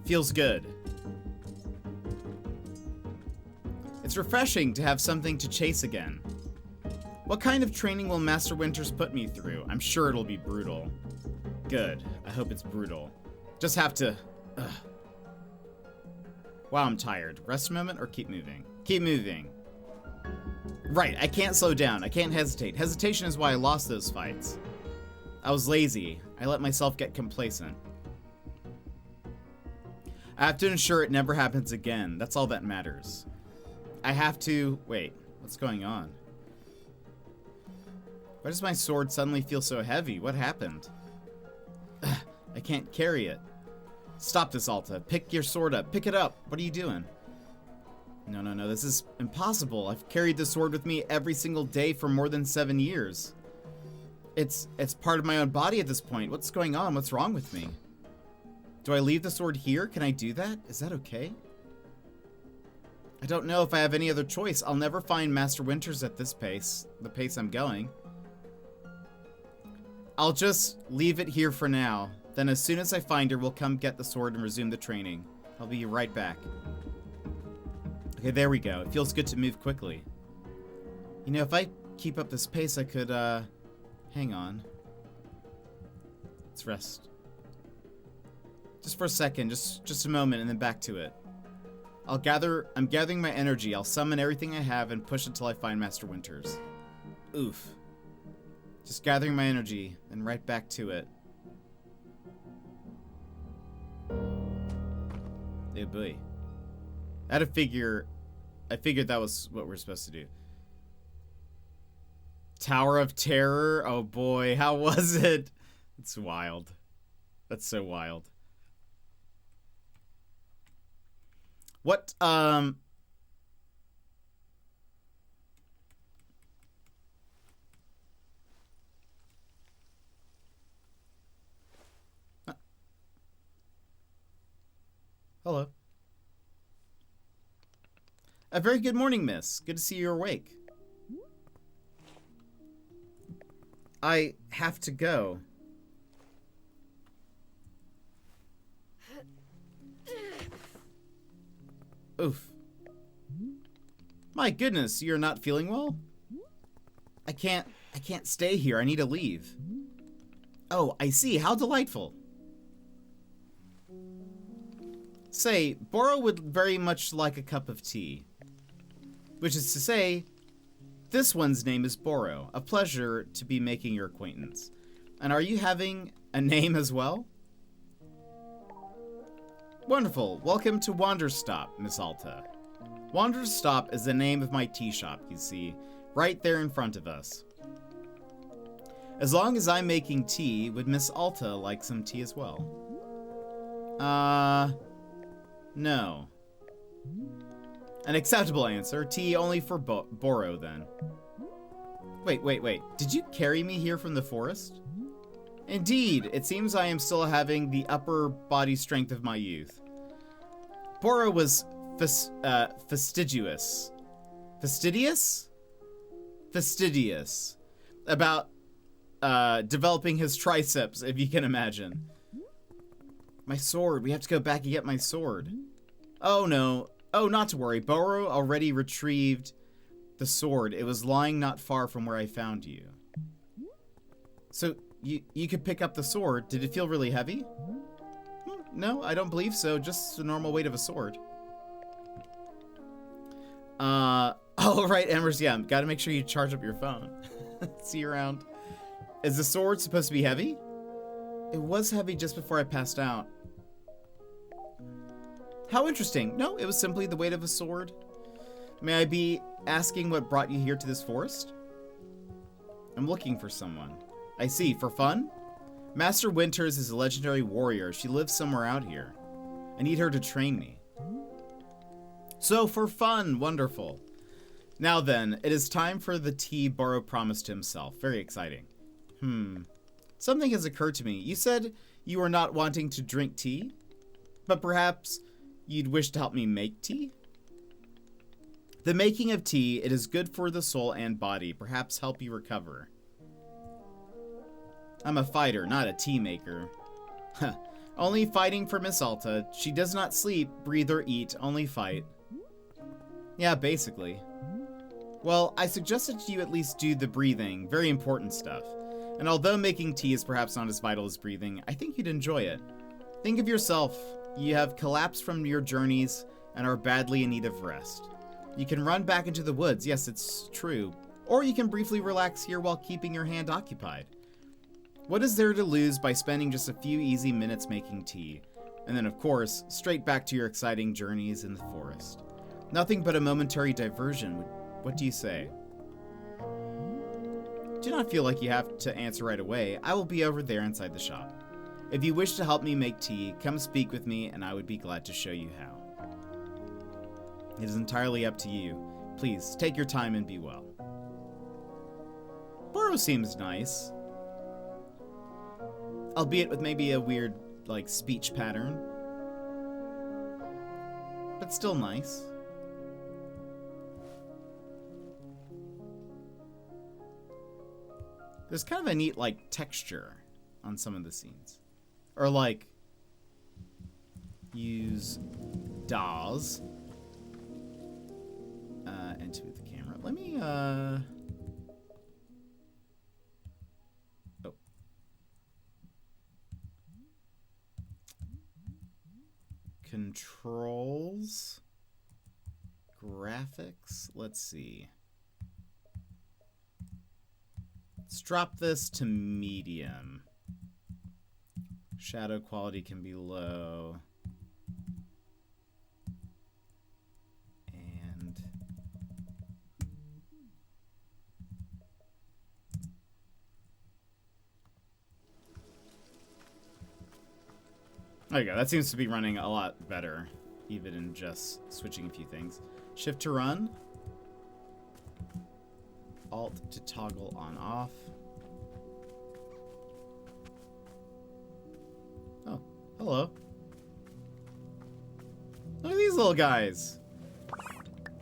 Feels good. It's refreshing to have something to chase again. What kind of training will Master Winters put me through? I'm sure it'll be brutal. Good. I hope it's brutal. Just have to... Ugh. Wow, I'm tired. Rest a moment or keep moving? Keep moving. Right, I can't slow down. I can't hesitate. Hesitation is why I lost those fights. I was lazy. I let myself get complacent. I have to ensure it never happens again. That's all that matters. I have to... Wait, what's going on? Why does my sword suddenly feel so heavy? What happened? Ugh, I can't carry it. Stop this, Alta. Pick your sword up. Pick it up. What are you doing? No. This is impossible. I've carried this sword with me every single day for more than 7 years. It's part of my own body at this point. What's going on? What's wrong with me? Do I leave the sword here? Can I do that? Is that okay? I don't know if I have any other choice. I'll never find Master Winters at this pace. The pace I'm going. I'll just leave it here for now. Then as soon as I find her, we'll come get the sword and resume the training. I'll be right back. Okay, there we go. It feels good to move quickly. You know, if I keep up this pace, I could, hang on. Let's rest. Just for a second, just a moment, and then back to it. I'm gathering my energy. I'll summon everything I have and push until I find Master Winters. Oof. Just gathering my energy, and right back to it. Oh boy. I figured that was what we're supposed to do. Tower of Terror? Oh boy, how was it? It's wild. That's so wild. What, A very good morning, miss. Good to see you're awake. I have to go. Oof. My goodness, you're not feeling well? I can't stay here. I need to leave. Oh, I see. How delightful. Say, Boro would very much like a cup of tea. Which is to say, this one's name is Boro. A pleasure to be making your acquaintance. And are you having a name as well? Wonderful. Welcome to Wanderstop, Miss Alta. Wanderstop is the name of my tea shop, you see, right there in front of us. As long as I'm making tea, would Miss Alta like some tea as well? No. An acceptable answer. Tea only for Boro, then. Wait. Did you carry me here from the forest? Indeed. It seems I am still having the upper body strength of my youth. Boro was fastidious. Fastidious? Fastidious. About developing his triceps, if you can imagine. My sword. We have to go back and get my sword. Oh, no. Oh, not to worry. Boro already retrieved the sword. It was lying not far from where I found you. So, you could pick up the sword. Did it feel really heavy? No, I don't believe so. Just the normal weight of a sword. Oh, right, Embers. Yeah, gotta make sure you charge up your phone. See you around. Is the sword supposed to be heavy? It was heavy just before I passed out. How interesting. No, it was simply the weight of a sword. May I be asking what brought you here to this forest? I'm looking for someone. I see. For fun? Master Winters is a legendary warrior. She lives somewhere out here. I need her to train me. So, for fun. Wonderful. Now then, it is time for the tea Boro promised himself. Very exciting. Something has occurred to me. You said you were not wanting to drink tea, but perhaps you'd wish to help me make tea? The making of tea, it is good for the soul and body. Perhaps help you recover. I'm a fighter, not a tea maker. Only fighting for Miss Alta. She does not sleep, breathe, or eat, only fight. Yeah, basically. Well, I suggested you at least do the breathing, very important stuff. And although making tea is perhaps not as vital as breathing, I think you'd enjoy it. Think of yourself. You have collapsed from your journeys and are badly in need of rest. You can run back into the woods, yes, it's true. Or you can briefly relax here while keeping your hand occupied. What is there to lose by spending just a few easy minutes making tea? And then, of course, straight back to your exciting journeys in the forest. Nothing but a momentary diversion. What do you say? Do not feel like you have to answer right away. I will be over there inside the shop. If you wish to help me make tea, come speak with me and I would be glad to show you how. It is entirely up to you. Please, take your time and be well. Boro seems nice. Albeit with maybe a weird, like, speech pattern. But still nice. There's kind of a neat, like, texture on some of the scenes. Or, like, use DAWs into the camera. Let me, oh. Controls. Graphics. Let's see. Let's drop this to medium. Shadow quality can be low. And there you go. That seems to be running a lot better, even in just switching a few things. Shift to run. Alt to toggle on off. Oh, hello. Look at these little guys.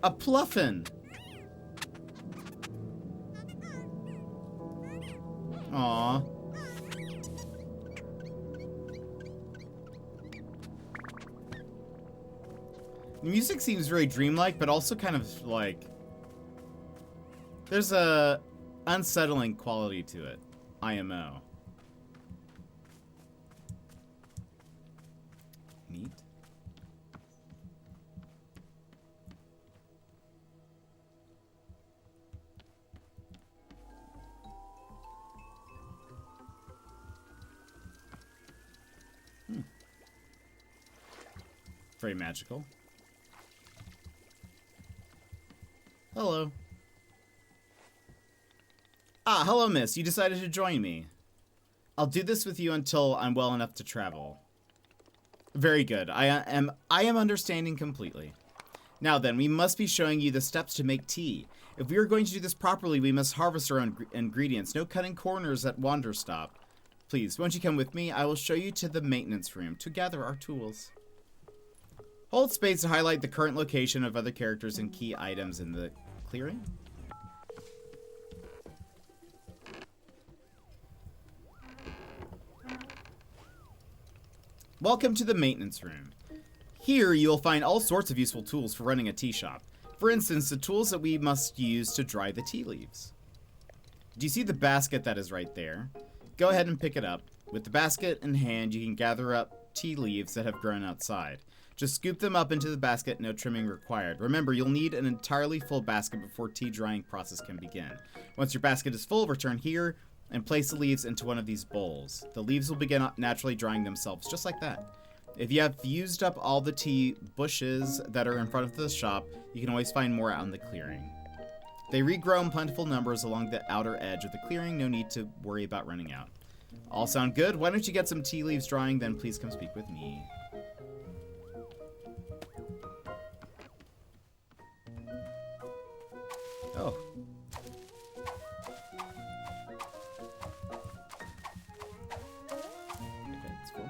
A Pluffin! Aww. The music seems very dreamlike, but also kind of like... There's a unsettling quality to it. IMO. Neat. Very magical. Hello. Ah, hello, miss. You decided to join me. I'll do this with you until I'm well enough to travel. Very good. I am understanding completely. Now then, we must be showing you the steps to make tea. If we are going to do this properly, we must harvest our own ingredients. No cutting corners at Wanderstop. Please, won't you come with me? I will show you to the maintenance room to gather our tools. Hold space to highlight the current location of other characters and key items in the clearing. Welcome to the maintenance room. Here you will find all sorts of useful tools for running a tea shop. For instance, the tools that we must use to dry the tea leaves. Do you see the basket that is right there? Go ahead and pick it up. With the basket in hand, you can gather up tea leaves that have grown outside. Just scoop them up into the basket, no trimming required. Remember, you'll need an entirely full basket before tea drying process can begin. Once your basket is full, return here and place the leaves into one of these bowls. The leaves will begin naturally drying themselves, just like that. If you have used up all the tea bushes that are in front of the shop, you can always find more out in the clearing. They regrow in plentiful numbers along the outer edge of the clearing, no need to worry about running out. All sound good? Why don't you get some tea leaves drying, then please come speak with me. Oh. Okay, that's cool.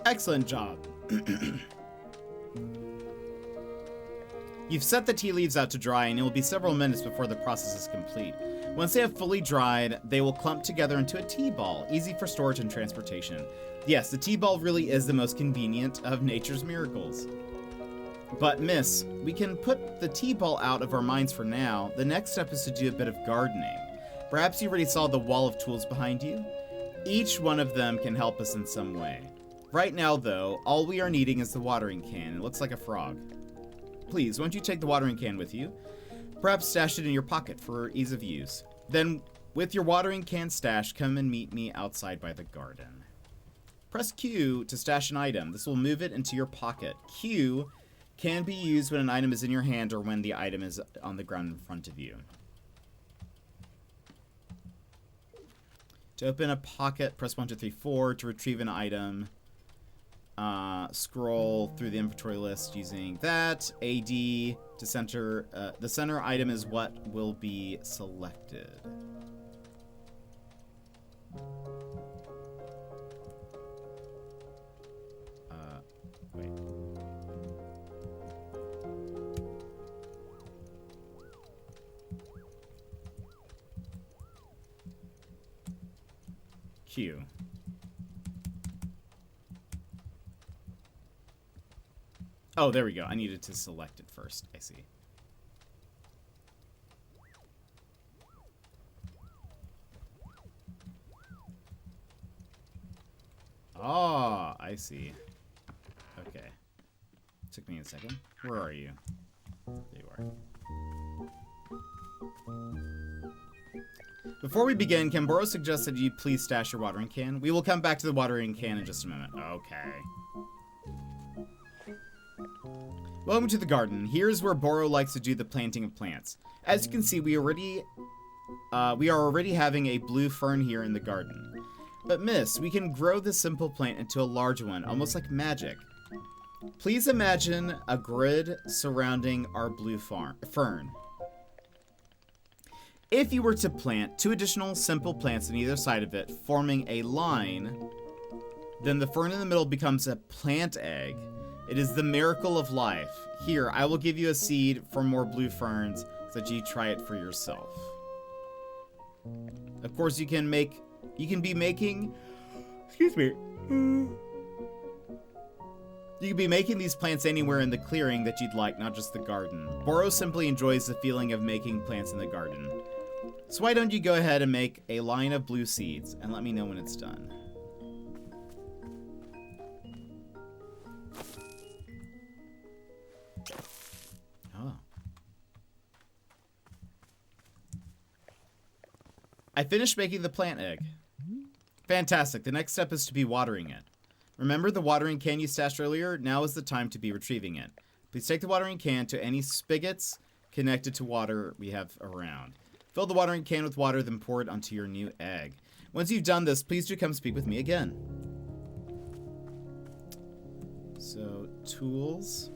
Excellent job. You've set the tea leaves out to dry, and it will be several minutes before the process is complete. Once they have fully dried, they will clump together into a tea ball, easy for storage and transportation. Yes, the tea ball really is the most convenient of nature's miracles. But miss, we can put the tea ball out of our minds for now. The next step is to do a bit of gardening. Perhaps you already saw the wall of tools behind you? Each one of them can help us in some way. Right now, though, all we are needing is the watering can. It looks like a frog. Please, won't you take the watering can with you? Perhaps stash it in your pocket for ease of use. Then, with your watering can stash, come and meet me outside by the garden. Press Q to stash an item. This will move it into your pocket. Q can be used when an item is in your hand or when the item is on the ground in front of you. To open a pocket, press 1, 2, 3, 4. To retrieve an item, scroll through the inventory list using that. AD to center. The center item is what will be selected. Wait. Q. Oh, there we go. I needed to select it first. I see. Oh, I see. Okay. Took me a second. Where are you? There you are. Before we begin, can Boro suggest that you please stash your watering can? We will come back to the watering can in just a moment. Okay. Welcome to the garden. Here's where Boro likes to do the planting of plants. As you can see, we are already having a blue fern here in the garden. But miss, we can grow this simple plant into a large one, almost like magic. Please imagine a grid surrounding our blue fern. If you were to plant 2 additional simple plants on either side of it, forming a line, then the fern in the middle becomes a plant egg. It is the miracle of life. Here, I will give you a seed for more blue ferns so that you try it for yourself. Of course, you can be making, excuse me. You can be making these plants anywhere in the clearing that you'd like, not just the garden. Boro simply enjoys the feeling of making plants in the garden. So why don't you go ahead and make a line of blue seeds and let me know when it's done. Oh. I finished making the plant egg. Fantastic. The next step is to be watering it. Remember the watering can you stashed earlier? Now is the time to be retrieving it. Please take the watering can to any spigots connected to water we have around. Fill the watering can with water, then pour it onto your new egg. Once you've done this, please do come speak with me again. So, tools.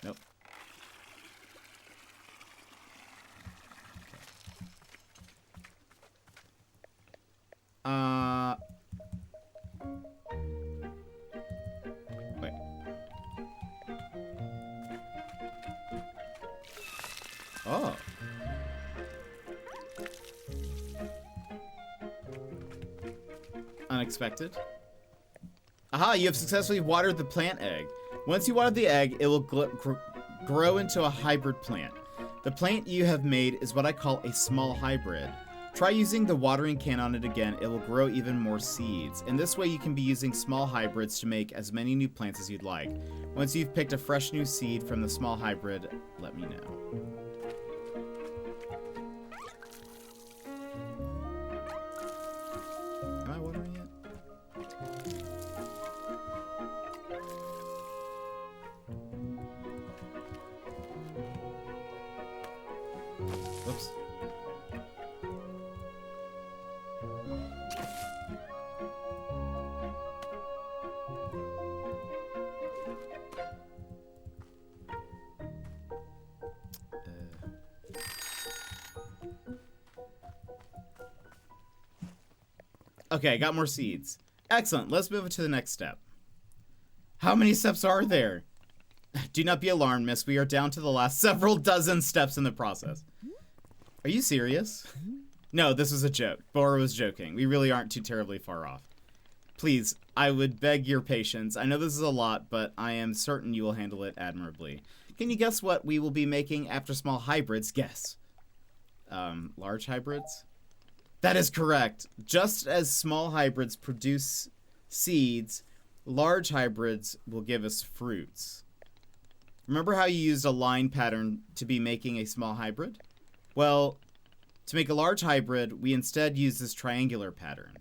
Nope. Wait. Oh. Unexpected. Aha, you have successfully watered the plant egg. Once you water the egg, it will grow into a hybrid plant. The plant you have made is what I call a small hybrid. Try using the watering can on it again, it will grow even more seeds. In this way, you can be using small hybrids to make as many new plants as you'd like. Once you've picked a fresh new seed from the small hybrid, let me know. Am I watering it? Oops. Okay, got more seeds. Excellent. Let's move to the next step. How many steps are there? Do not be alarmed, miss. We are down to the last several dozen steps in the process. Are you serious? No, this was a joke. Bora was joking. We really aren't too terribly far off. Please, I would beg your patience. I know this is a lot, but I am certain you will handle it admirably. Can you guess what we will be making after small hybrids? Guess. Large hybrids? That is correct. Just as small hybrids produce seeds, large hybrids will give us fruits. Remember how you used a line pattern to be making a small hybrid? Well, to make a large hybrid, we instead use this triangular pattern.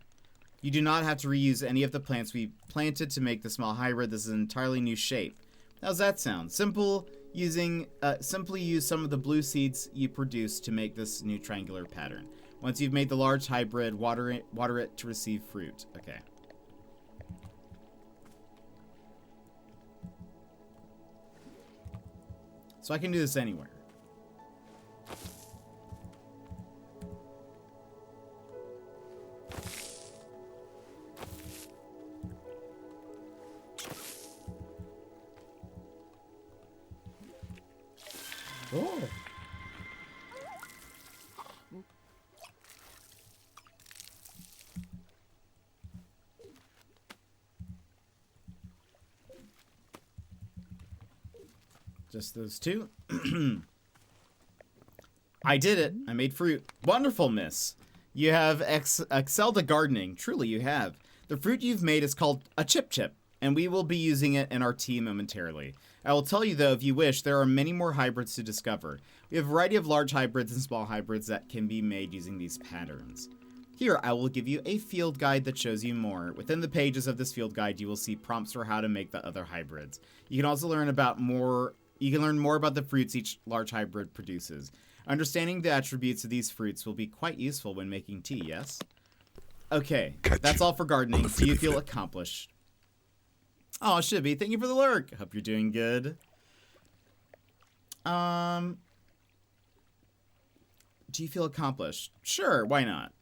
You do not have to reuse any of the plants we planted to make the small hybrid. This is an entirely new shape. How's that sound? Simply use some of the blue seeds you produced to make this new triangular pattern. Once you've made the large hybrid, water it to receive fruit. Okay. So I can do this anywhere. Oh. Just those two. I did it. I made fruit. Wonderful, miss. You have excelled at gardening. Truly, you have. The fruit you've made is called a chip, and we will be using it in our tea momentarily. I will tell you, though, if you wish, there are many more hybrids to discover. We have a variety of large hybrids and small hybrids that can be made using these patterns. Here, I will give you a field guide that shows you more. Within the pages of this field guide, you will see prompts for how to make the other hybrids. You can also learn more about the fruits each large hybrid produces. Understanding the attributes of these fruits will be quite useful when making tea, yes? Okay, that's all for gardening. Do you feel accomplished? Oh, Shibby, thank you for the lurk. Hope you're doing good. Do you feel accomplished? Sure, why not?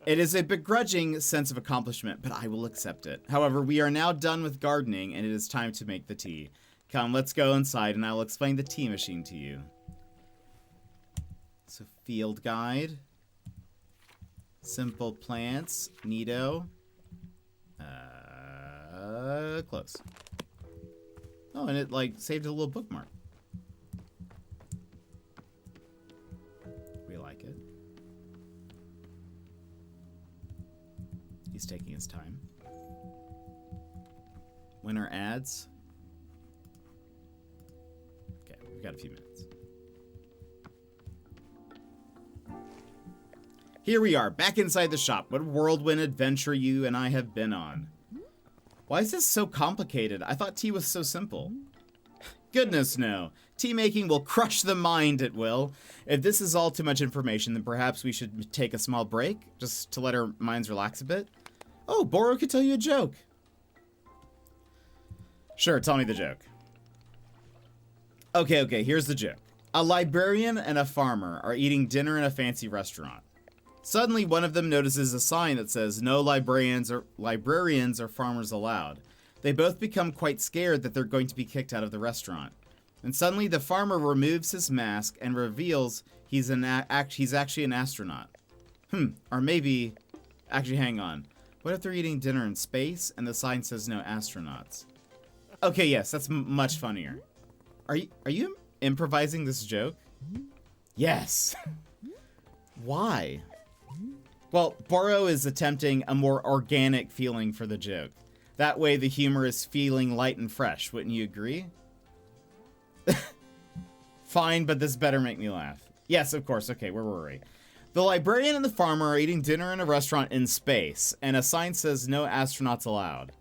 It is a begrudging sense of accomplishment, but I will accept it. However, we are now done with gardening, and it is time to make the tea. Come, let's go inside, and I will explain the tea machine to you. So, field guide. Simple plants. Neato. Close. Oh, and it, like, saved a little bookmark. We like it. He's taking his time. When are ads? Okay, we've got a few minutes. Here we are, back inside the shop. What whirlwind adventure you and I have been on. Why is this so complicated? I thought tea was so simple. Goodness no. Tea making will crush the mind, it will. If this is all too much information, then perhaps we should take a small break, just to let our minds relax a bit. Oh, Boro could tell you a joke. Sure, tell me the joke. Okay, here's the joke. A librarian and a farmer are eating dinner in a fancy restaurant. Suddenly, one of them notices a sign that says, no librarians or farmers allowed. They both become quite scared that they're going to be kicked out of the restaurant. And suddenly, the farmer removes his mask and reveals he's actually an astronaut. Or maybe... Actually, hang on. What if they're eating dinner in space and the sign says no astronauts? Okay, yes, that's much funnier. Are you improvising this joke? Yes. Why? Well, Boro is attempting a more organic feeling for the joke. That way the humor is feeling light and fresh, wouldn't you agree? Fine, but this better make me laugh. Yes, of course. Okay, where were we? The librarian and the farmer are eating dinner in a restaurant in space, and a sign says no astronauts allowed.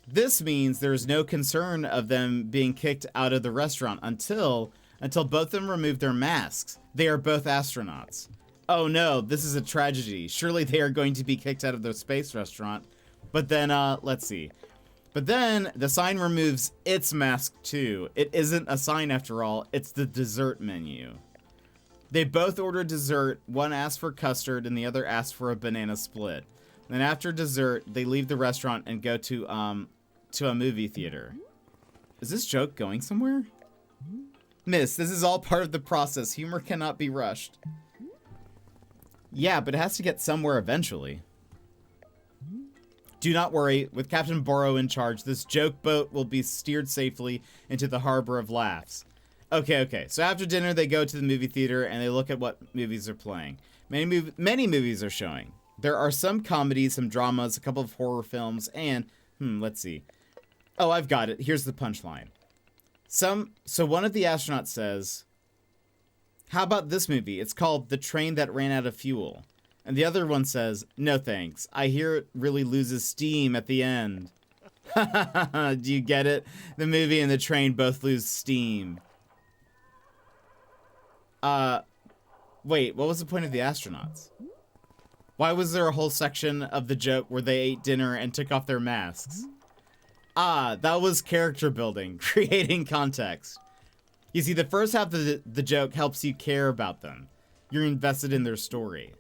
This means there's no concern of them being kicked out of the restaurant until both of them remove their masks. They are both astronauts. Oh no, this is a tragedy. Surely they are going to be kicked out of the space restaurant. But then, let's see. But then the sign removes its mask too. It isn't a sign after all, it's the dessert menu. They both order dessert. One asks for custard and the other asks for a banana split. Then after dessert, they leave the restaurant and go to a movie theater. Is this joke going somewhere? Miss, this is all part of the process. Humor cannot be rushed. Yeah, but it has to get somewhere eventually. Do not worry, with Captain Boro in charge, this joke boat will be steered safely into the harbor of laughs. Okay. So after dinner, they go to the movie theater and they look at what movies are playing. Many movies are showing. There are some comedies, some dramas, a couple of horror films, and, let's see. Oh, I've got it. Here's the punchline. So one of the astronauts says, how about this movie? It's called The Train That Ran Out of Fuel. And the other one says, no thanks. I hear it really loses steam at the end. Do you get it? The movie and the train both lose steam. Wait, what was the point of the astronauts? Why was there a whole section of the joke where they ate dinner and took off their masks? That was character building, creating context. You see, the first half of the joke helps you care about them. You're invested in their story.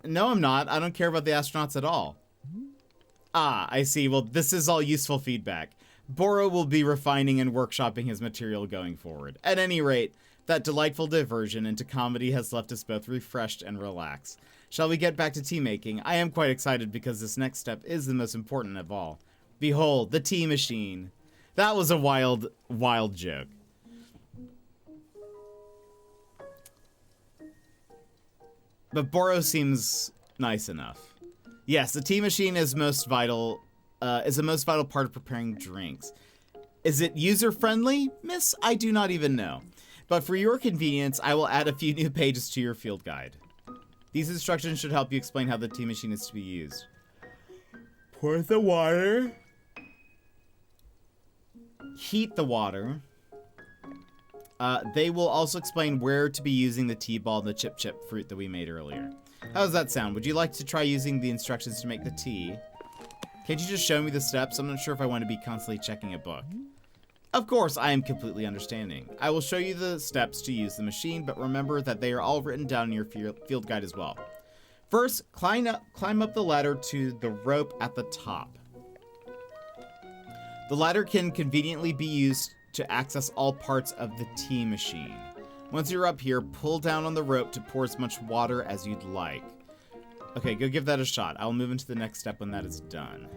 No, I'm not. I don't care about the astronauts at all. I see. Well, this is all useful feedback. Boro will be refining and workshopping his material going forward. At any rate, that delightful diversion into comedy has left us both refreshed and relaxed. Shall we get back to tea making? I am quite excited because this next step is the most important of all. Behold, the tea machine. That was a wild, wild joke. But Boro seems nice enough. Yes, the tea machine is a most vital part of preparing drinks. Is it user-friendly, miss? I do not even know. But for your convenience, I will add a few new pages to your field guide. These instructions should help you explain how the tea machine is to be used. Pour the water. Heat the water. They will also explain where to be using the tea ball and the chip fruit that we made earlier. How does that sound? Would you like to try using the instructions to make the tea? Can't you just show me the steps? I'm not sure if I want to be constantly checking a book. Of course, I am completely understanding. I will show you the steps to use the machine, but remember that they are all written down in your field guide as well. First, climb up the ladder to the rope at the top. The ladder can conveniently be used to access all parts of the tea machine. Once you're up here, pull down on the rope to pour as much water as you'd like. Okay, go give that a shot. I'll move into the next step when that is done.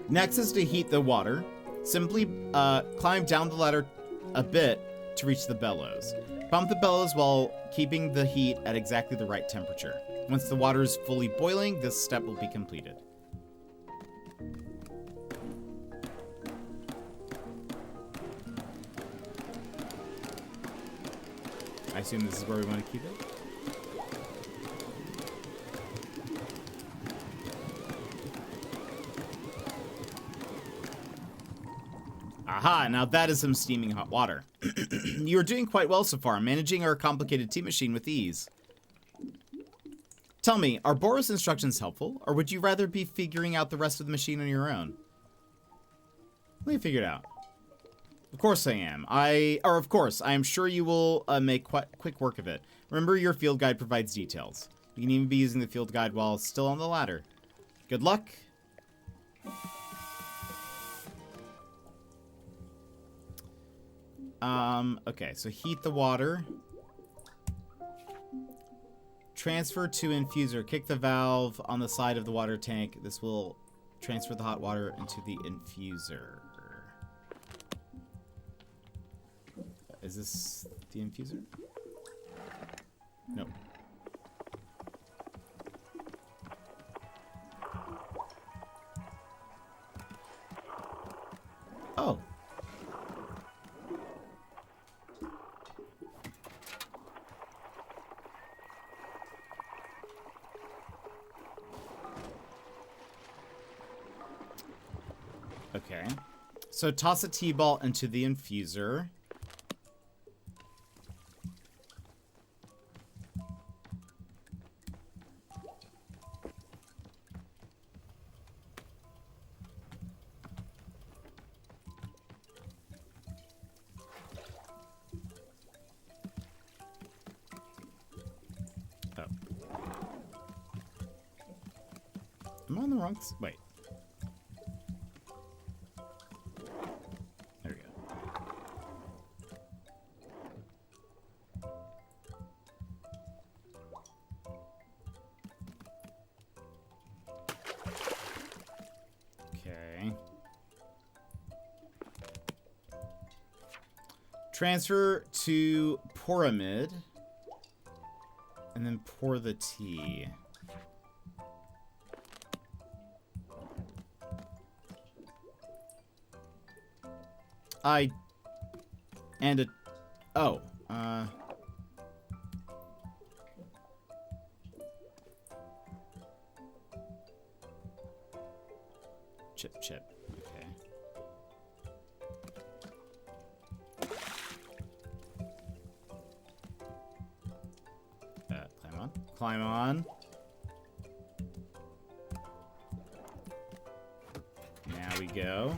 Next is to heat the water. Simply climb down the ladder a bit to reach the bellows. Pump the bellows while keeping the heat at exactly the right temperature. Once the water is fully boiling, this step will be completed. I assume this is where we want to keep it? Aha, now that is some steaming hot water. You are doing quite well so far, managing our complicated tea machine with ease. Tell me, are Boros instructions helpful, or would you rather be figuring out the rest of the machine on your own? Let me figure it out. Of course I am. Of course, I am sure you will make quick work of it. Remember, your field guide provides details. You can even be using the field guide while still on the ladder. Good luck. Okay, so heat the water. Transfer to infuser. Kick the valve on the side of the water tank. This will transfer the hot water into the infuser. Is this the infuser? Nope. Oh. Okay. So toss a tea ball into the infuser. Oh. Am I on the wrong side? Wait. There we go. Okay. Transfer to pyramid. And then pour the tea. Chip. Okay. Climb on. Now we go.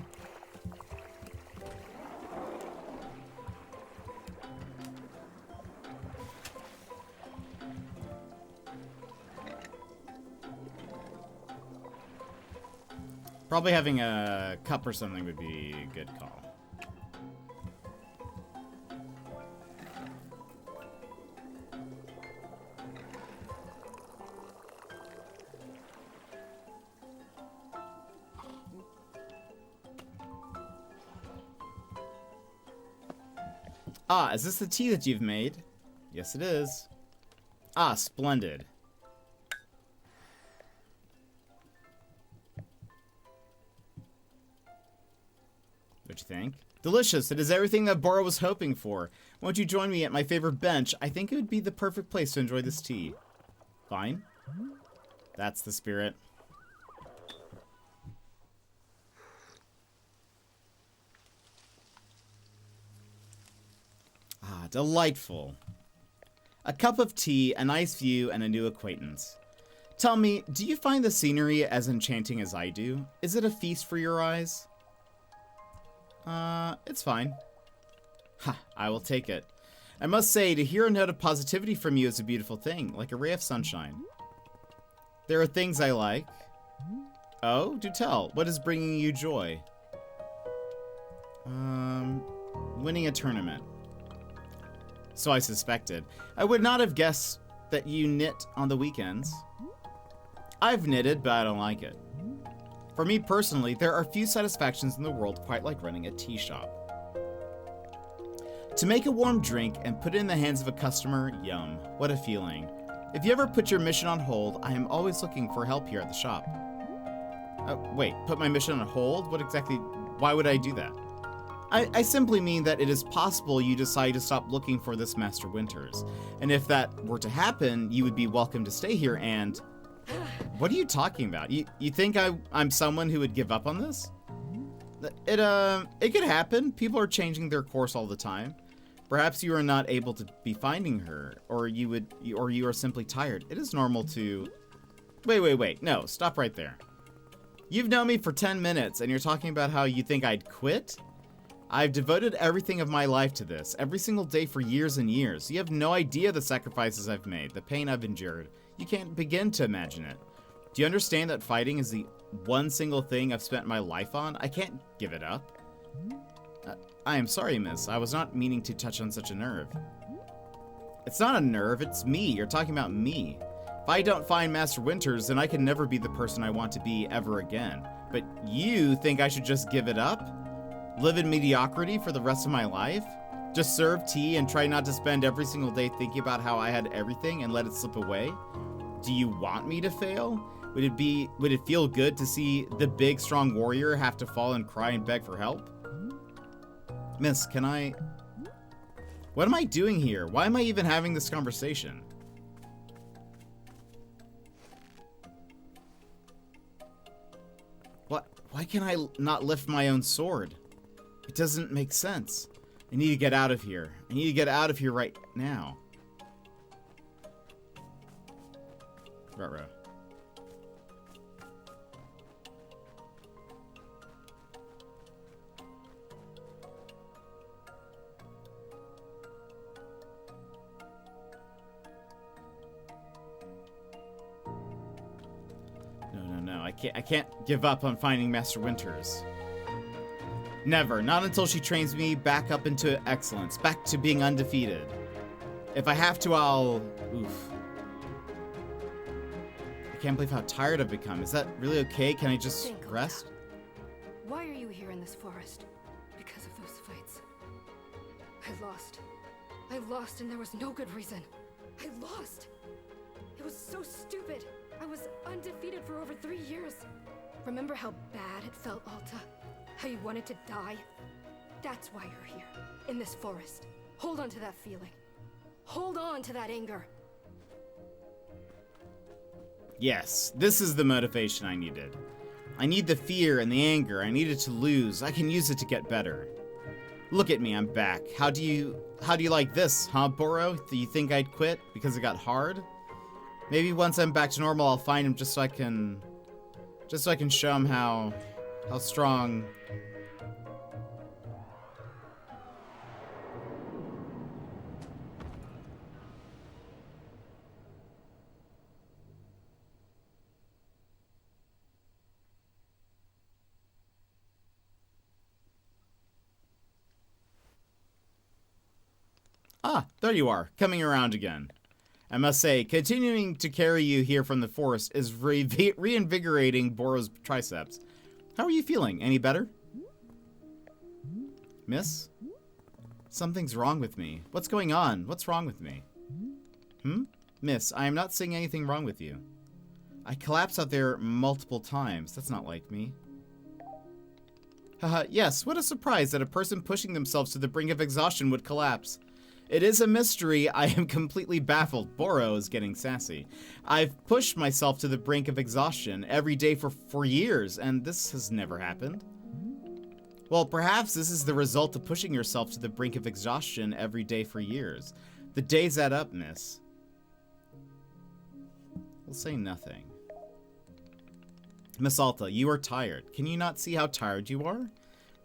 Probably having a cup or something would be a good call. Ah, is this the tea that you've made? Yes, it is. Ah, splendid. What you think? Delicious. It is everything that Bora was hoping for. Won't you join me at my favorite bench? I think it would be the perfect place to enjoy this tea. Fine. That's the spirit. Ah, delightful. A cup of tea, a nice view, and a new acquaintance. Tell me, do you find the scenery as enchanting as I do? Is it a feast for your eyes? It's fine. Ha, I will take it. I must say, to hear a note of positivity from you is a beautiful thing, like a ray of sunshine. There are things I like. Oh, do tell. What is bringing you joy? Winning a tournament. So I suspected. I would not have guessed that you knit on the weekends. I've knitted, but I don't like it. For me personally, there are few satisfactions in the world quite like running a tea shop. To make a warm drink and put it in the hands of a customer, yum, what a feeling. If you ever put your mission on hold, I am always looking for help here at the shop. Wait, put my mission on hold? What exactly, why would I do that? I simply mean that it is possible you decide to stop looking for this Master Winters. And if that were to happen, you would be welcome to stay here and... What are you talking about? You think I'm someone who would give up on this? It could happen. People are changing their course all the time. Perhaps you are not able to be finding her, or you are simply tired. It is normal to... Wait. No, stop right there. You've known me for 10 minutes, and you're talking about how you think I'd quit? I've devoted everything of my life to this, every single day for years and years. You have no idea the sacrifices I've made, the pain I've endured. You can't begin to imagine it. Do you understand that fighting is the one single thing I've spent my life on? I can't give it up. I am sorry, miss. I was not meaning to touch on such a nerve. It's not a nerve, it's me. You're talking about me. If I don't find Master Winters, then I can never be the person I want to be ever again. But you think I should just give it up? Live in mediocrity for the rest of my life? Just serve tea and try not to spend every single day thinking about how I had everything and let it slip away? Do you want me to fail? Would it feel good to see the big, strong warrior have to fall and cry and beg for help? Miss, can I... What am I doing here? Why am I even having this conversation? Why can I not lift my own sword? It doesn't make sense. I need to get out of here. I need to get out of here right now. Ruh-roh. No. I can't give up on finding Master Winters. Never. Not until she trains me back up into excellence. Back to being undefeated. If I have to, I'll... Oof. I can't believe how tired I've become. Is that really okay? Can I just rest? Why are you here in this forest? Because of those fights. I lost and there was no good reason. I lost. It was so stupid. I was undefeated for over 3 years. Remember how bad it felt, Alta? How you wanted to die? That's why you're here, in this forest. Hold on to that feeling. Hold on to that anger. Yes, this is the motivation I needed. I need the fear and the anger. I needed to lose. I can use it to get better. Look at me, I'm back. How do you like this, huh, Boro? Do you think I'd quit because it got hard? Maybe once I'm back to normal, I'll find him just so I can show him how strong. Ah, there you are, coming around again. I must say, continuing to carry you here from the forest is reinvigorating Boro's triceps. How are you feeling? Any better? Miss? Something's wrong with me. What's going on? What's wrong with me? Miss, I am not seeing anything wrong with you. I collapsed out there multiple times. That's not like me. Haha, yes, what a surprise that a person pushing themselves to the brink of exhaustion would collapse. It is a mystery. I am completely baffled. Boro is getting sassy. I've pushed myself to the brink of exhaustion every day for years, and this has never happened. Well, perhaps this is the result of pushing yourself to the brink of exhaustion every day for years. The days add up, miss. We'll say nothing. Miss Alta, you are tired. Can you not see how tired you are?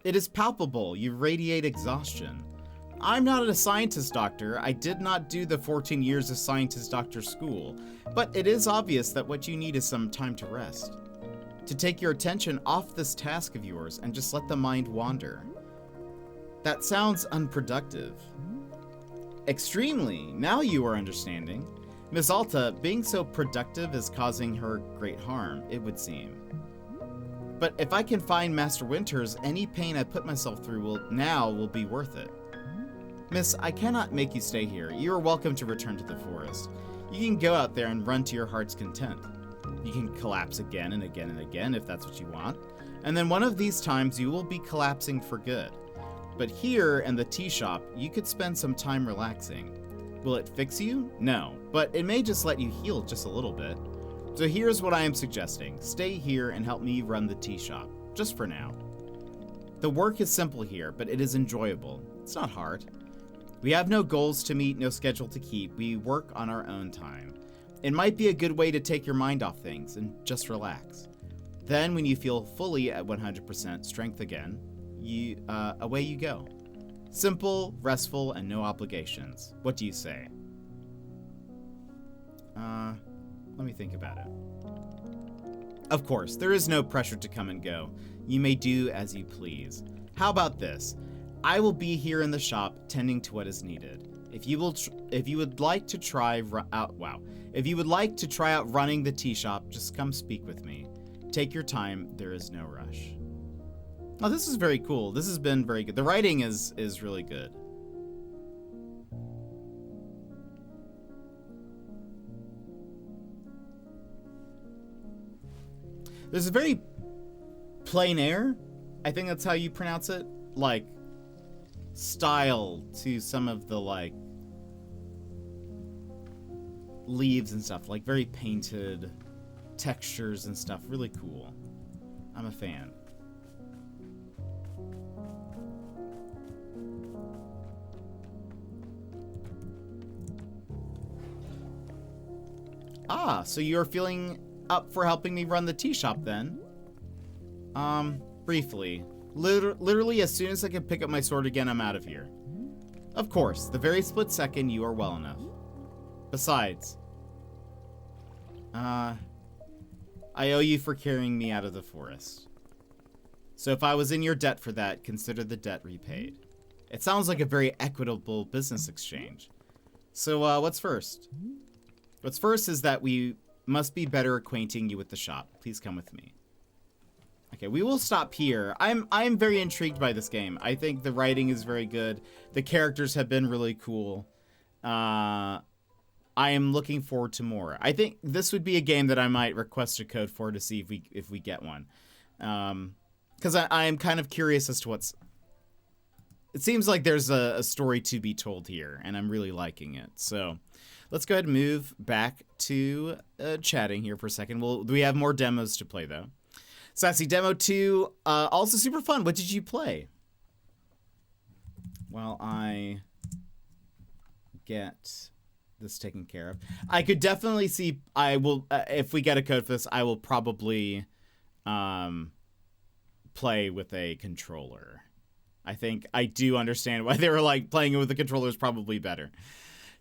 It is palpable. You radiate exhaustion. I'm not a scientist doctor. I did not do the 14 years of scientist doctor school, but it is obvious that what you need is some time to rest. To take your attention off this task of yours and just let the mind wander. That sounds unproductive. Extremely. Now you are understanding. Miss Alta, being so productive is causing her great harm, it would seem. But if I can find Master Winters, any pain I put myself through will be worth it. Miss, I cannot make you stay here. You are welcome to return to the forest. You can go out there and run to your heart's content. You can collapse again and again and again if that's what you want. And then one of these times you will be collapsing for good. But here in the tea shop, you could spend some time relaxing. Will it fix you? No, but it may just let you heal just a little bit. So here's what I am suggesting. Stay here and help me run the tea shop, just for now. The work is simple here, but it is enjoyable. It's not hard. We have no goals to meet, no schedule to keep. We work on our own time. It might be a good way to take your mind off things and just relax. Then when you feel fully at 100% strength again, away you go. Simple, restful, and no obligations. What do you say? Let me think about it. Of course, there is no pressure to come and go. You may do as you please. How about this? I will be here in the shop tending to what is needed. If you would like to try out running the tea shop, just come speak with me. Take your time. There is no rush. Oh, this is very cool. This has been very good. The writing is really good. There's a very plein air, I think that's how you pronounce it, like style to some of the like leaves and stuff, like very painted textures and stuff. Really cool. I'm a fan. Ah, so you're feeling up for helping me run the tea shop then? Briefly. Literally as soon as I can pick up my sword again, I'm out of here. Of course, the very split second you are well enough. Besides, I owe you for carrying me out of the forest. So if I was in your debt for that, consider the debt repaid. It sounds like a very equitable business exchange. So what's first? What's first is that we must be better acquainting you with the shop. Please come with me. Okay, we will stop here. I'm very intrigued by this game. I think the writing is very good. The characters have been really cool. I am looking forward to more. I think this would be a game that I might request a code for to see if we get one. Because I am kind of curious as to what's... It seems like there's a story to be told here, and I'm really liking it. So let's go ahead and move back to chatting here for a second. We have more demos to play, though. Sassy Demo 2, also super fun. What did you play? While I get this taken care of. I could definitely see, I will, if we get a code for this, I will probably play with a controller. I think I do understand why they were like playing it with the controller is probably better.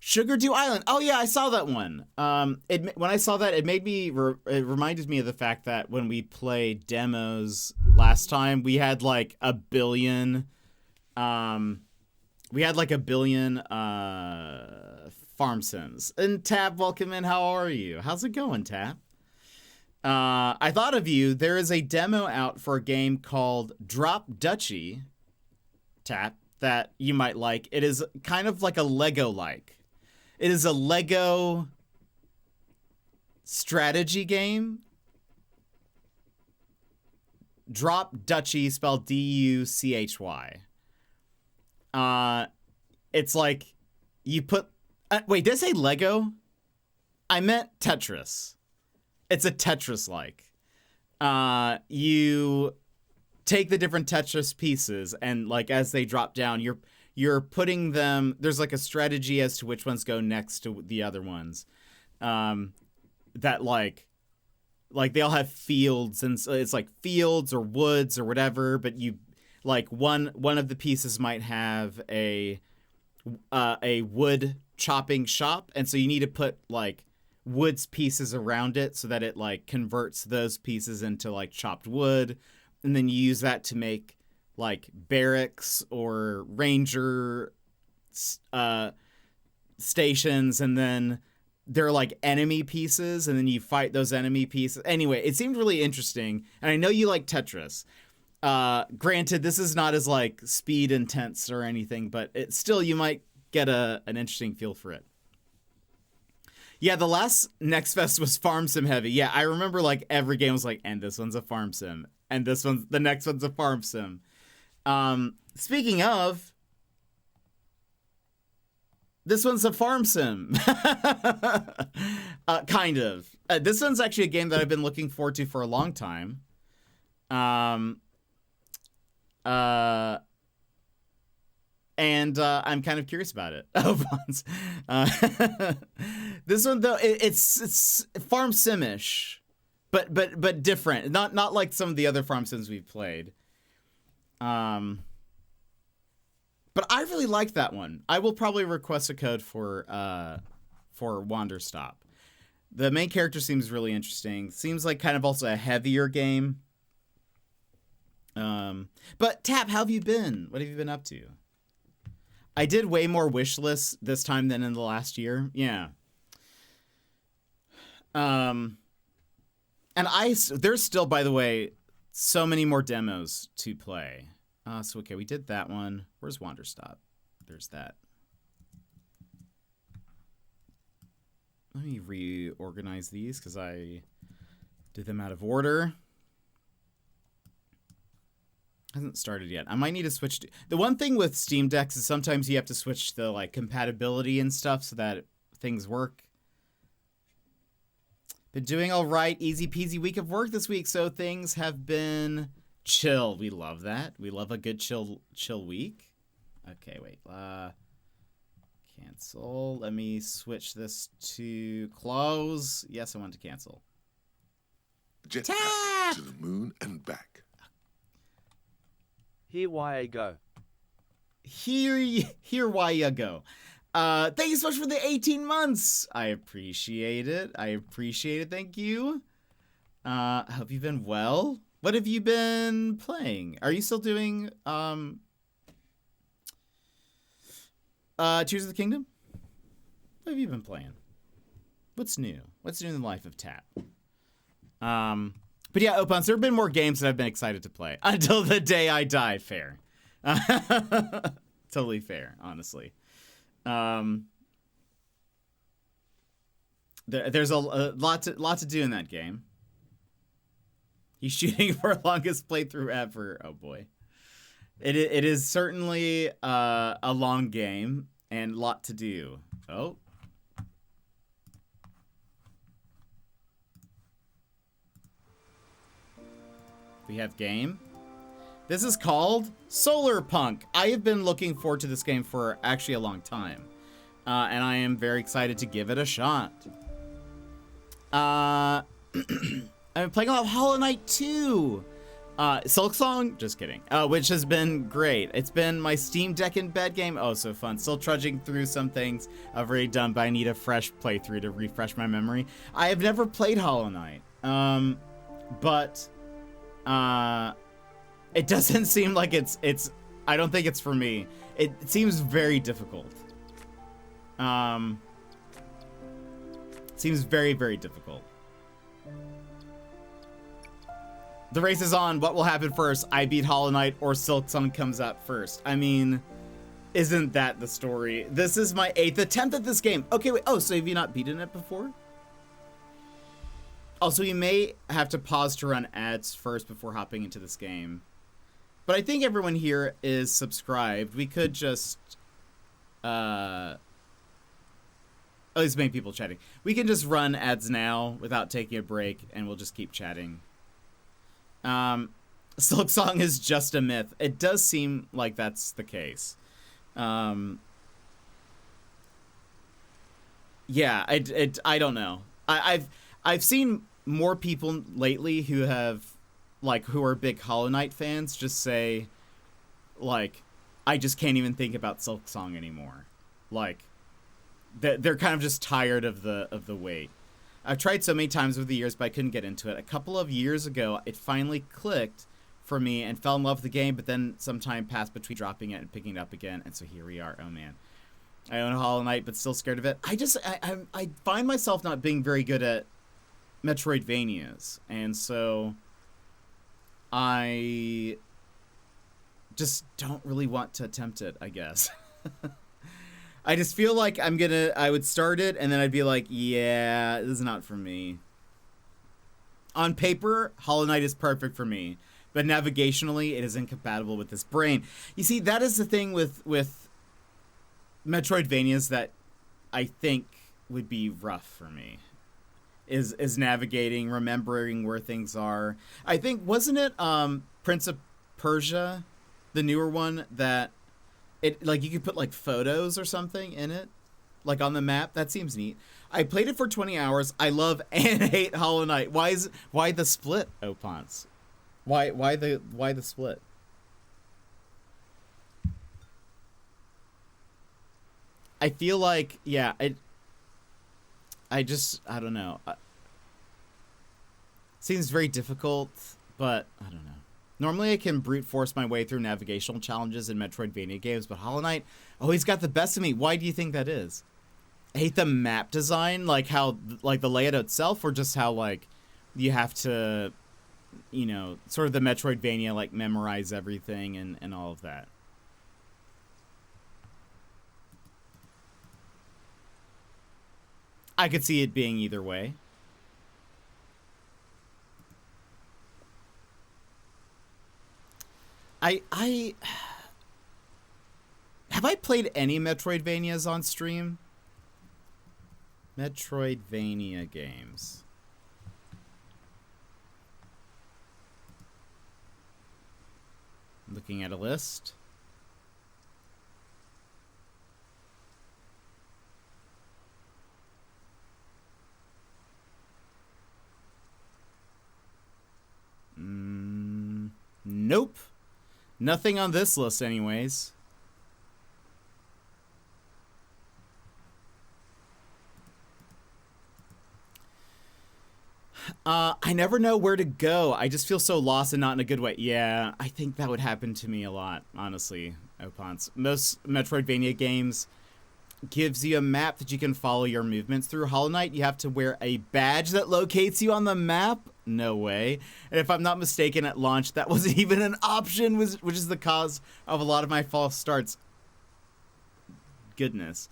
Sugar Dew Island. Oh yeah, I saw that one. When I saw that, it made me. It reminded me of the fact that when we played demos last time, we had like a billion. We had like a billion farm sims. And Tab, welcome in. How are you? How's it going, Tab? I thought of you. There is a demo out for a game called Drop Duchy, Tab, that you might like. It is kind of like a Lego-like. It is a Lego strategy game. Drop Duchy, spelled D-U-C-H-Y. It's like you put... wait, did I say Lego? I meant Tetris. It's a Tetris-like. You take the different Tetris pieces and like as they drop down, you're putting them. There's like a strategy as to which ones go next to the other ones. That like they all have fields, and so it's like fields or woods or whatever. But you like one of the pieces might have a wood chopping shop, and so you need to put like woods pieces around it so that it like converts those pieces into like chopped wood, and then you use that to make like barracks or ranger stations, and then they're like enemy pieces, and then you fight those enemy pieces. Anyway, it seemed really interesting, and I know you like Tetris. Granted, this is not as like speed intense or anything, but it still, you might get an interesting feel for it. Yeah, the last Next Fest was farm sim heavy. Yeah, I remember like every game was like, and this one's a farm sim, and the next one's a farm sim. Speaking of, this one's a farm sim. Kind of. This one's actually a game that I've been looking forward to for a long time. And I'm kind of curious about it. This one though, it's farm simish, but different. Not like some of the other farm sims we've played. But I really like that one. I will probably request a code for Wander Stop. The main character seems really interesting. Seems like kind of also a heavier game. But Tap, how have you been? What have you been up to? I did way more wish lists this time than in the last year. Yeah. And there's still, by the way, so many more demos to play. So okay, we did that one. Where's Wander Stop? There's that. Let me reorganize these because I did them out of order. Hasn't started yet. I might need to switch to... The one thing with Steam Decks is sometimes you have to switch the like compatibility and stuff so that things work. Been doing all right. Easy peasy week of work this week, so things have been chill. We love that. We love a good chill week. Okay, wait. Cancel. Let me switch this to close. Yes, I want to cancel. Jetpack to the moon and back. Here why I go. Here why you go. Thank you so much for the 18 months. I appreciate it. Thank you. Hope you've been well. What have you been playing? Are you still doing Tears of the Kingdom? What have you been playing? What's new? What's new in the life of Tap? But yeah, Opans, there have been more games that I've been excited to play. Until the day I die. Fair. Totally fair, honestly. There's a lot to do in that game. He's shooting for longest playthrough ever. Oh boy. It is certainly a long game and a lot to do. Oh. We have game. This is called Solar Punk. I have been looking forward to this game for actually a long time. And I am very excited to give it a shot. I've been playing a lot of Hollow Knight 2. Silksong? Just kidding. Which has been great. It's been my Steam Deck in bed game. Oh, so fun. Still trudging through some things I've already done, but I need a fresh playthrough to refresh my memory. I have never played Hollow Knight. But it doesn't seem like it's I don't think it's for me. It seems very difficult. Seems very, very difficult. The race is on. What will happen first? I beat Hollow Knight or Silksong comes up first. I mean, isn't that the story? This is my 8th attempt at this game. Okay, wait. Oh, so have you not beaten it before? Also, you may have to pause to run ads first before hopping into this game. But I think everyone here is subscribed. We could just... Oh, there's many people chatting. We can just run ads now without taking a break, and we'll just keep chatting. Silk Song is just a myth. It does seem like that's the case. Yeah, I don't know. I've seen more people lately who are big Hollow Knight fans just say, like, I just can't even think about Silk Song anymore. Like, they're kind of just tired of the wait. I've tried so many times over the years, but I couldn't get into it. A couple of years ago, it finally clicked for me and fell in love with the game, but then some time passed between dropping it and picking it up again, and so here we are. Oh man. I own a Hollow Knight, but still scared of it. I find myself not being very good at Metroidvanias, and so I just don't really want to attempt it, I guess. I just feel like I would start it, and then I'd be like, yeah, this is not for me. On paper, Hollow Knight is perfect for me, but navigationally, it is incompatible with this brain. You see, that is the thing with Metroidvanias that I think would be rough for me. Is navigating, remembering where things are. I think, wasn't it Prince of Persia, the newer one, that it, like, you could put like photos or something in it, like on the map? That seems neat. I played it for 20 hours. I love and hate Hollow Knight. Why the split, Opons? Why the split? I feel like, yeah, I don't know. Seems very difficult, but I don't know. Normally I can brute force my way through navigational challenges in Metroidvania games, but Hollow Knight always got the best of me. Why do you think that is? I hate the map design, like how, like the layout itself, or just how, like, you have to, you know, sort of the Metroidvania, like, memorize everything and all of that. I could see it being either way. Have I played any Metroidvanias on stream? Metroidvania games. Looking at a list. Nope. Nothing on this list anyways. I never know where to go. I just feel so lost and not in a good way. Yeah, I think that would happen to me a lot, honestly, Opons. Most Metroidvania games gives you a map that you can follow your movements through. Hollow Knight, you have to wear a badge that locates you on the map? No way. And if I'm not mistaken, at launch, that wasn't even an option, which is the cause of a lot of my false starts. Goodness.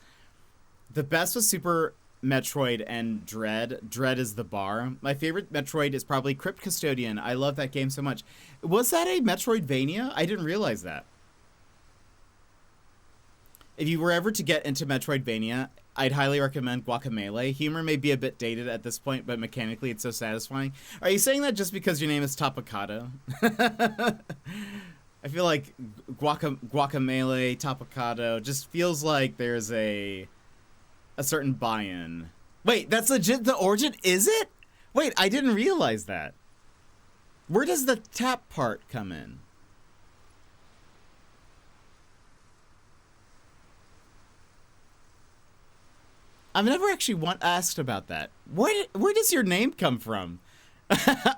The best was Super Metroid and Dread. Dread is the bar. My favorite Metroid is probably Crypt Custodian. I love that game so much. Was that a Metroidvania? I didn't realize that. If you were ever to get into Metroidvania, I'd highly recommend Guacamelee. Humor may be a bit dated at this point, but mechanically it's so satisfying. Are you saying that just because your name is Tapacado? I feel like Guacamelee, Tapacado just feels like there's a certain buy-in. Wait, that's legit the origin? Is it? Wait, I didn't realize that. Where does the tap part come in? I've never actually asked about that. Where does your name come from?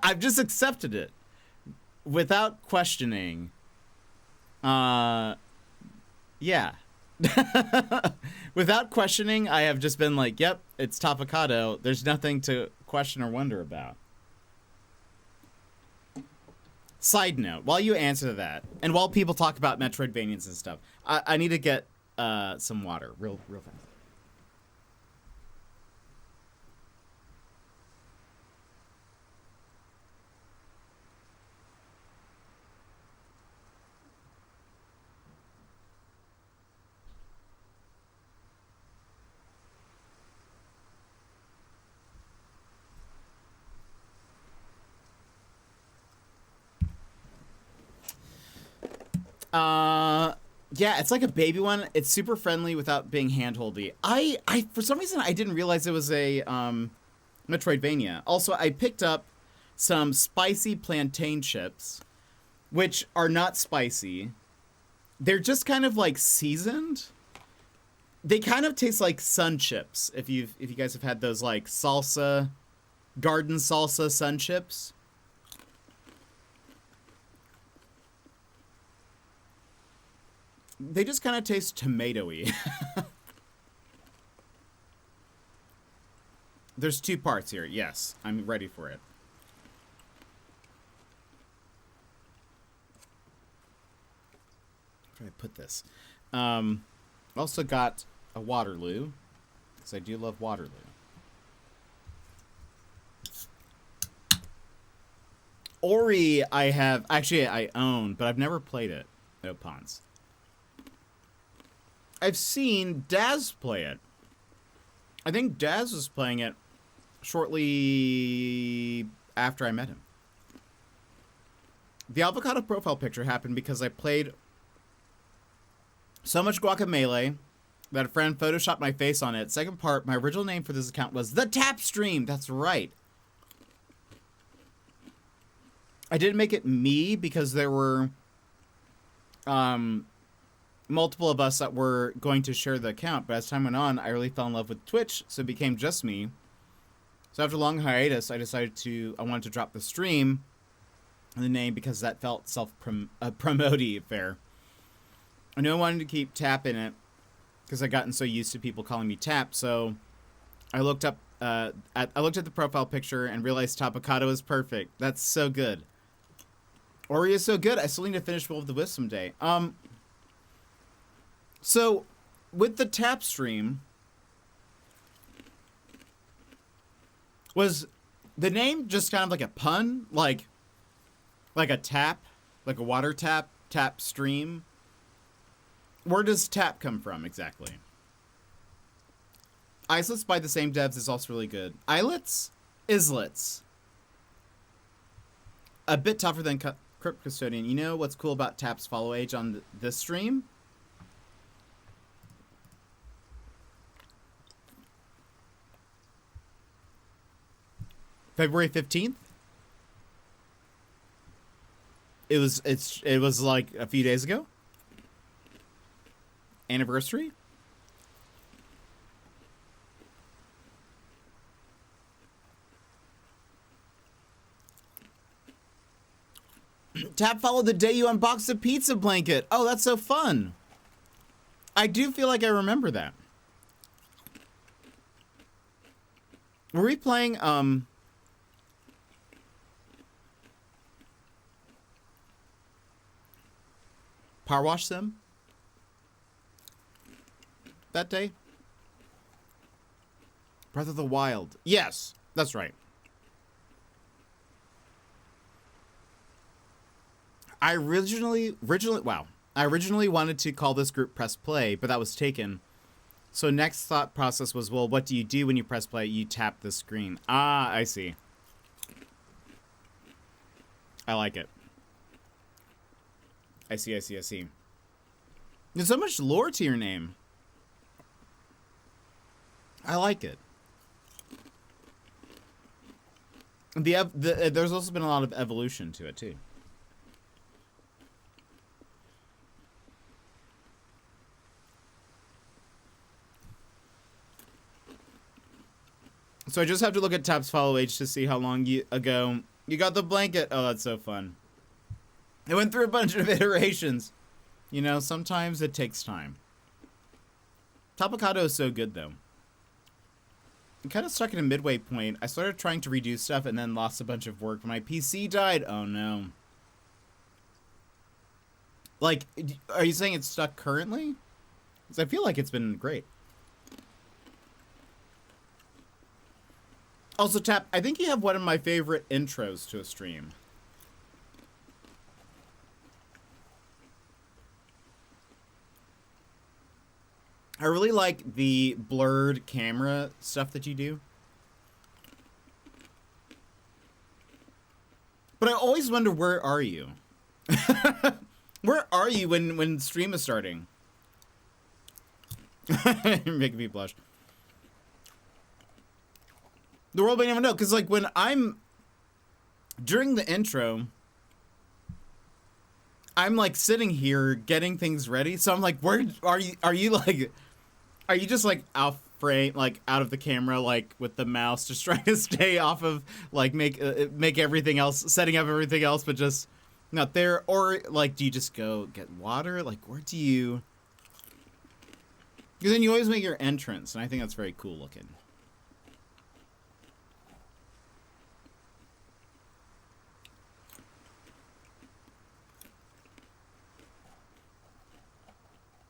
I've just accepted it without questioning. Yeah. Without questioning, I have just been like, yep, it's Tapacado. There's nothing to question or wonder about. Side note, while you answer that, and while people talk about Metroidvanias and stuff, I need to get some water real fast. Yeah, it's like a baby one. It's super friendly without being handholdy. I for some reason I didn't realize it was a Metroidvania. Also, I picked up some spicy plantain chips, which are not spicy. They're just kind of like seasoned. They kind of taste like sun chips. If you guys have had those like salsa, garden salsa sun chips. They just kind of taste tomatoey. There's 2 parts here. Yes, I'm ready for it. Where do I put this? Also got a Waterloo, because I do love Waterloo. Ori, I own, but I've never played it. No pawns. I've seen Daz play it. I think Daz was playing it shortly after I met him. The avocado profile picture happened because I played so much Guacamelee that a friend photoshopped my face on it. Second part, my original name for this account was The Tap Stream. That's right. I didn't make it me because there were multiple of us that were going to share the account, but as time went on, I really fell in love with Twitch, so it became just me. So after a long hiatus, I decided I wanted to drop the stream and the name because that felt self-promoty fair. I knew I wanted to keep Tap in it because I'd gotten so used to people calling me Tap, so I looked up I looked at the profile picture and realized Tapicado is perfect. That's so good. Ori is so good. I still need to finish Will of the Wisp someday. So, with the Tap stream, was the name just kind of like a pun? Like a tap? Like a water tap? Tap stream? Where does tap come from, exactly? Islets by the same devs is also really good. Islets? Islets. A bit tougher than Crypt Custodian. You know what's cool about Tap's follow age on this stream? February 15th. It was like a few days ago. Anniversary. Tap followed the day you unboxed a pizza blanket. Oh, that's so fun. I do feel like I remember that. Were we playing Power Wash Sim that day? Breath of the Wild. Yes, that's right. I originally wanted to call this group Press Play, but that was taken. So next thought process was, well, what do you do when you press play? You tap the screen. Ah, I see. I like it. I see. There's so much lore to your name. I like it. There's also been a lot of evolution to it, too. So I just have to look at Tap's follow age to see how long ago you got the blanket. Oh, that's so fun. It went through a bunch of iterations. You know, sometimes it takes time. Tapicado is so good, though. I'm kind of stuck at a midway point. I started trying to redo stuff and then lost a bunch of work. My PC died. Oh, no. Like, are you saying it's stuck currently? Because I feel like it's been great. Also, Tap, I think you have one of my favorite intros to a stream. I really like the blurred camera stuff that you do. But I always wonder, where are you? Where are you when stream is starting? You're making me blush. The world may never know, because like when I'm during the intro, I'm like sitting here getting things ready. So I'm like, where are you? Are you just like out frame, like out of the camera, like with the mouse, just trying to stay off of like make everything else, setting up everything else, but just not there? Or like, do you just go get water? Like, where do you? Because then you always make your entrance, and I think that's very cool looking.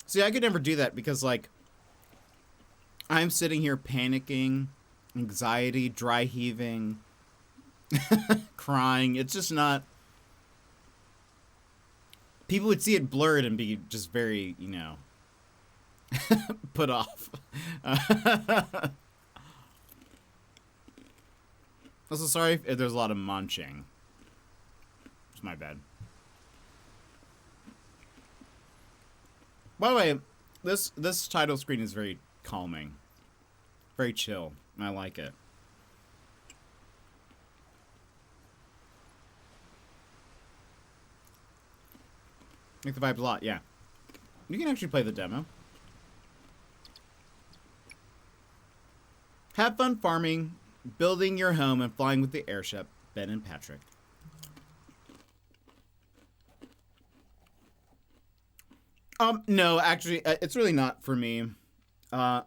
See, I could never do that because, like, I'm sitting here panicking, anxiety, dry heaving, crying. It's just not... People would see it blurred and be just very, you know, put off. Also, sorry if there's a lot of munching. It's my bad. By the way, this title screen is very calming, very chill, and I like it. Make the vibes a lot, yeah. You can actually play the demo. Have fun farming, building your home, and flying with the airship, Ben and Patrick. No, actually, it's really not for me. I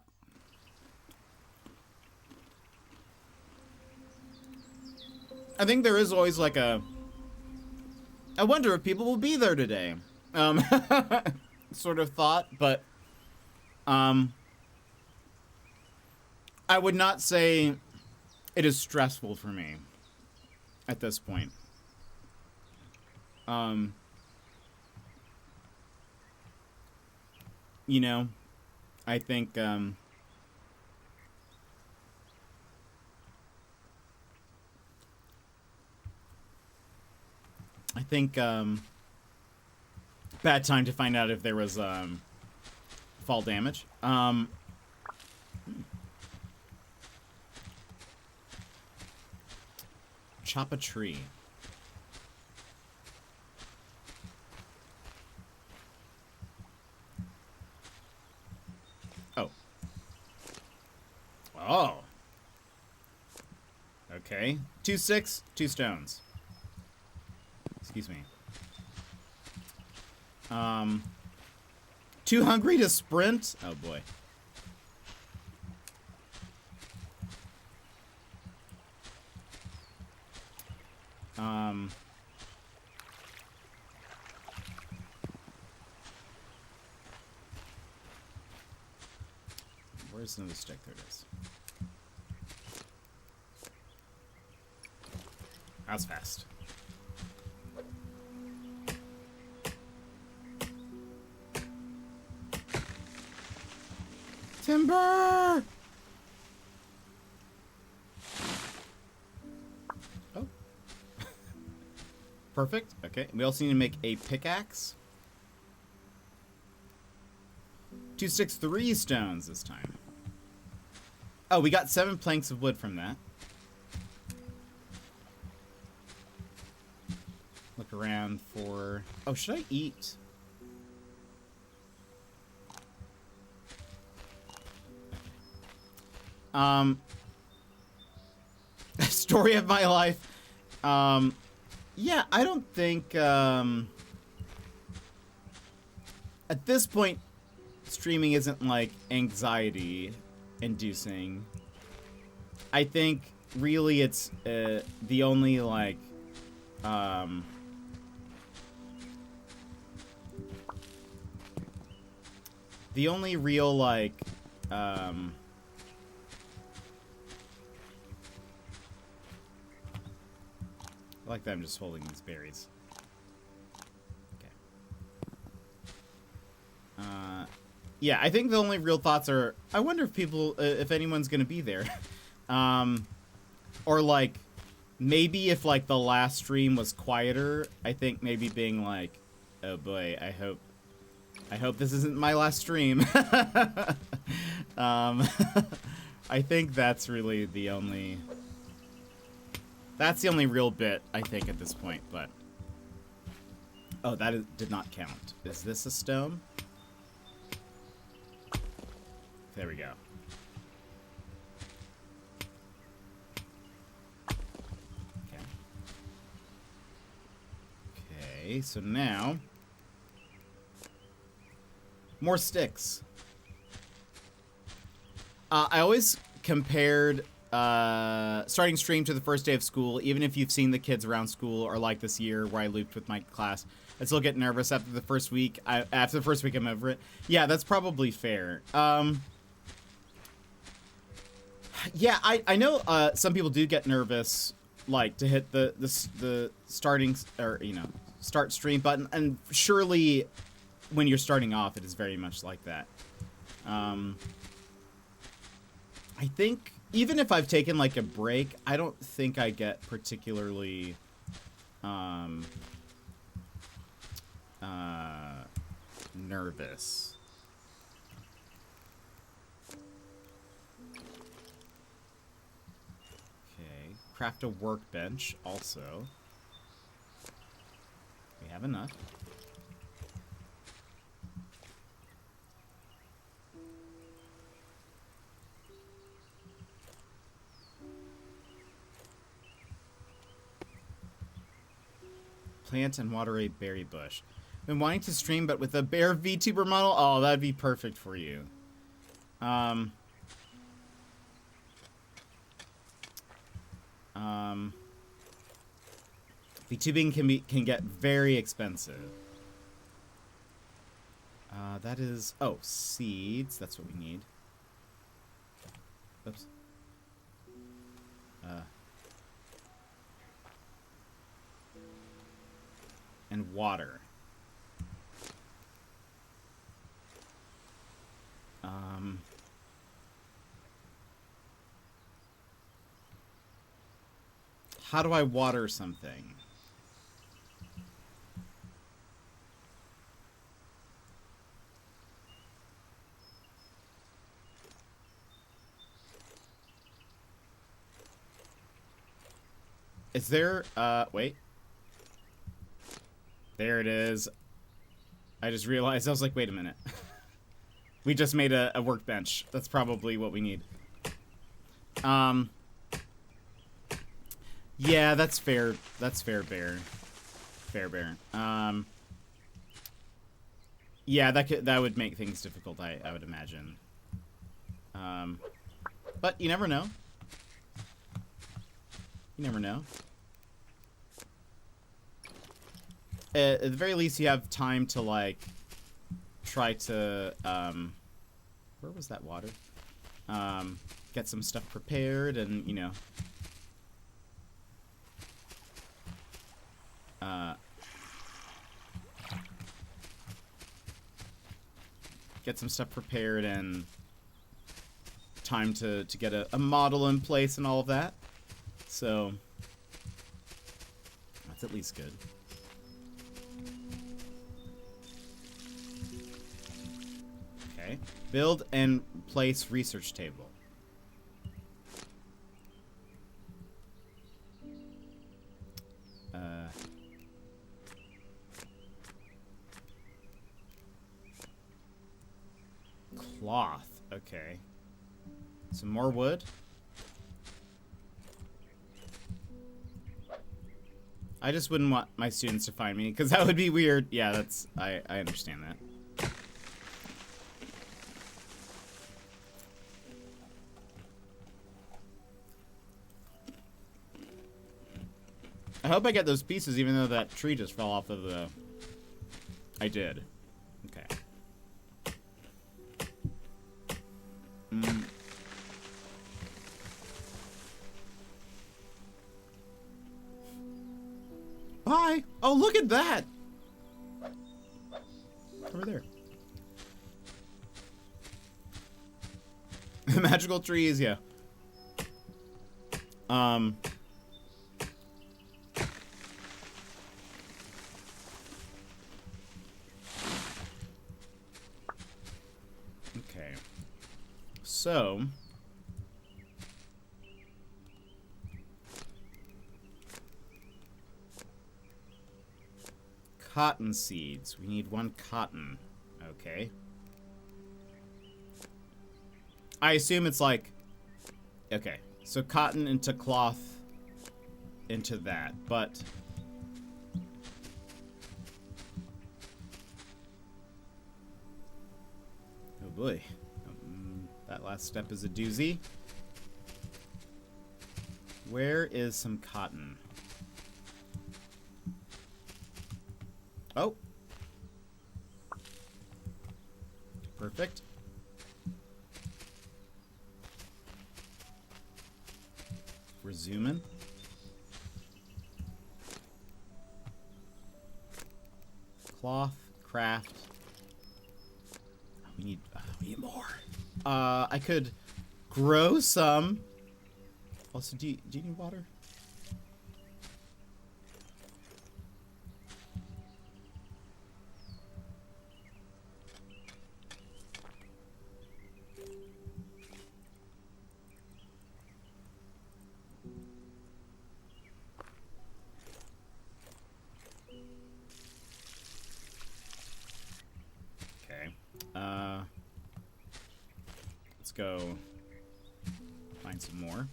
think there is always like a... I wonder if people will be there today. Sort of thought, but... I would not say it is stressful for me at this point. You know, I think, bad time to find out if there was, fall damage. Chop a tree. Oh. Okay. 2 sticks, 2 stones. Excuse me. Too hungry to sprint? Oh boy. Where's another stick? There it is. That was fast. Timber! Oh. Perfect. Okay. We also need to make a pickaxe. 2 sticks, 3 stones this time. Oh, we got 7 planks of wood from that. Look around for... Oh, should I eat? Story of my life. Yeah, I don't think, at this point, streaming isn't, like, anxiety inducing. I think, really, it's, the only, like, the only real, like, I like that I'm just holding these berries. Okay. Yeah, I think the only real thoughts are, I wonder if people, if anyone's gonna be there. Or, like, maybe if, like, the last stream was quieter, I think maybe being, like, Oh boy, I hope this isn't my last stream. I think that's really the only... That's the only real bit, I think, at this point, but... Oh, did not count. Is this a stone? There we go. Okay. Okay, so now... More sticks. I always compared starting stream to the first day of school, even if you've seen the kids around school, or like this year where I looped with my class. I still get nervous after the first week. After the first week, I'm over it. Yeah, that's probably fair. Yeah, I know some people do get nervous, like, to hit the starting, or, you know, start stream button, and surely when you're starting off, it is very much like that. I think, even if I've taken, like, a break, I don't think I get particularly, nervous. Okay, craft a workbench, also. We have enough. Plant and water a berry bush. Been wanting to stream, but with a bear VTuber model? Oh, that'd be perfect for you. VTubing can get very expensive. That is... Oh, seeds. That's what we need. Oops. And water. How do I water something? Is there, wait. There it is. I just realized, I was like, wait a minute. We just made a workbench. That's probably what we need. Yeah, that's fair. That's fair, Bear. Fair, Bear. Yeah, that would make things difficult, I would imagine. But you never know. You never know. At the very least, you have time to, like, try to, where was that water? Get some stuff prepared and, you know, get some stuff prepared and time to get a model in place and all of that. So, that's at least good. Okay. Build and place research table. Cloth. Okay. Some more wood. I just wouldn't want my students to find me, because that would be weird. Yeah, that's... I understand that. I hope I get those pieces, even though that tree just fell off of the... I did. Okay. Bye! Oh, look at that! Over there. The magical trees, yeah. So cotton seeds. We need 1 cotton. Okay. I assume it's like... Okay. So cotton into cloth into that. But... Oh boy. That last step is a doozy. Where is some cotton? Oh. Perfect. We're zooming. Cloth, craft. We need more. I could grow some. Also, do you need water? Okay. Let's go find some more.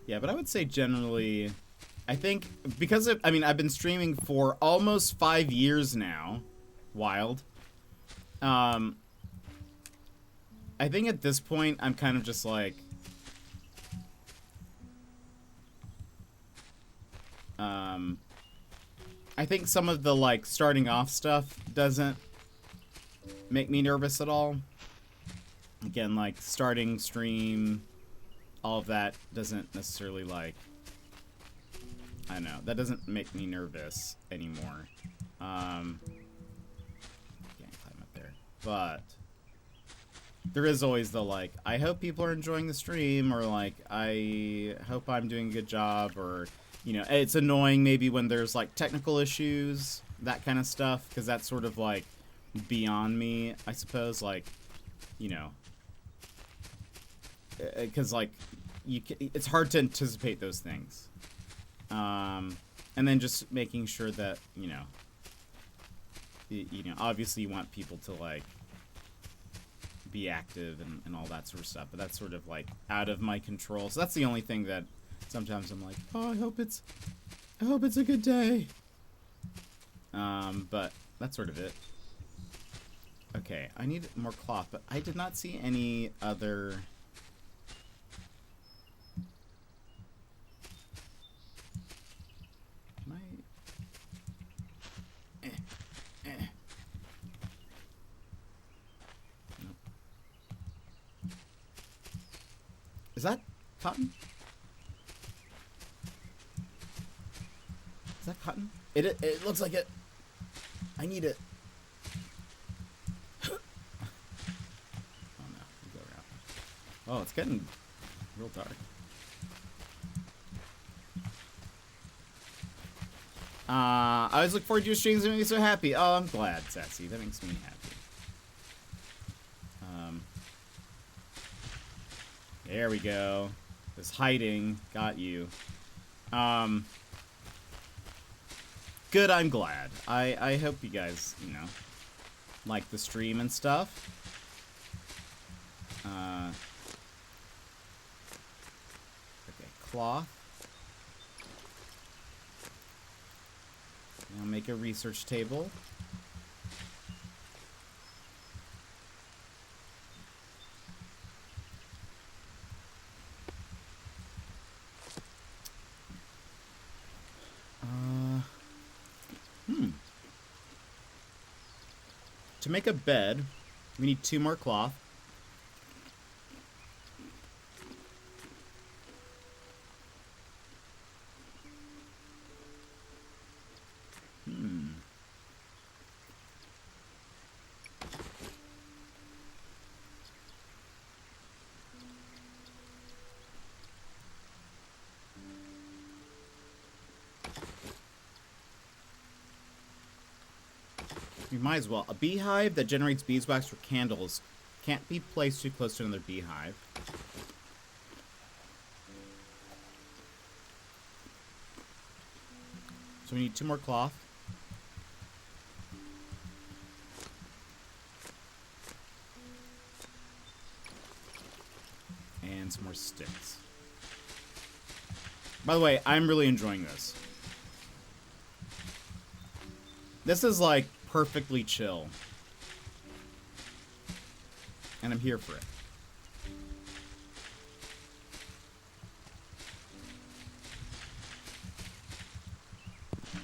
Yeah, but I would say generally, I think because of, I mean, I've been streaming for almost 5 years now. Wild. I think at this point, I'm kind of just like, I think some of the, like, starting off stuff doesn't make me nervous at all. Again, like, starting stream, all of that doesn't necessarily, like, I don't know, that doesn't make me nervous anymore. Can't climb up there. But there is always the, like, I hope people are enjoying the stream, or, like, I hope I'm doing a good job, or, you know, it's annoying maybe when there's, like, technical issues, that kind of stuff, because that's sort of, like, beyond me, I suppose, like, you know, because, like, it's hard to anticipate those things. And then just making sure that, you know, obviously you want people to, like, be active and all that sort of stuff, but that's sort of, like, out of my control. So that's the only thing that sometimes I'm like, oh, I hope it's a good day. But that's sort of it. Okay, I need more cloth, but I did not see any other... Can I... Nope. Is that cotton? Is that cotton? It looks like it. I need it. Oh no, we go around. Oh, it's getting real dark. I always look forward to your streams. They make me so happy. Oh, I'm glad, Sassy. That makes me happy. There we go. This hiding got you. Good, I'm glad. I hope you guys, you know, like the stream and stuff. Okay, cloth. Now make a research table. To make a bed, we need 2 more cloth. We might as well. A beehive that generates beeswax for candles can't be placed too close to another beehive. So we need 2 more cloth. And some more sticks. By the way, I'm really enjoying this. This is like perfectly chill. And I'm here for it.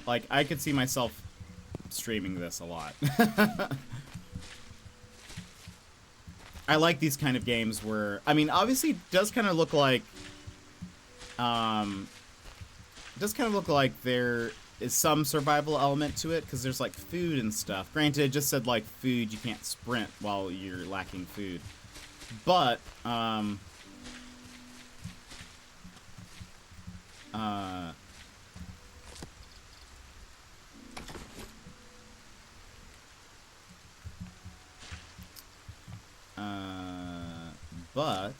Like, I could see myself streaming this a lot. I like these kind of games where, I mean, obviously it does kind of look like, there is some survival element to it, because there's like food and stuff. Granted, it just said like food, you can't sprint while you're lacking food. But, but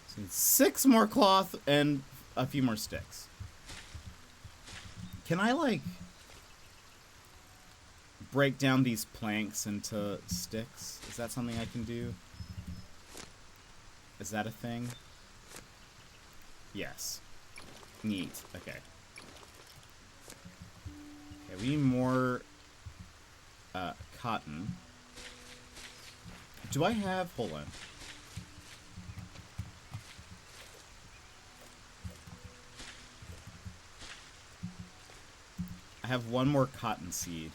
so 6 more cloth and a few more sticks. Can I like break down these planks into sticks? Is that something I can do? Is that a thing? Yes. Neat. Okay. Okay, we need more cotton. Do I have... Hold on. I have 1 more cotton seed.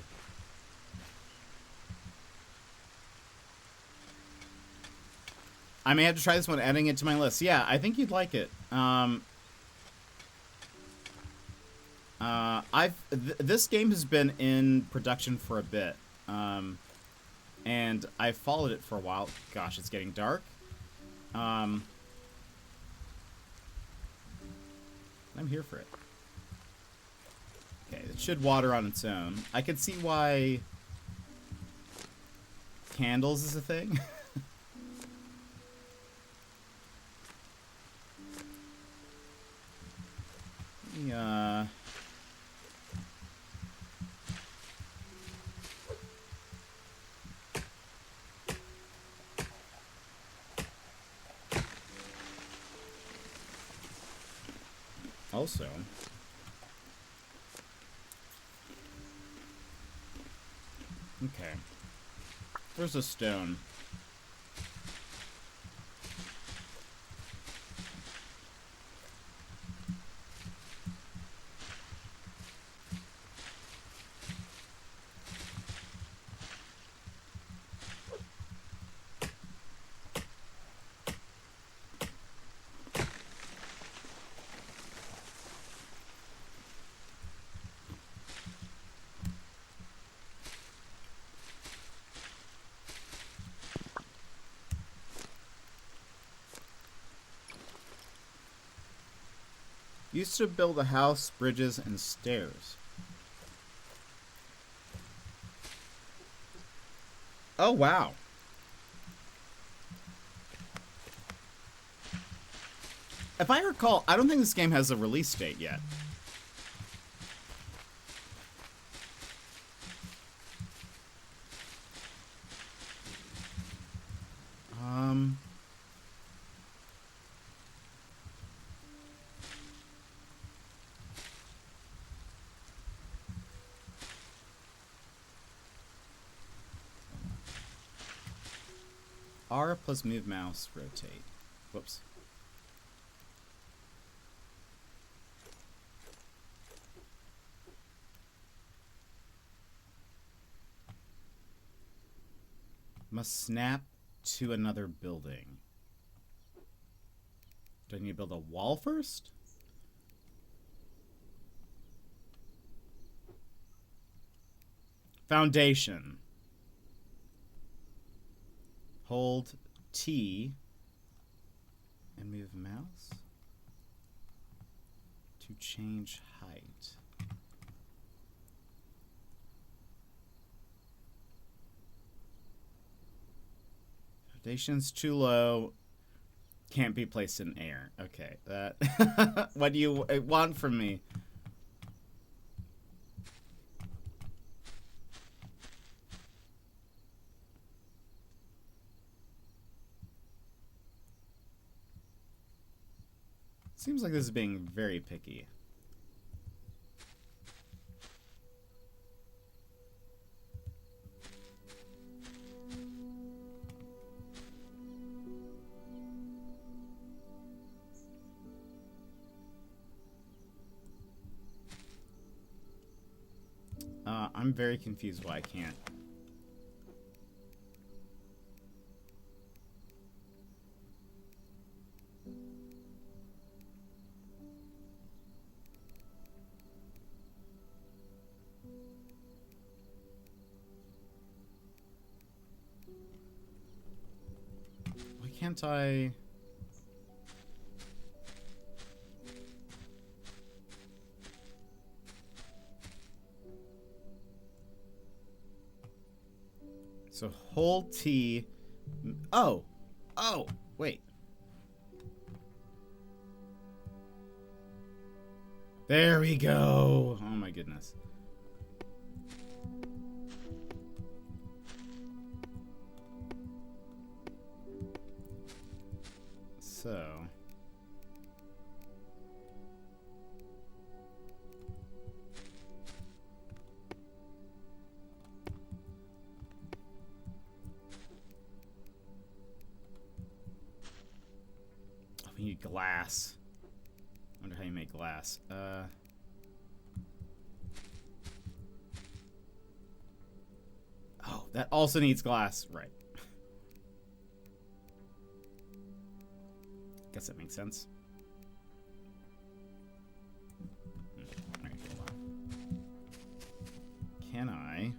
I may have to try this one, adding it to my list. Yeah, I think you'd like it. This game has been in production for a bit. And I followed it for a while. Gosh, it's getting dark. I'm here for it. Okay, it should water on its own. I can see why candles is a thing. Yeah. Also, okay, where's a stone? Used to build a house, bridges, and stairs. Oh, wow. If I recall, I don't think this game has a release date yet. R plus move mouse, rotate. Whoops. Must snap to another building. Do I need to build a wall first? Foundation. Hold T and move mouse to change height. Station's too low. Can't be placed in air. Okay, that... What do you want from me? Seems like this is being very picky. I'm very confused why I can't. Why can't I... So hold T. Oh. Oh, wait. There we go. Oh my goodness. So. We need glass. I wonder how you make glass. Oh, that also needs glass. Right. Guess that makes sense. Alright, hold on. Can I...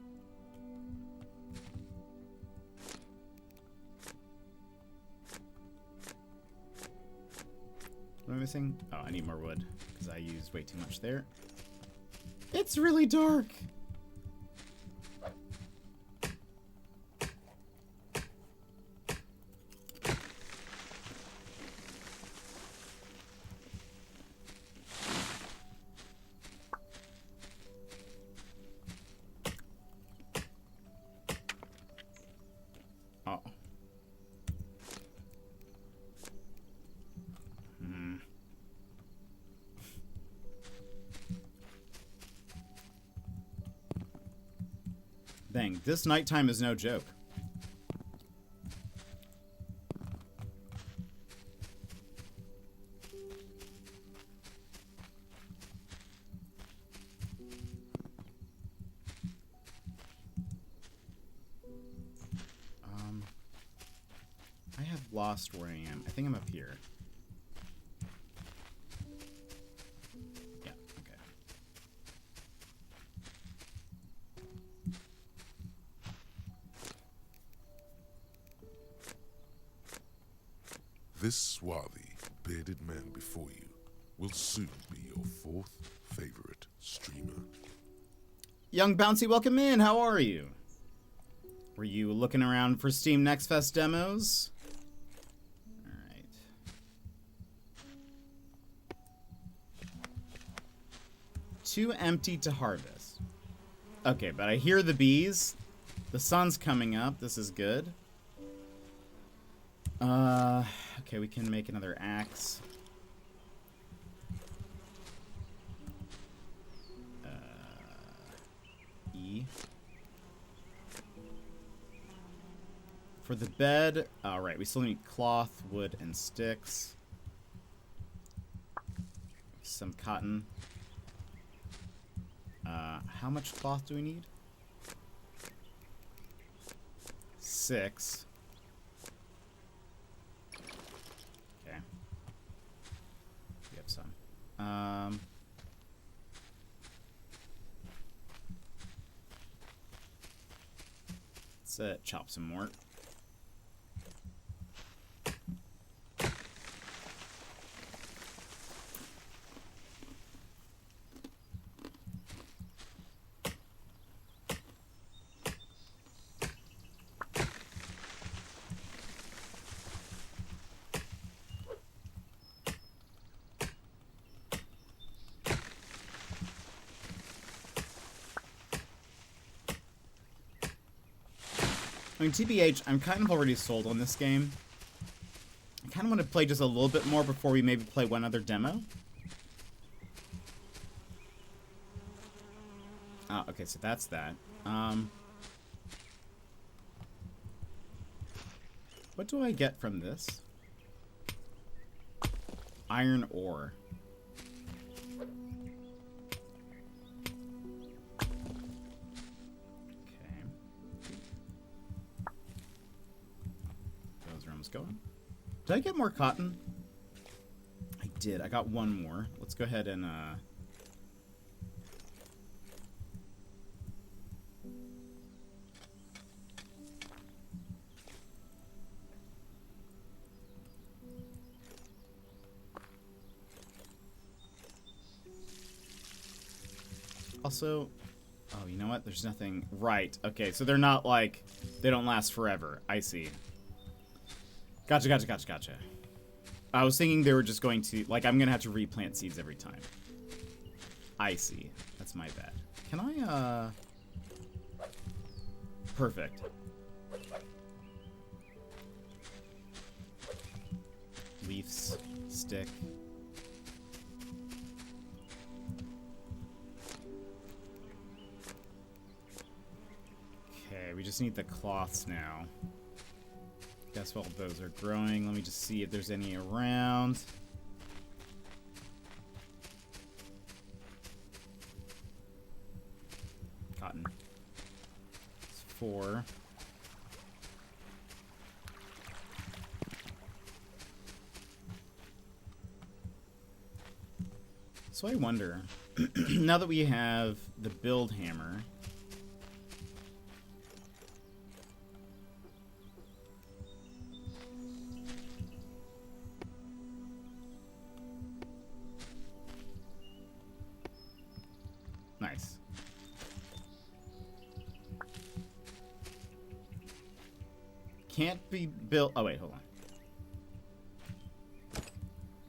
What am I missing? Oh, I need more wood because I used way too much there. It's really dark. Oh. Dang, this nighttime is no joke. I have lost where I am. I think I'm up here. Yeah, okay. This swarthy, bearded man before you will soon be your fourth favorite streamer. Young Bouncy, welcome in. How are you? Were you looking around for Steam Next Fest demos? Alright. Too empty to harvest. Okay, but I hear the bees. The sun's coming up. This is good. Okay, we can make another axe. E. For the bed, alright, we still need cloth, wood, and sticks. Some cotton. How much cloth do we need? 6. Okay. We have some. Let's chop some more. I mean, TBH, I'm kind of already sold on this game. I kind of want to play just a little bit more before we maybe play one other demo. Ah, okay, so that's that. What do I get from this? Iron ore. Okay. Those rooms going. Did I get more cotton? I did. I got one more. Let's go ahead and also, oh, you know what? There's nothing. Right. Okay, so they're not like, they don't last forever. I see. Gotcha, gotcha, gotcha, gotcha. I was thinking they were just going to, like, I'm going to have to replant seeds every time. I see. That's my bad. Can I, perfect. Leaves, stick. Okay, we just need the cloths now. Guess while those are growing, let me just see if there's any around. Cotton. It's 4. So I wonder, now that we have the build hammer, nice. Can't be built. Oh, wait, hold on.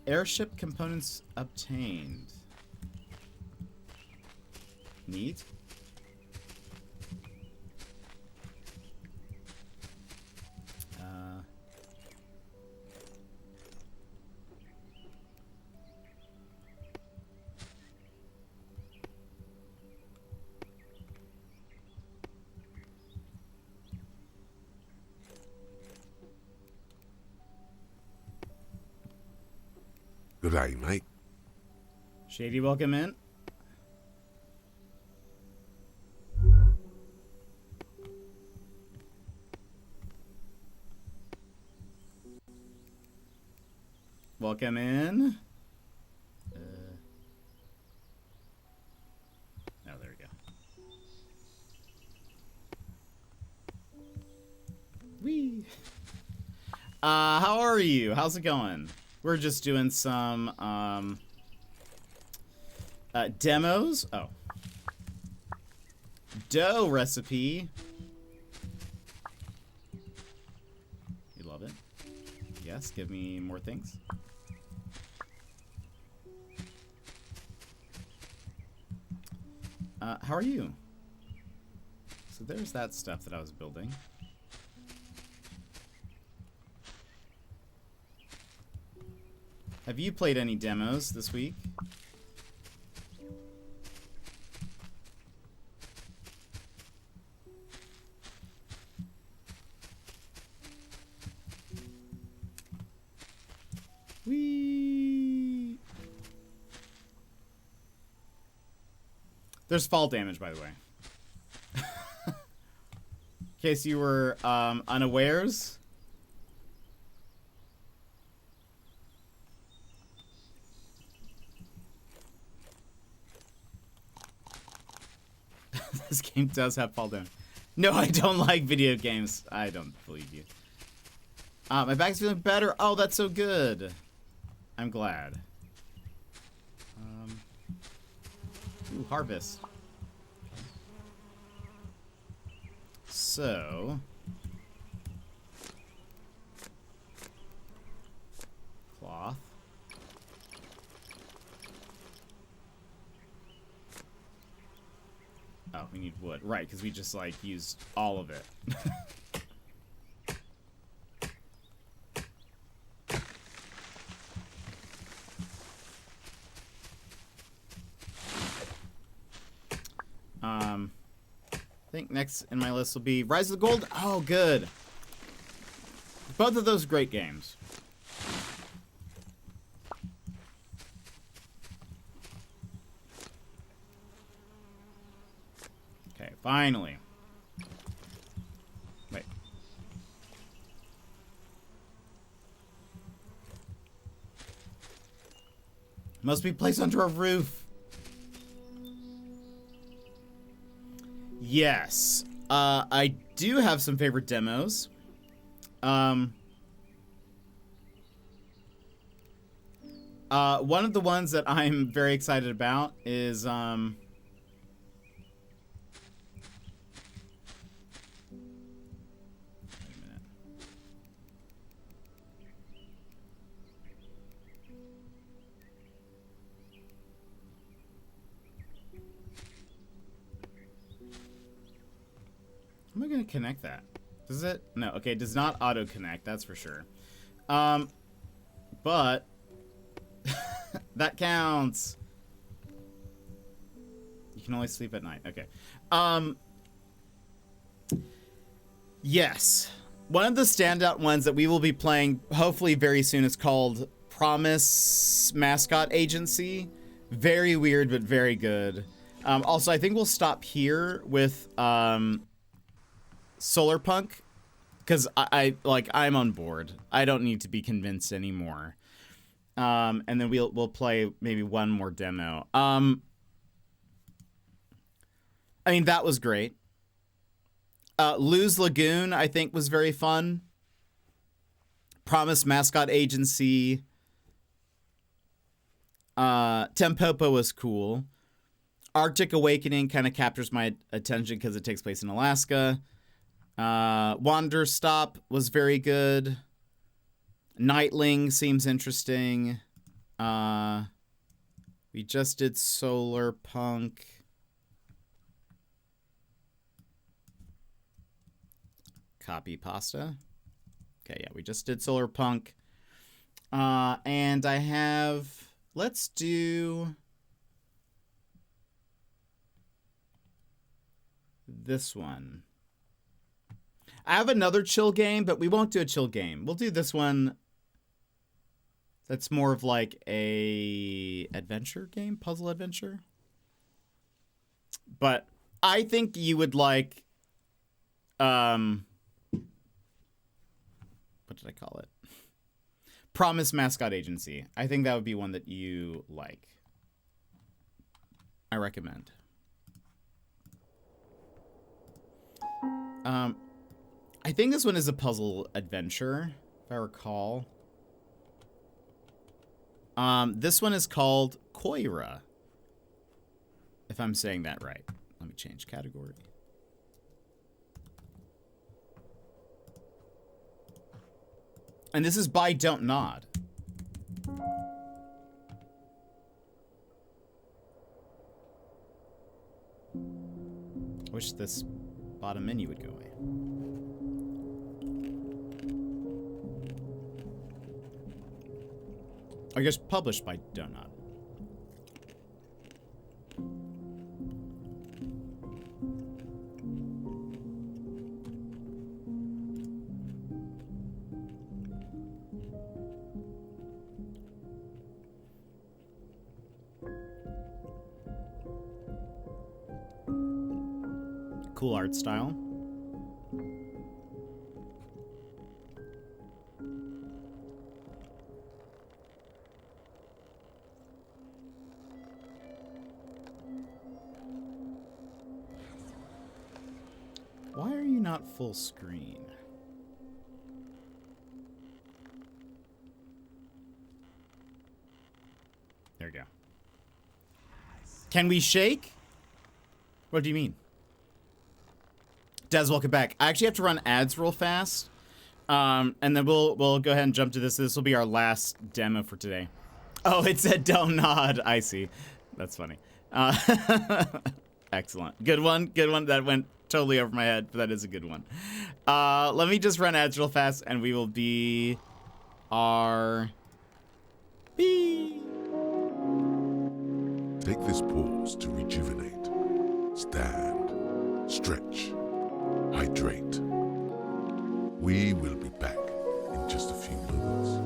Airship components obtained. Neat. Good day, mate. Shady, welcome in. Welcome in. Oh, there we go. Whee! How are you? How's it going? We're just doing some demos. Oh. Dough recipe. You love it? Yes, give me more things. How are you? So there's that stuff that I was building. Have you played any demos this week? Whee! There's fall damage, by the way. In case you were unawares. This game does have fall damage. No, I don't like video games. I don't believe you. My back's feeling better. Oh, that's so good. I'm glad. Ooh, harvest. So, cloth. Oh, we need wood. Right, because we just, like, used all of it. think next in my list will be Rise of the Gold. Oh, good. Both of those great games. Okay, finally. Wait. Must be placed under a roof. Yes. I do have some favorite demos. One of the ones that I'm very excited about is wait a minute. How am I going to connect that? Does it? No. Okay, it does not auto connect. That's for sure. But that counts. You can only sleep at night. Okay. Yes. One of the standout ones that we will be playing hopefully very soon is called Promise Mascot Agency. Very weird, but very good. Also, I think we'll stop here with Solar Punk, because I'm on board. I don't need to be convinced anymore. And then we'll play maybe one more demo. I mean, that was great. Lose Lagoon, I think, was very fun. Promise Mascot Agency. Tempopo was cool. Arctic Awakening kind of captures my attention because it takes place in Alaska. Wander Stop was very good. Nightling seems interesting. We just did Solar Punk. Copy pasta. Okay, yeah, we just did Solar Punk. And I have... Let's do... this one. I have another chill game, but we won't do a chill game. We'll do this one. That's more of like a adventure game, puzzle adventure. But I think you would like, what did I call it? Promise Mascot Agency. I think that would be one that you like. I recommend. I think this one is a puzzle adventure, if I recall. This one is called Koira, if I'm saying that right. Let me change category. And this is by Don't Nod. I wish this bottom menu would go away. I guess published by Don't Nod. Cool art style. Why are you not full screen? There we go. Can we shake? What do you mean? Des, welcome back. I actually have to run ads real fast. And then we'll go ahead and jump to this. This will be our last demo for today. Oh, it said Don't Nod. I see. That's funny. Excellent. Good one. Good one. That went totally over my head, but that is a good one. Let me just run ads real fast, and we will be our... Bee. Take this pause to rejuvenate. Stand. stretch, hydrate. We will be back in just a few moments.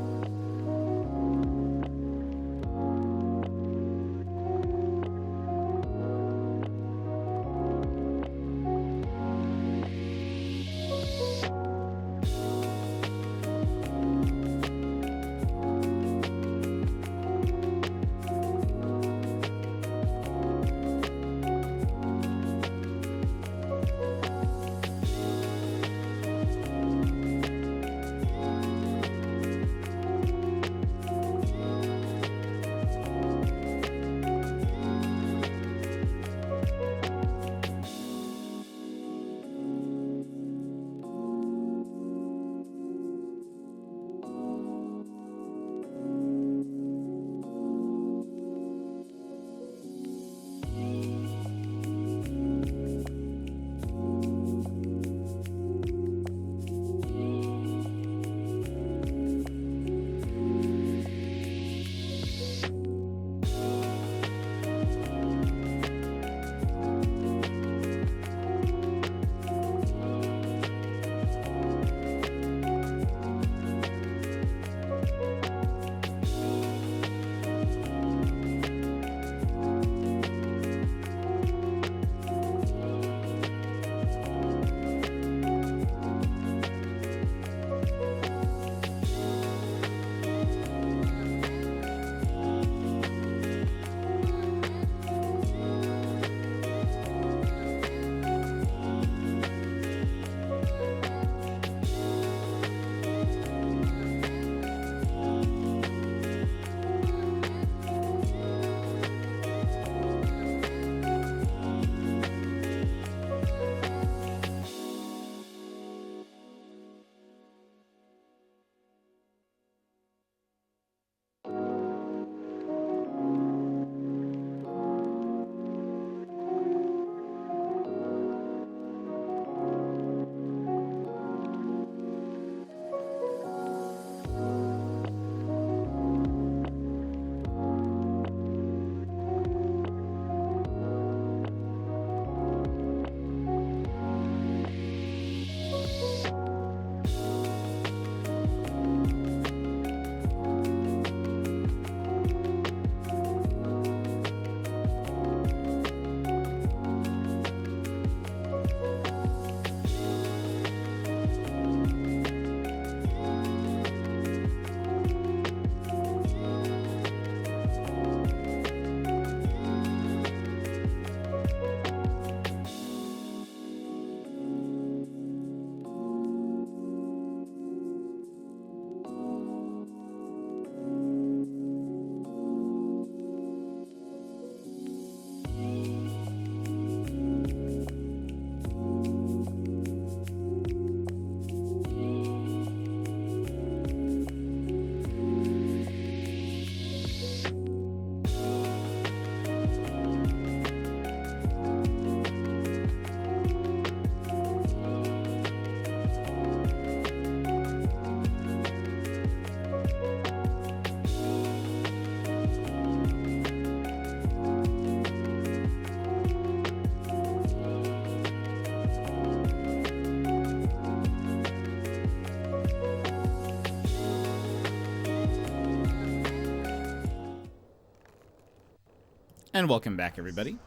And welcome back, everybody.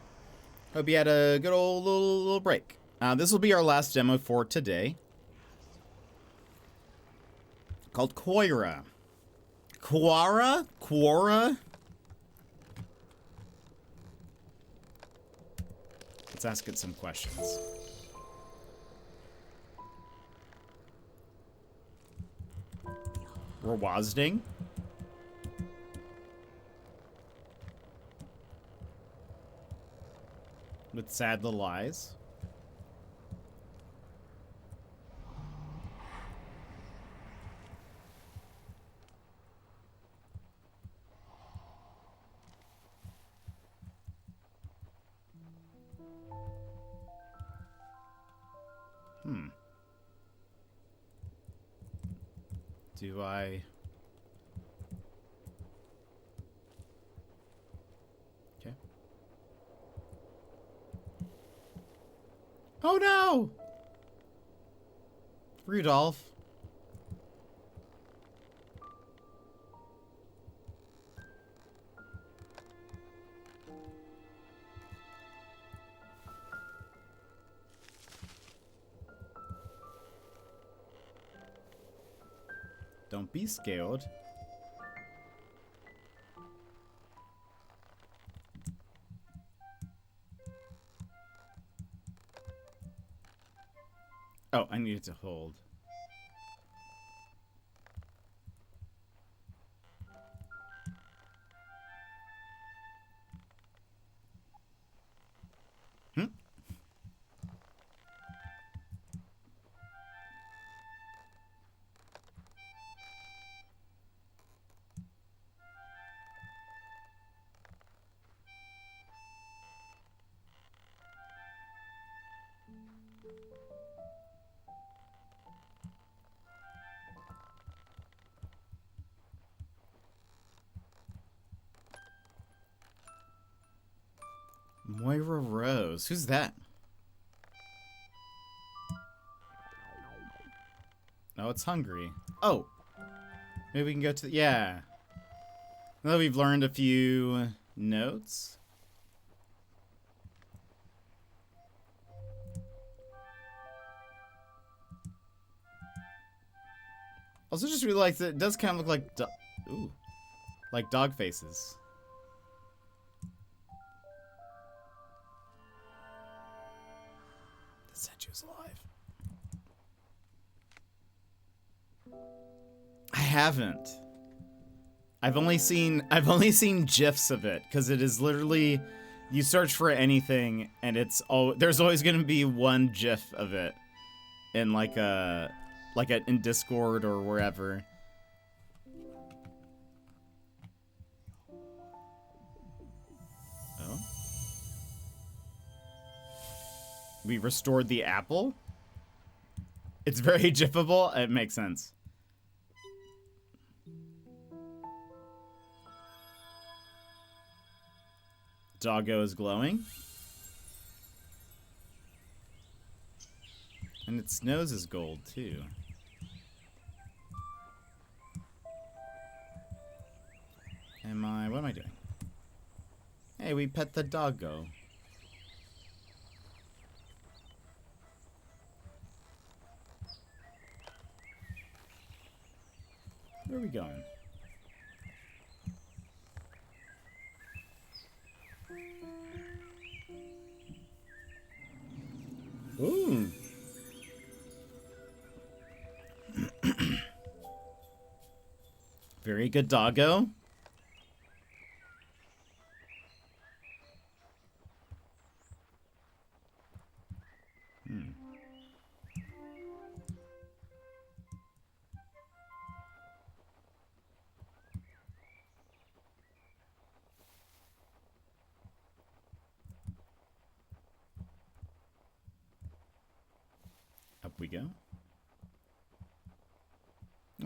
Hope you had a good old little break. This will be our last demo for today. Called Quora. Quora? Quora? Let's ask it some questions. Rawazding? With sad little eyes. Do I... Okay. Oh no! Rudolph. Don't be scared. Oh, I needed to hold. Hmm? Moira Rose. Who's that? No, it's hungry. Oh. Maybe we can go to... Yeah. Now that we've learned a few notes. Also just realized that it does kind of look like... Ooh. Like dog faces. The statue's alive. I haven't. I've only seen GIFs of it, because it is literally, you search for anything and it's there's always gonna be one GIF of it in in Discord or wherever. Oh. We restored the apple? It's very GIFable. It makes sense. Doggo is glowing. And its nose is gold, too. What am I doing? Hey, we pet the doggo. Where are we going? Ooh. Very good doggo. Up we go.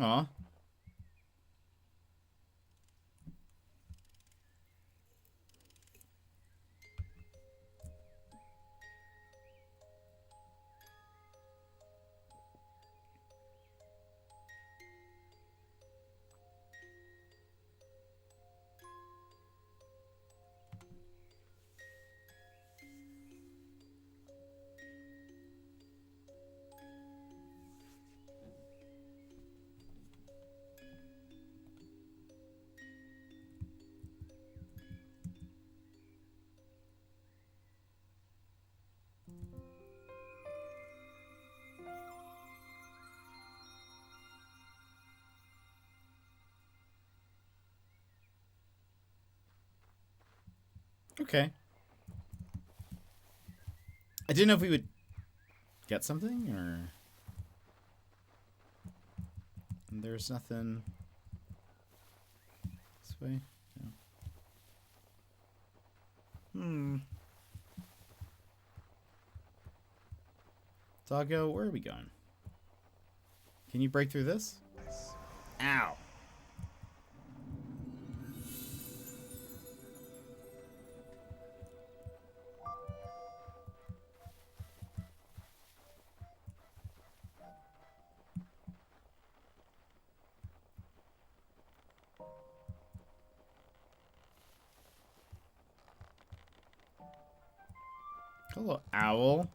Aw. Okay. I didn't know if we would get something, or... There's nothing... This way? No. Doggo, where are we going? Can you break through this? Ow. Hello, owl.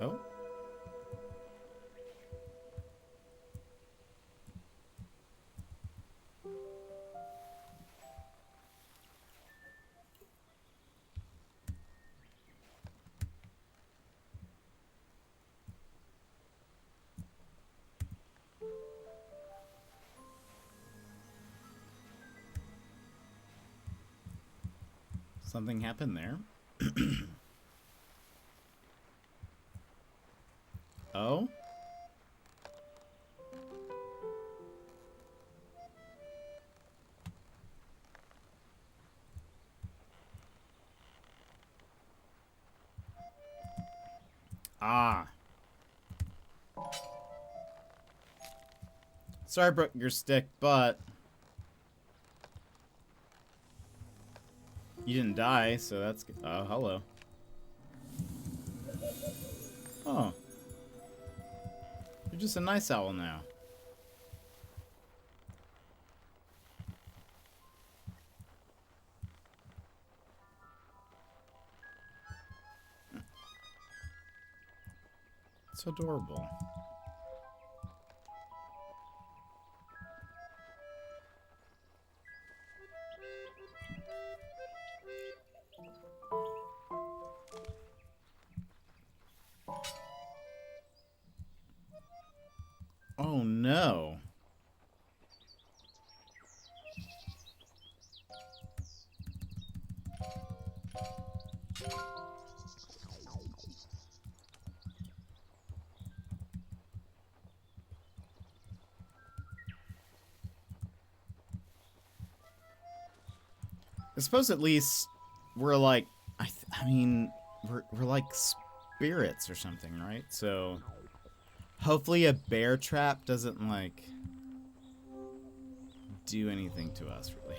Oh. Something happened there. Oh? Ah. Sorry I broke your stick, but you didn't die, so that's good. Oh, hello. Oh. You're just a nice owl now. It's adorable. Oh no. I suppose at least we're like, I mean, we're like spirits or something, right? So hopefully a bear trap doesn't like do anything to us, really.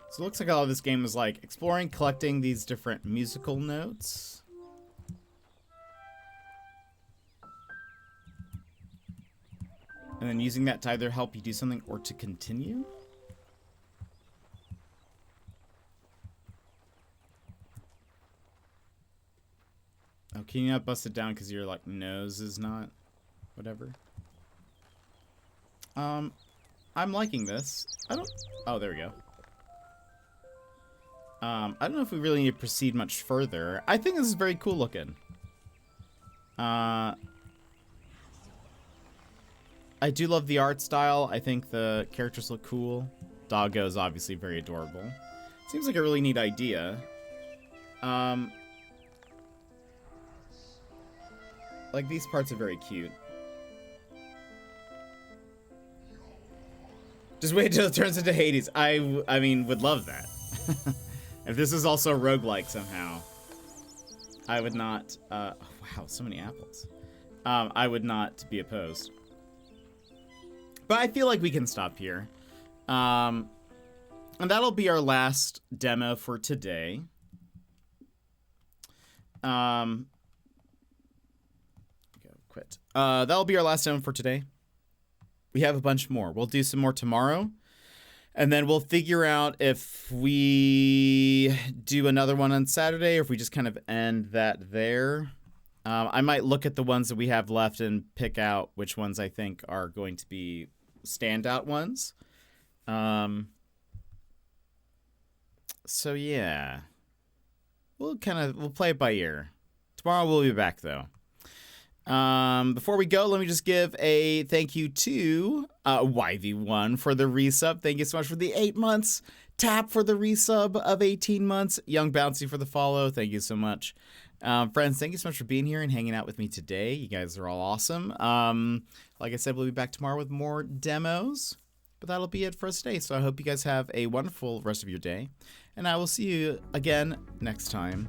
So it looks like all of this game is like exploring, collecting these different musical notes. And then using that to either help you do something or to continue. Oh, can you not bust it down because your like nose is not whatever? I'm liking this. Oh, there we go. I don't know if we really need to proceed much further. I think this is very cool looking. I do love the art style. I think the characters look cool. Doggo is obviously very adorable. Seems like a really neat idea. Like these parts are very cute. Just wait till it turns into Hades. I mean, would love that. If this is also roguelike somehow, I would not, oh, wow, so many apples. I would not be opposed. But I feel like we can stop here. And that'll be our last demo for today. Go quit. That'll be our last demo for today. We have a bunch more. We'll do some more tomorrow. And then we'll figure out if we do another one on Saturday or if we just kind of end that there. I might look at the ones that we have left and pick out which ones I think are going to be standout ones. So yeah. We'll play it by ear. Tomorrow we'll be back though. Before we go, let me just give a thank you to YV1 for the resub. Thank you so much for the 8 months. Tap for the resub of 18 months. Young Bouncy for the follow. Thank you so much. Friends, thank you so much for being here and hanging out with me today. You guys are all awesome. Like I said, we'll be back tomorrow with more demos. But that'll be it for us today. So I hope you guys have a wonderful rest of your day. And I will see you again next time.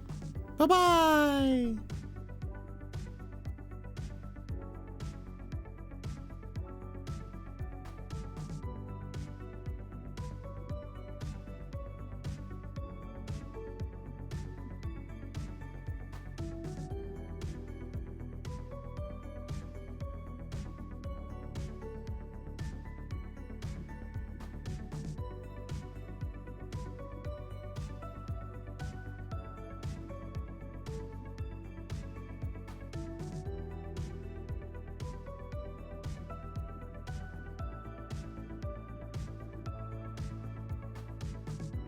Bye-bye!